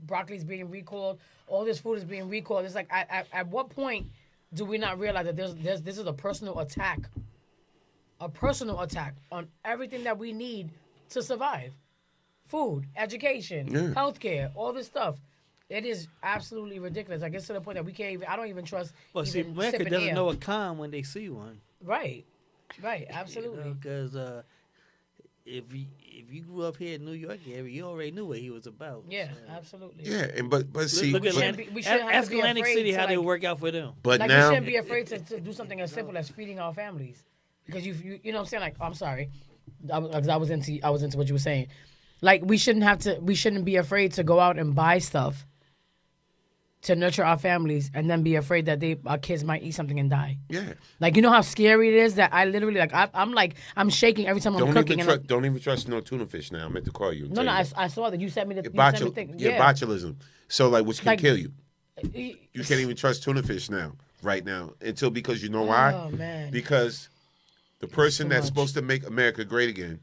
broccoli's being recalled. All this food is being recalled. It's like at what point do we not realize that this is a personal attack? A personal attack on everything that we need to survive. Food, education, healthcare, all this stuff. It is absolutely ridiculous. I guess to the point that we can't even, I don't even trust Well, see, even America sipping doesn't air. know a con when they see one. Right. Right, absolutely. Because if you grew up here in New York area, you already knew what he was about. Yeah, so. absolutely. Yeah, and but see, look at but- Atlantic, we shouldn't have to ask be Atlantic afraid City to, how they like- work out for them. But like now, we shouldn't be afraid to do something as simple as feeding our families, because you know what I'm saying. Like I'm sorry, I was into what you were saying. Like we shouldn't be afraid to go out and buy stuff to nurture our families, and then be afraid that our kids might eat something and die. yeah. Like you know how scary it is that I literally I'm shaking every time I'm cooking. Don't even trust no tuna fish now. I meant to call you. And No, tell you I saw that you sent me the that. thing. Botulism. So like, which can Like- kill you. You can't even trust tuna fish now, right now, because you know why? Oh man. Because the person too that's much. supposed to make America great again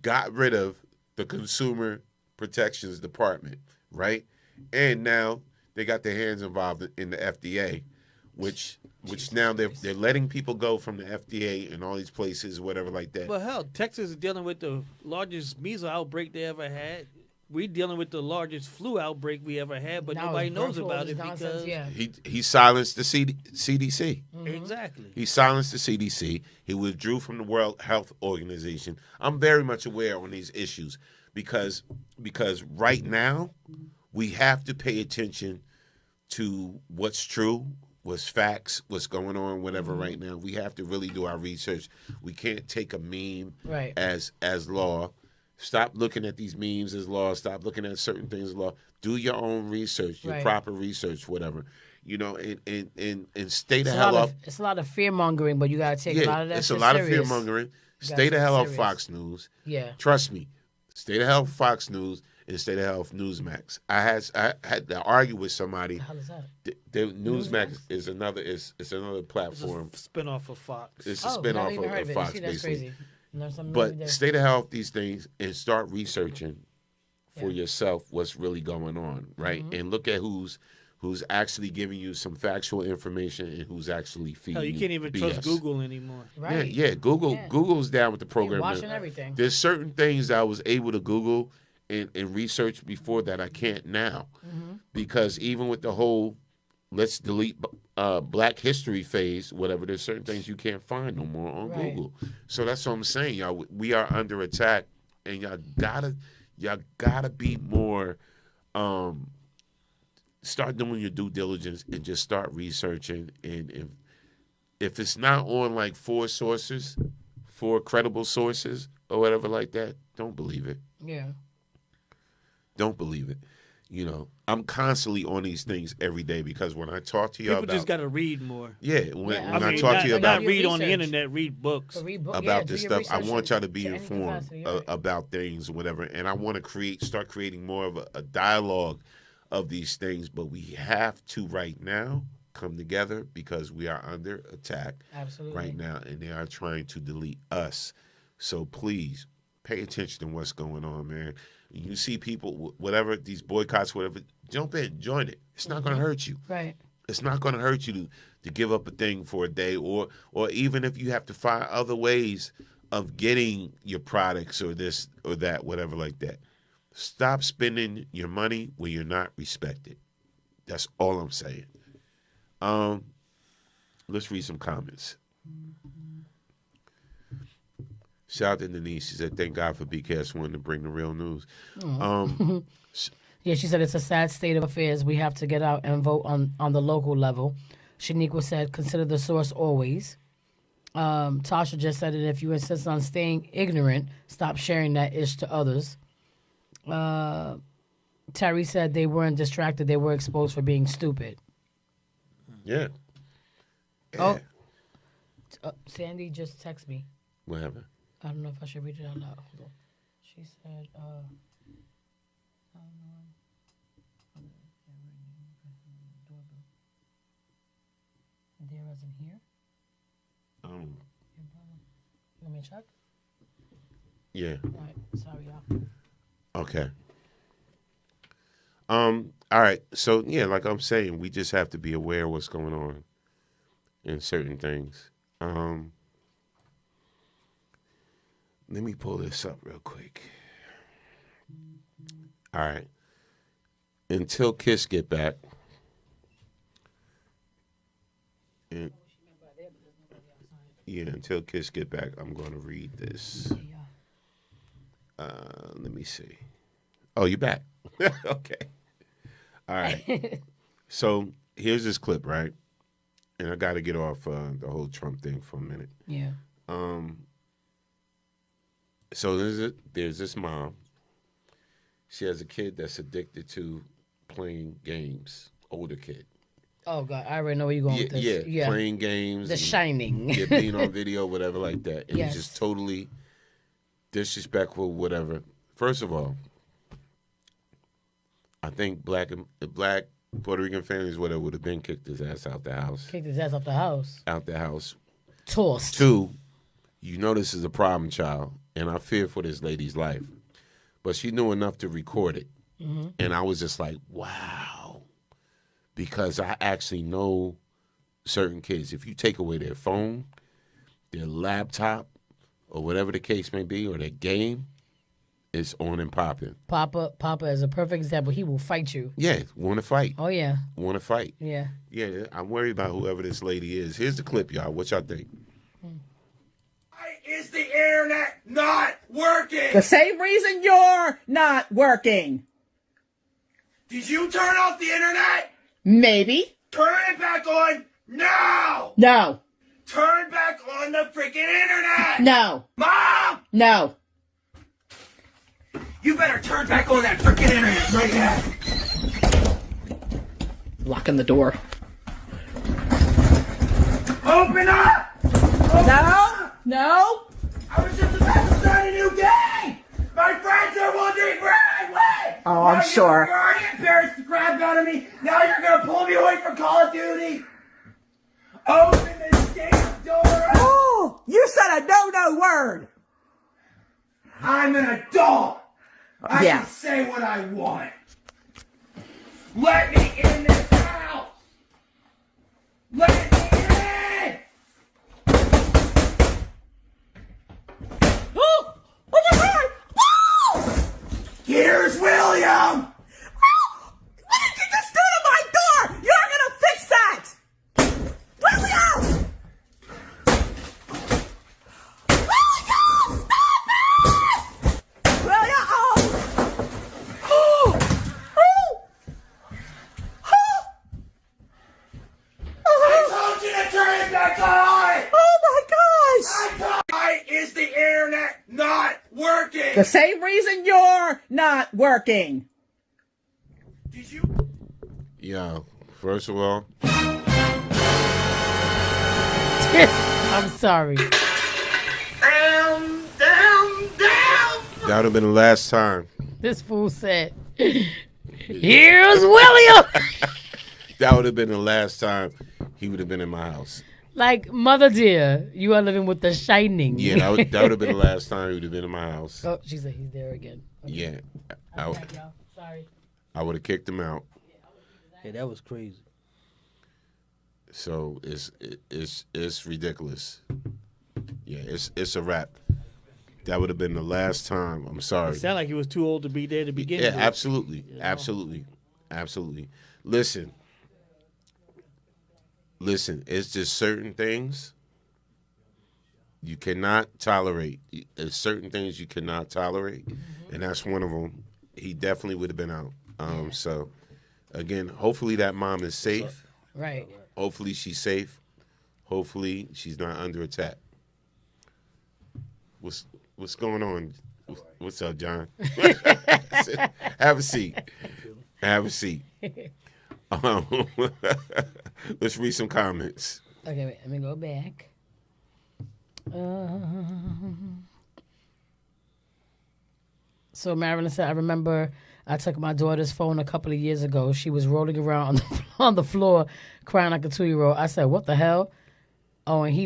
got rid of the Consumer Protections Department, right? And now they got their hands involved in the FDA, which now they're letting people go from the FDA and all these places, whatever like that. Well, hell, Texas is dealing with the largest measles outbreak they ever had. we dealing with the largest flu outbreak we ever had, but nobody knows about it because he silenced the CDC. Exactly. He silenced the CDC. He withdrew from the World Health Organization. I'm very much aware on these issues because right now we have to pay attention to what's true, what's facts, what's going on, whatever. Right now, we have to really do our research. We can't take a meme as law. Stop looking at these memes as law. Stop looking at certain things as law. Do your own research, your proper research, whatever. You know, and stay the hell up. It's a lot of fear mongering, but you got to take a lot of that. It's a lot of fear mongering. Stay the hell off Fox News. Yeah, trust me. Stay the hell off Fox News and stay the hell off Newsmax. I had to argue with somebody. What the hell is that? The Newsmax is another platform. It's a spinoff of Fox. It's a spinoff of Fox, See, basically. crazy. But stay the hell off these things and start researching for yourself what's really going on, right? And look at who's actually giving you some factual information and who's actually feeding you. You can't even BS. Trust Google anymore. Right. Yeah. Google's down with the program. Watching everything. There's certain things that I was able to Google and research before that I can't now, because even with the whole let's delete Black History phase, whatever, there's certain things you can't find no more on Google. So that's what I'm saying, y'all. We are under attack, and y'all gotta be more. Start doing your due diligence and just start researching. And if it's not on like 4 credible sources or whatever like that, don't believe it. Yeah. Don't believe it. You know, I'm constantly on these things every day because when I talk to you people just got to read more. Yeah, when I talk to you about not read on the internet, read books about this stuff. I want y'all to be informed about things or whatever, and I want to start creating more of a dialogue of these things. But we have to right now come together because we are under attack right now, and they are trying to delete us. So please pay attention to what's going on, man. You see people, whatever, these boycotts, whatever, jump in, join it. It's not going to hurt you. Right. It's not going to hurt you to give up a thing for a day, or even if you have to find other ways of getting your products or this or that, whatever like that. Stop spending your money where you're not respected. That's all I'm saying. Let's read some comments. Shout out to Denise. She said, thank God for BKS1 to bring the real news. Yeah, she said it's a sad state of affairs. We have to get out and vote on the local level. Shaniqua said, consider the source always. Tasha just said that if you insist on staying ignorant, stop sharing that ish to others. Terry said they weren't distracted. They were exposed for being stupid. Yeah. Oh, Sandy just texted me. What happened? I don't know if I should read it out loud. Hold on. She said, there wasn't here? You want me to check? Yeah. All right. Sorry, y'all. Okay. All right. So, yeah, like I'm saying, we just have to be aware of what's going on in certain things. Let me pull this up real quick. All right. Until Kiss get back. Until Kiss get back, I'm going to read this. Let me see. Oh, you back? Okay. All right. So here's this clip, right? And I got to get off the whole Trump thing for a minute. Yeah. So there's this mom. She has a kid that's addicted to playing games. Older kid. Oh God, I already know where you're going with this. Yeah, playing games. The Shining. Being on video, whatever like that. And yes. He's just totally disrespectful, whatever. First of all, I think black Puerto Rican families, whatever, would have been kicked his ass out the house. Kicked his ass out the house. Out the house. Tossed. 2, you know this is a problem child, and I fear for this lady's life. But she knew enough to record it. Mm-hmm. And I was just like, wow. Because I actually know certain kids, if you take away their phone, their laptop, or whatever the case may be, or their game, It's on and popping. Papa is a perfect example. He will fight you. Yeah, want to fight. Oh, yeah. Want to fight. Yeah. Yeah, I'm worried about whoever this lady is. Here's the clip, y'all. What y'all think? Why is the internet not working? The same reason you're not working. Did you turn off the internet? Maybe. Turn it back on now! No. Turn back on the freaking internet! No. Mom! No. You better turn back on that freaking internet right now! Locking the door. Open up! No. No. I was just about to start a new game! My friends are wondering where I went! Oh, I'm sure. You're already embarrassed the crap out of me. Now you're gonna pull me away from Call of Duty. Open this damn door up. Oh, you said a no word. I'm an adult. I Yeah. can say what I want. Let me in this house. Let me in. Oh, what you heard? Woo! Here's William. What did you just do to my door? You're gonna fix that! William! William! Stop it! William! Oh! I told you to turn it back on. Oh my gosh! Why is the internet not working? The same reason you're not working. Did you? Yeah, first of all, I'm sorry. Down. that would have been the last time. This fool said, "Here's William." That would have been the last time he would have been in my house. Like, mother dear, you are living with the shining. Yeah, that would have been the last time he would have been in my house. Oh, she said he's there again. Okay. Yeah, I'm back, y'all. Sorry. I would have kicked him out. Yeah, that was crazy. So it's ridiculous. Yeah, it's a wrap. That would have been the last time. I'm sorry. It sounded like he was too old to be there to begin Yeah, with. absolutely, You know? absolutely. Listen, it's just certain things you cannot tolerate. There's certain things you cannot tolerate, and that's one of them. He definitely would have been out. So, again, hopefully that mom is safe. Right. Hopefully she's safe. Hopefully she's not under attack. What's going on? What's up, John? Have a seat. Have a seat. Let's read some comments. Okay, wait, let me go back. So Marilyn said, I remember I took my daughter's phone a couple of years ago. She was rolling around on the floor crying like a 2-year-old. I said, what the hell? Oh, and and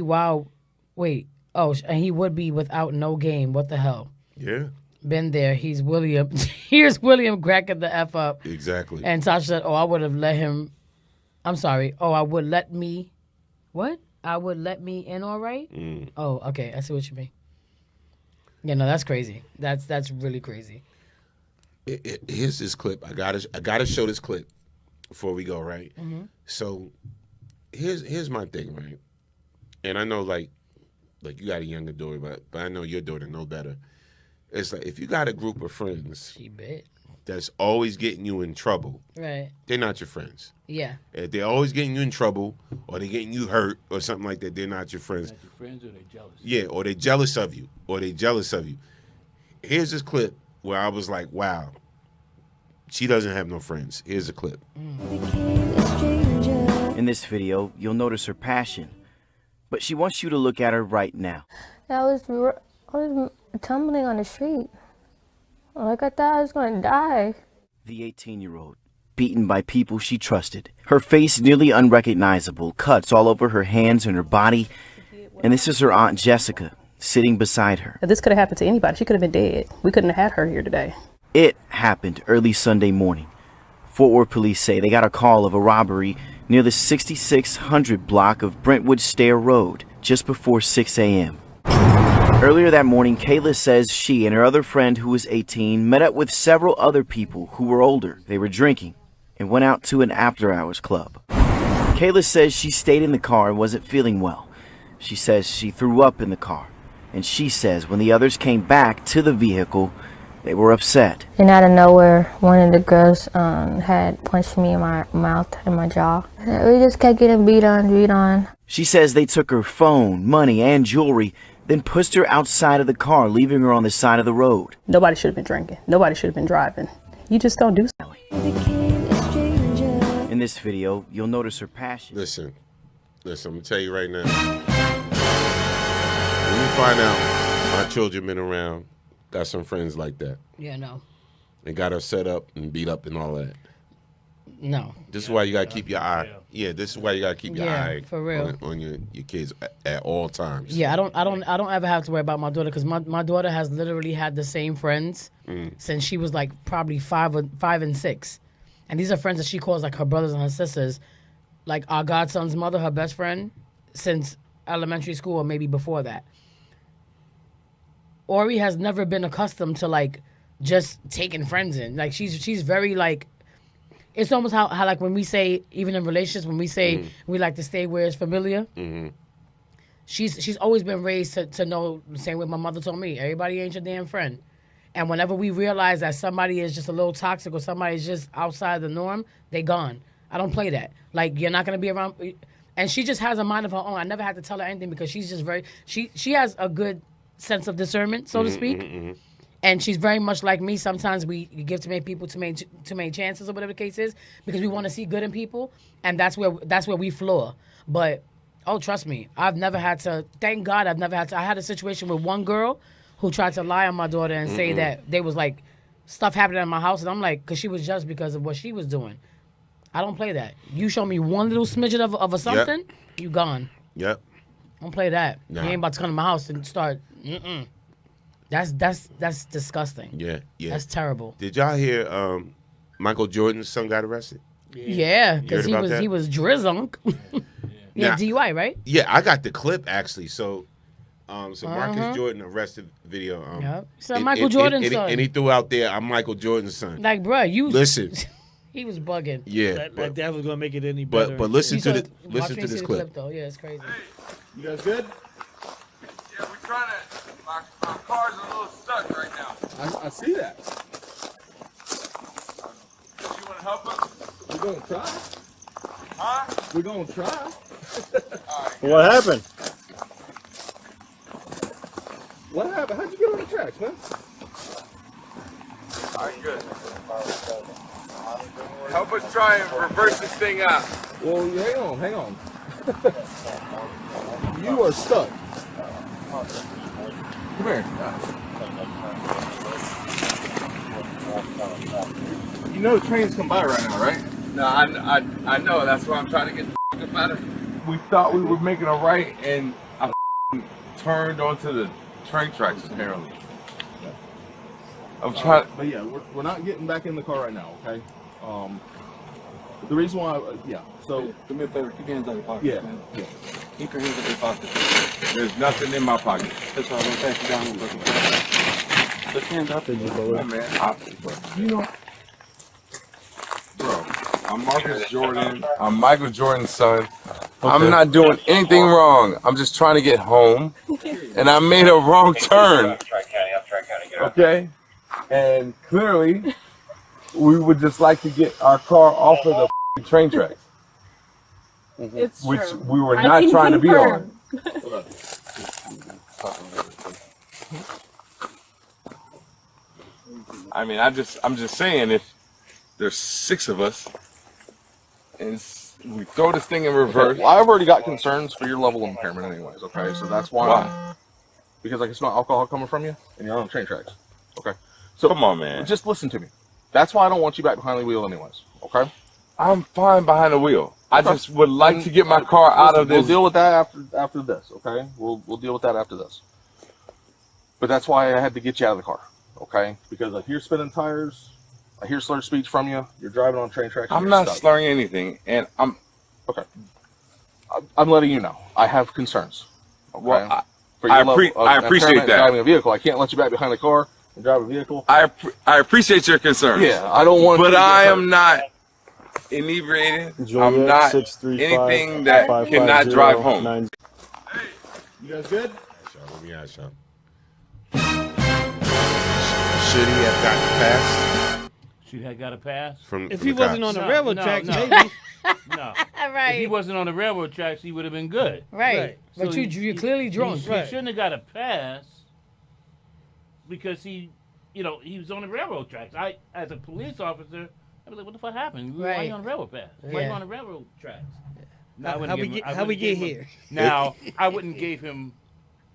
he would be without no game. What the hell? Yeah. Been there. He's William. Here's William cracking the F up. Exactly. And Tasha said, I would have let him. I'm sorry. I would let me. What? I would let me in, all right? Oh, okay. I see what you mean. Yeah, no, that's crazy. That's really crazy. Here's this clip. I gotta show this clip before we go, right? Mm-hmm. So here's my thing, right? And I know like you got a younger daughter, but I know your daughter know better. It's like if you got a group of friends She bet. that's always getting you in trouble, Right. they're not your friends. Yeah. If they're always getting you in trouble or they're getting you hurt or something like that, they're not your friends. Your friends or they jealous? Yeah, or they're jealous of you. Here's this clip where I was like, wow, she doesn't have no friends. Here's a clip. In this video, you'll notice her passion, but she wants you to look at her right now. I was tumbling on the street. Like I thought I was going to die. The 18-year-old, beaten by people she trusted. Her face nearly unrecognizable, cuts all over her hands and her body. And this is her Aunt Jessica, sitting beside her. This could have happened to anybody. She could have been dead. We couldn't have had her here today. It happened early Sunday morning. Fort Worth police say they got a call of a robbery near the 6600 block of Brentwood Stair Road just before 6 a.m. Earlier that morning, Kayla says she and her other friend, who was 18, met up with several other people who were older. They were drinking and went out to an after-hours club. Kayla says she stayed in the car and wasn't feeling well. She says she threw up in the car. And she says when the others came back to the vehicle, they were upset. And out of nowhere, one of the girls had punched me in my mouth and my jaw. We just kept getting beat on. She says they took her phone, money, and jewelry, then pushed her outside of the car, leaving her on the side of the road. Nobody should have been drinking. Nobody should have been driving. You just don't do something. In this video, you'll notice her passion. Listen, I'm gonna tell you right now. When you find out my children been around, got some friends like that. Yeah, no. And got her set up and beat up and all that. No. This is why you gotta keep your eye. Yeah, this is why you gotta keep your eye for real on your kids at all times. Yeah, I don't ever have to worry about my daughter because my daughter has literally had the same friends since she was like probably 5 and 6, and these are friends that she calls like her brothers and her sisters, like our godson's mother, her best friend, since elementary school or maybe before that. Ori has never been accustomed to like just taking friends in. Like she's very like. It's almost how like when we say, even in relationships, when we say we like to stay where it's familiar, she's always been raised to know the same way my mother told me, everybody ain't your damn friend. And whenever we realize that somebody is just a little toxic or somebody is just outside the norm, they gone. I don't play that. Like, you're not going to be around. And she just has a mind of her own. I never had to tell her anything because she's just very, she has a good sense of discernment, so to speak. And she's very much like me. Sometimes we give too many people too many chances or whatever the case is because we want to see good in people, and that's where we flaw. But trust me, I've never had to. Thank God, I've never had to. I had a situation with one girl who tried to lie on my daughter and say that there was like stuff happening in my house, and I'm like, because she was just because of what she was doing. I don't play that. You show me one little smidgen of a something, you gone. Yep. Don't play that. Nah. You ain't about to come to my house and start. That's disgusting. Yeah. That's terrible. Did y'all hear Michael Jordan's son got arrested? Yeah, because he was drizzunk. Now, DUI, right? Yeah, I got the clip actually. So Marcus Jordan arrested video. So Michael Jordan's son. And he threw out there, "I'm Michael Jordan's son." Like, bruh, you listen. He was bugging. Yeah, like that was gonna make it any better. But listen to this clip. Though. Yeah, it's crazy. You guys good? Yeah, we're trying to. My car's a little stuck right now. I see that. You want to help us? We're gonna try. Huh? We're gonna try. What happened? What happened? How'd you get on the tracks, man? All right, good. Help us try and reverse this thing out. Well, hang on. You are stuck. Come here. You know the trains come by right now, right? No, I know. That's why I'm trying to get the f*** out of it. We thought we were making a right, and I turned onto the train tracks, apparently. I'm trying. But yeah, we're not getting back in the car right now, okay? The reason why, so do me a favor, keep your hands out of your pockets, man. Yeah. Keep your hands in your pockets. There's nothing in my pocket. That's all. Don't take you down and look. Put your hands up in your boy. Man, you know, bro, I'm Marcus Jordan. I'm Michael Jordan's son. Okay. I'm not doing anything wrong. I'm just trying to get home, and I made a wrong turn. Okay, and clearly, we would just like to get our car off of the train tracks. It's which true. we were not trying to be on. I mean, I'm just saying, if there's 6 of us and we throw this thing in reverse. Well, I've already got concerns for your level of impairment anyways, okay? So that's why. Because I can smell alcohol coming from you and you're on train tracks. Okay. So come on, man. Just listen to me. That's why I don't want you back behind the wheel anyways, okay? I'm fine behind the wheel. I just would like to get my car out of this. We'll deal with that after this, okay? We'll deal with that after this. But that's why I had to get you out of the car, okay? Because I hear spinning tires, I hear slurred speech from you. You're driving on train tracks. I'm not slurring anything, and I'm okay. I'm letting you know. I have concerns. Okay? Well, for your I level of appreciate impairment that. driving a vehicle. I can't let you back behind the car and drive a vehicle. I appreciate your concerns. Yeah, I don't want. But I am not inebriated. I'm not anything that cannot drive home. You guys good? Let me ask y'all. Should he have gotten the pass? Should he have got a pass? If he wasn't on the railroad tracks, maybe. No. Right. If he wasn't on the railroad tracks, he would have been good. Right. But So you're clearly drunk. He shouldn't have got a pass because he was on the railroad tracks. I, as a police officer, I'd be like, what the fuck happened? Why are you on the railroad pass? Why are you on the railroad tracks? How we get here? Now, I wouldn't give him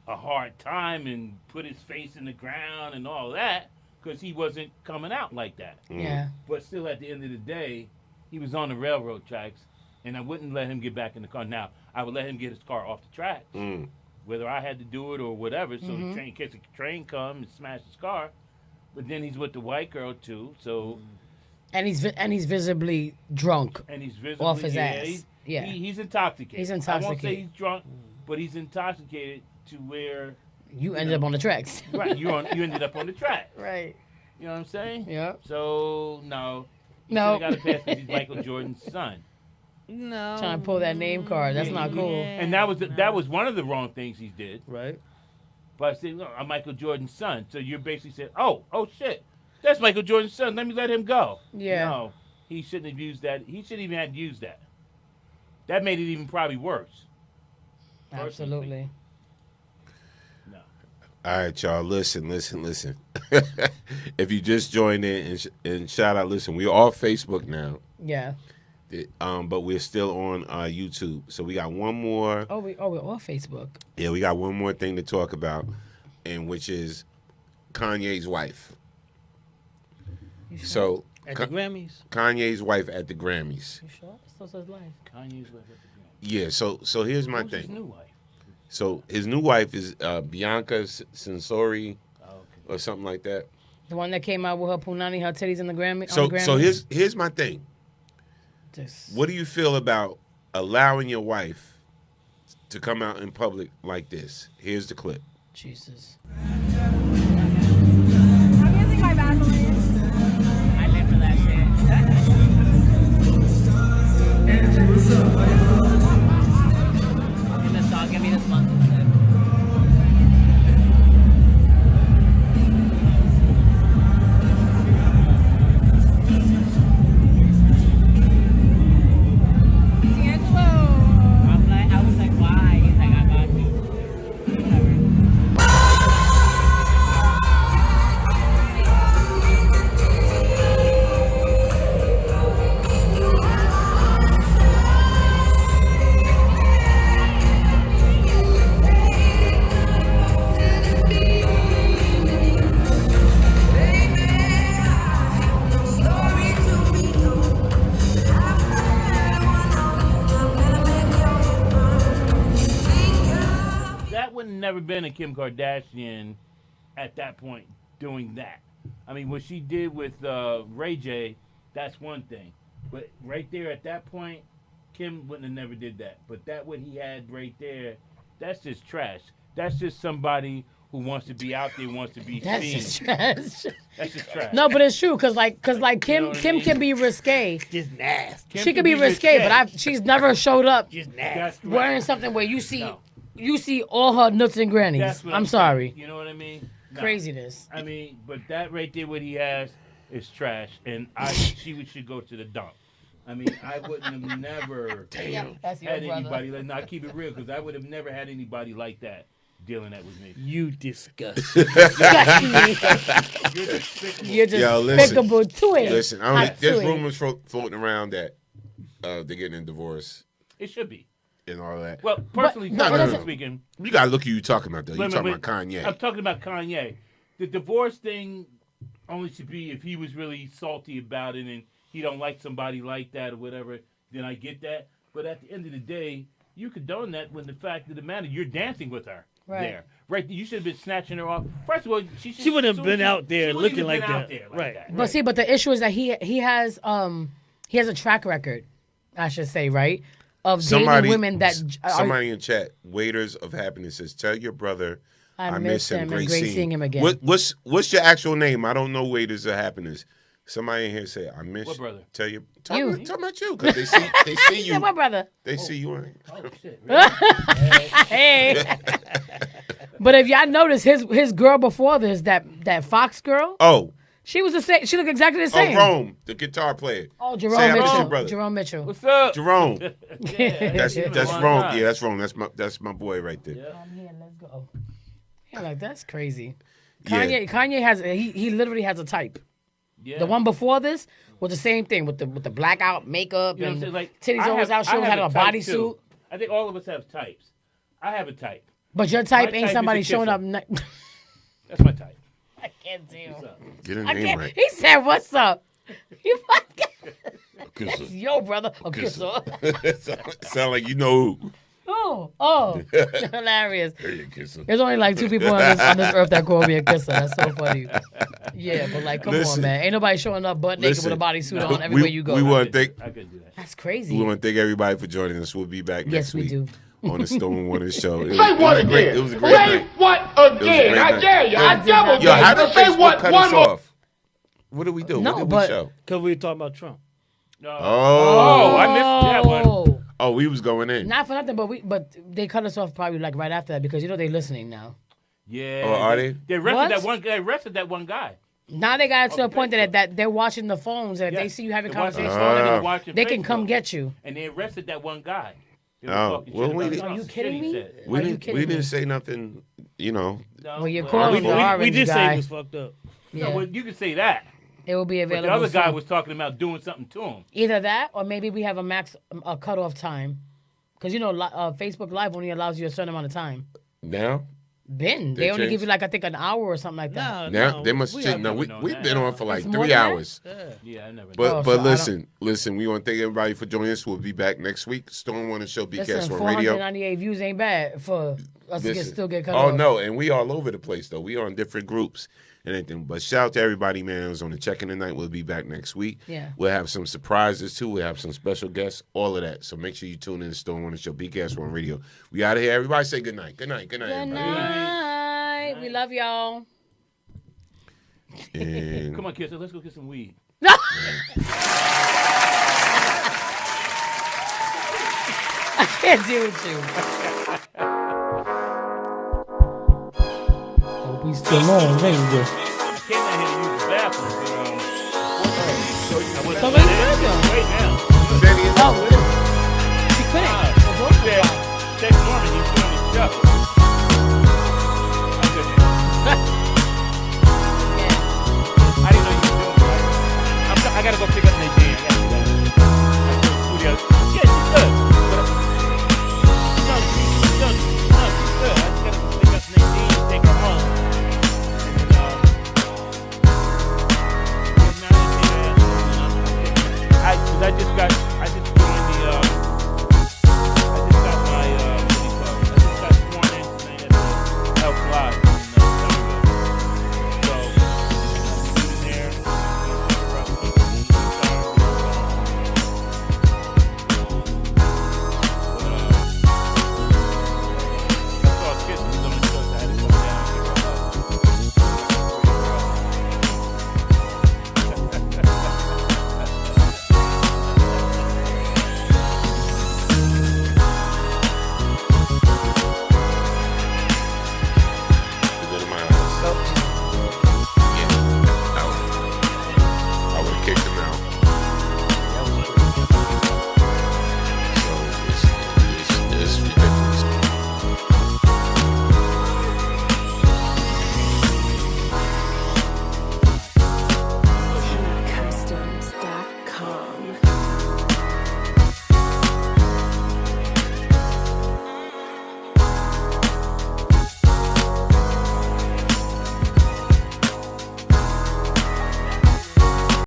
a hard time and put his face in the ground and all that because he wasn't coming out like that. Yeah. But still, at the end of the day, he was on the railroad tracks, and I wouldn't let him get back in the car. Now, I would let him get his car off the tracks, whether I had to do it or whatever, so the train, in case the train comes and smash his car. But then he's with the white girl, too, so... And he's visibly drunk. And he's visibly... Off his ass. He's intoxicated. He's intoxicated. I won't say he's drunk, but he's intoxicated to where... You ended up on the tracks. Right, you ended up on the track. Right. You know what I'm saying? Yeah. So, no. He No. got to pass because he's Michael Jordan's son. No. Trying to pull that name card. That's not cool. And that was one of the wrong things he did. Right. But I said, no, I'm Michael Jordan's son. So you basically said, oh shit, that's Michael Jordan's son. Let me let him go. Yeah. No, he shouldn't have used that. He shouldn't even have used that. That made it even probably worse. Absolutely. No. All right, y'all. Listen. If you just joined in and shout out, listen, we're off Facebook now. Yeah. But we're still on YouTube. So we got one more. We're off Facebook. Yeah, we got one more thing to talk about, and which is Kanye's wife. So at the Grammys. Kanye's wife at the Grammys. You sure? That's his life. Kanye's wife at the Grammys. Yeah. So here's my Who's thing. his new wife? So his new wife is Bianca Censori, or something like that. The one that came out with her punani, her titties in the Grammy. So here's my thing. What do you feel about allowing your wife to come out in public like this? Here's the clip. Jesus. Give me this one. Never been a Kim Kardashian at that point doing that. I mean, what she did with Ray J, that's one thing. But right there at that point, Kim wouldn't have never did that. But that what he had right there, that's just trash. That's just somebody who wants to be out there, wants to be That's seen. just trash. That's just trash. No, but it's true because Kim what I Kim mean? can be risque. Just nasty. She can be risque, but she's never showed up Just nasty. wearing something where you see all her nooks and grannies. That's what I'm sorry. You know what I mean? No. Craziness. I mean, but that right there, what he has, is trash, and she should go to the dump. I mean, I wouldn't have never That's your had brother. anybody like. Nah, keep it real, because I would have never had anybody like that dealing that with me. You disgust. You're despicable to it. Listen, there's rumors floating around that they're getting a divorce. It should be. And all that. Well, personally, speaking, you gotta look who you talking about though. You're talking about Kanye. I'm talking about Kanye. The divorce thing only should be if he was really salty about it and he don't like somebody like that or whatever. Then I get that. But at the end of the day, you condone that when the fact of the matter, you're dancing with her there. Right? You should have been snatching her off. First of all, she wouldn't have been out there looking like that. Right. But see, the issue is that he has a track record, I should say, right? of dating women that somebody in chat, Waiters of Happiness says, tell your brother I miss him. Great seeing him again. What's your actual name? I don't know Waiters of Happiness. Somebody in here say, I miss. What brother? Talking about you, because they see you. What brother? They see you. Oh shit! Really? Hey. But if y'all notice, his girl before this, that Fox girl. Oh. She was the same. She looked exactly the same. Oh, Rome, the guitar player. Oh, Jerome Mitchell. Brother. Jerome Mitchell. What's up, Jerome? Yeah, that's Rome. Yeah, that's Rome. That's my boy right there. Yeah. I'm here. Let's go. Yeah, like that's crazy. Kanye has he literally has a type. Yeah. The one before this was the same thing with the blackout makeup and titties always out. She always had a bodysuit. I think all of us have types. I have a type. But your type ain't somebody showing up. That's my type. I can't deal. Get her name right. He said, "What's up?" You Kisser. Yo, brother. A kisser. Sound like you know who. Oh, hilarious. There you kisser. There's only like 2 people on this earth that call me a kisser. That's so funny. Yeah, but like, come on, man. Ain't nobody showing up butt naked with a bodysuit on everywhere you go. We want to thank. I couldn't do that. That's crazy. We want to thank everybody for joining us. We'll be back next week. Yes, we do. On the Stone Warner Show. Say what again? It was a great night. Say what again? I dare you. I double Yo, how dare did you. Say Facebook what cut one us more. off? What did we do? No, what did but- we show? Because we were talking about Trump. Oh, I missed that one. Oh, we was going in. Not for nothing, but they cut us off probably like right after that because you know they're listening now. Yeah. Oh, are they? They arrested that one guy. Now they got to the point that they're watching the phones and if they see you having conversations, they can come get you. And they arrested that one guy. Oh, well, Are you kidding me? We didn't say nothing, you know. Well, you're calling the orange we did guy. say he was fucked up. Yeah. No, well, you can say that. It will be But available. the other guy soon. was talking about doing something to him. Either that or maybe we have a cutoff time. Because, you know, Facebook Live only allows you a certain amount of time. Now? They only give you like, I think, an hour or something like that. Now they must change. No, we've been on for like 3 hours. Yeah, I never. But listen, we want to thank everybody for joining us. We'll be back next week. Storm Warner Show, BCast on Radio. 498 views ain't bad for us to still get cut off. Oh no, and we all over the place though. We on different groups and anything. But shout out to everybody, man. It was on the check-in tonight. We'll be back next week. Yeah. We'll have some surprises too. We'll have some special guests. All of that. So make sure you tune in to Storm Warner Show, BCast on Radio. We out of here. Everybody say good night. Good night. Good night. Good Everybody. night. We love y'all. And Come on, kids. Let's go get some weed. I can't deal with you. Hope we still on, I Ranger. came out here to use the bathroom, but Somebody said that. right now. Benny,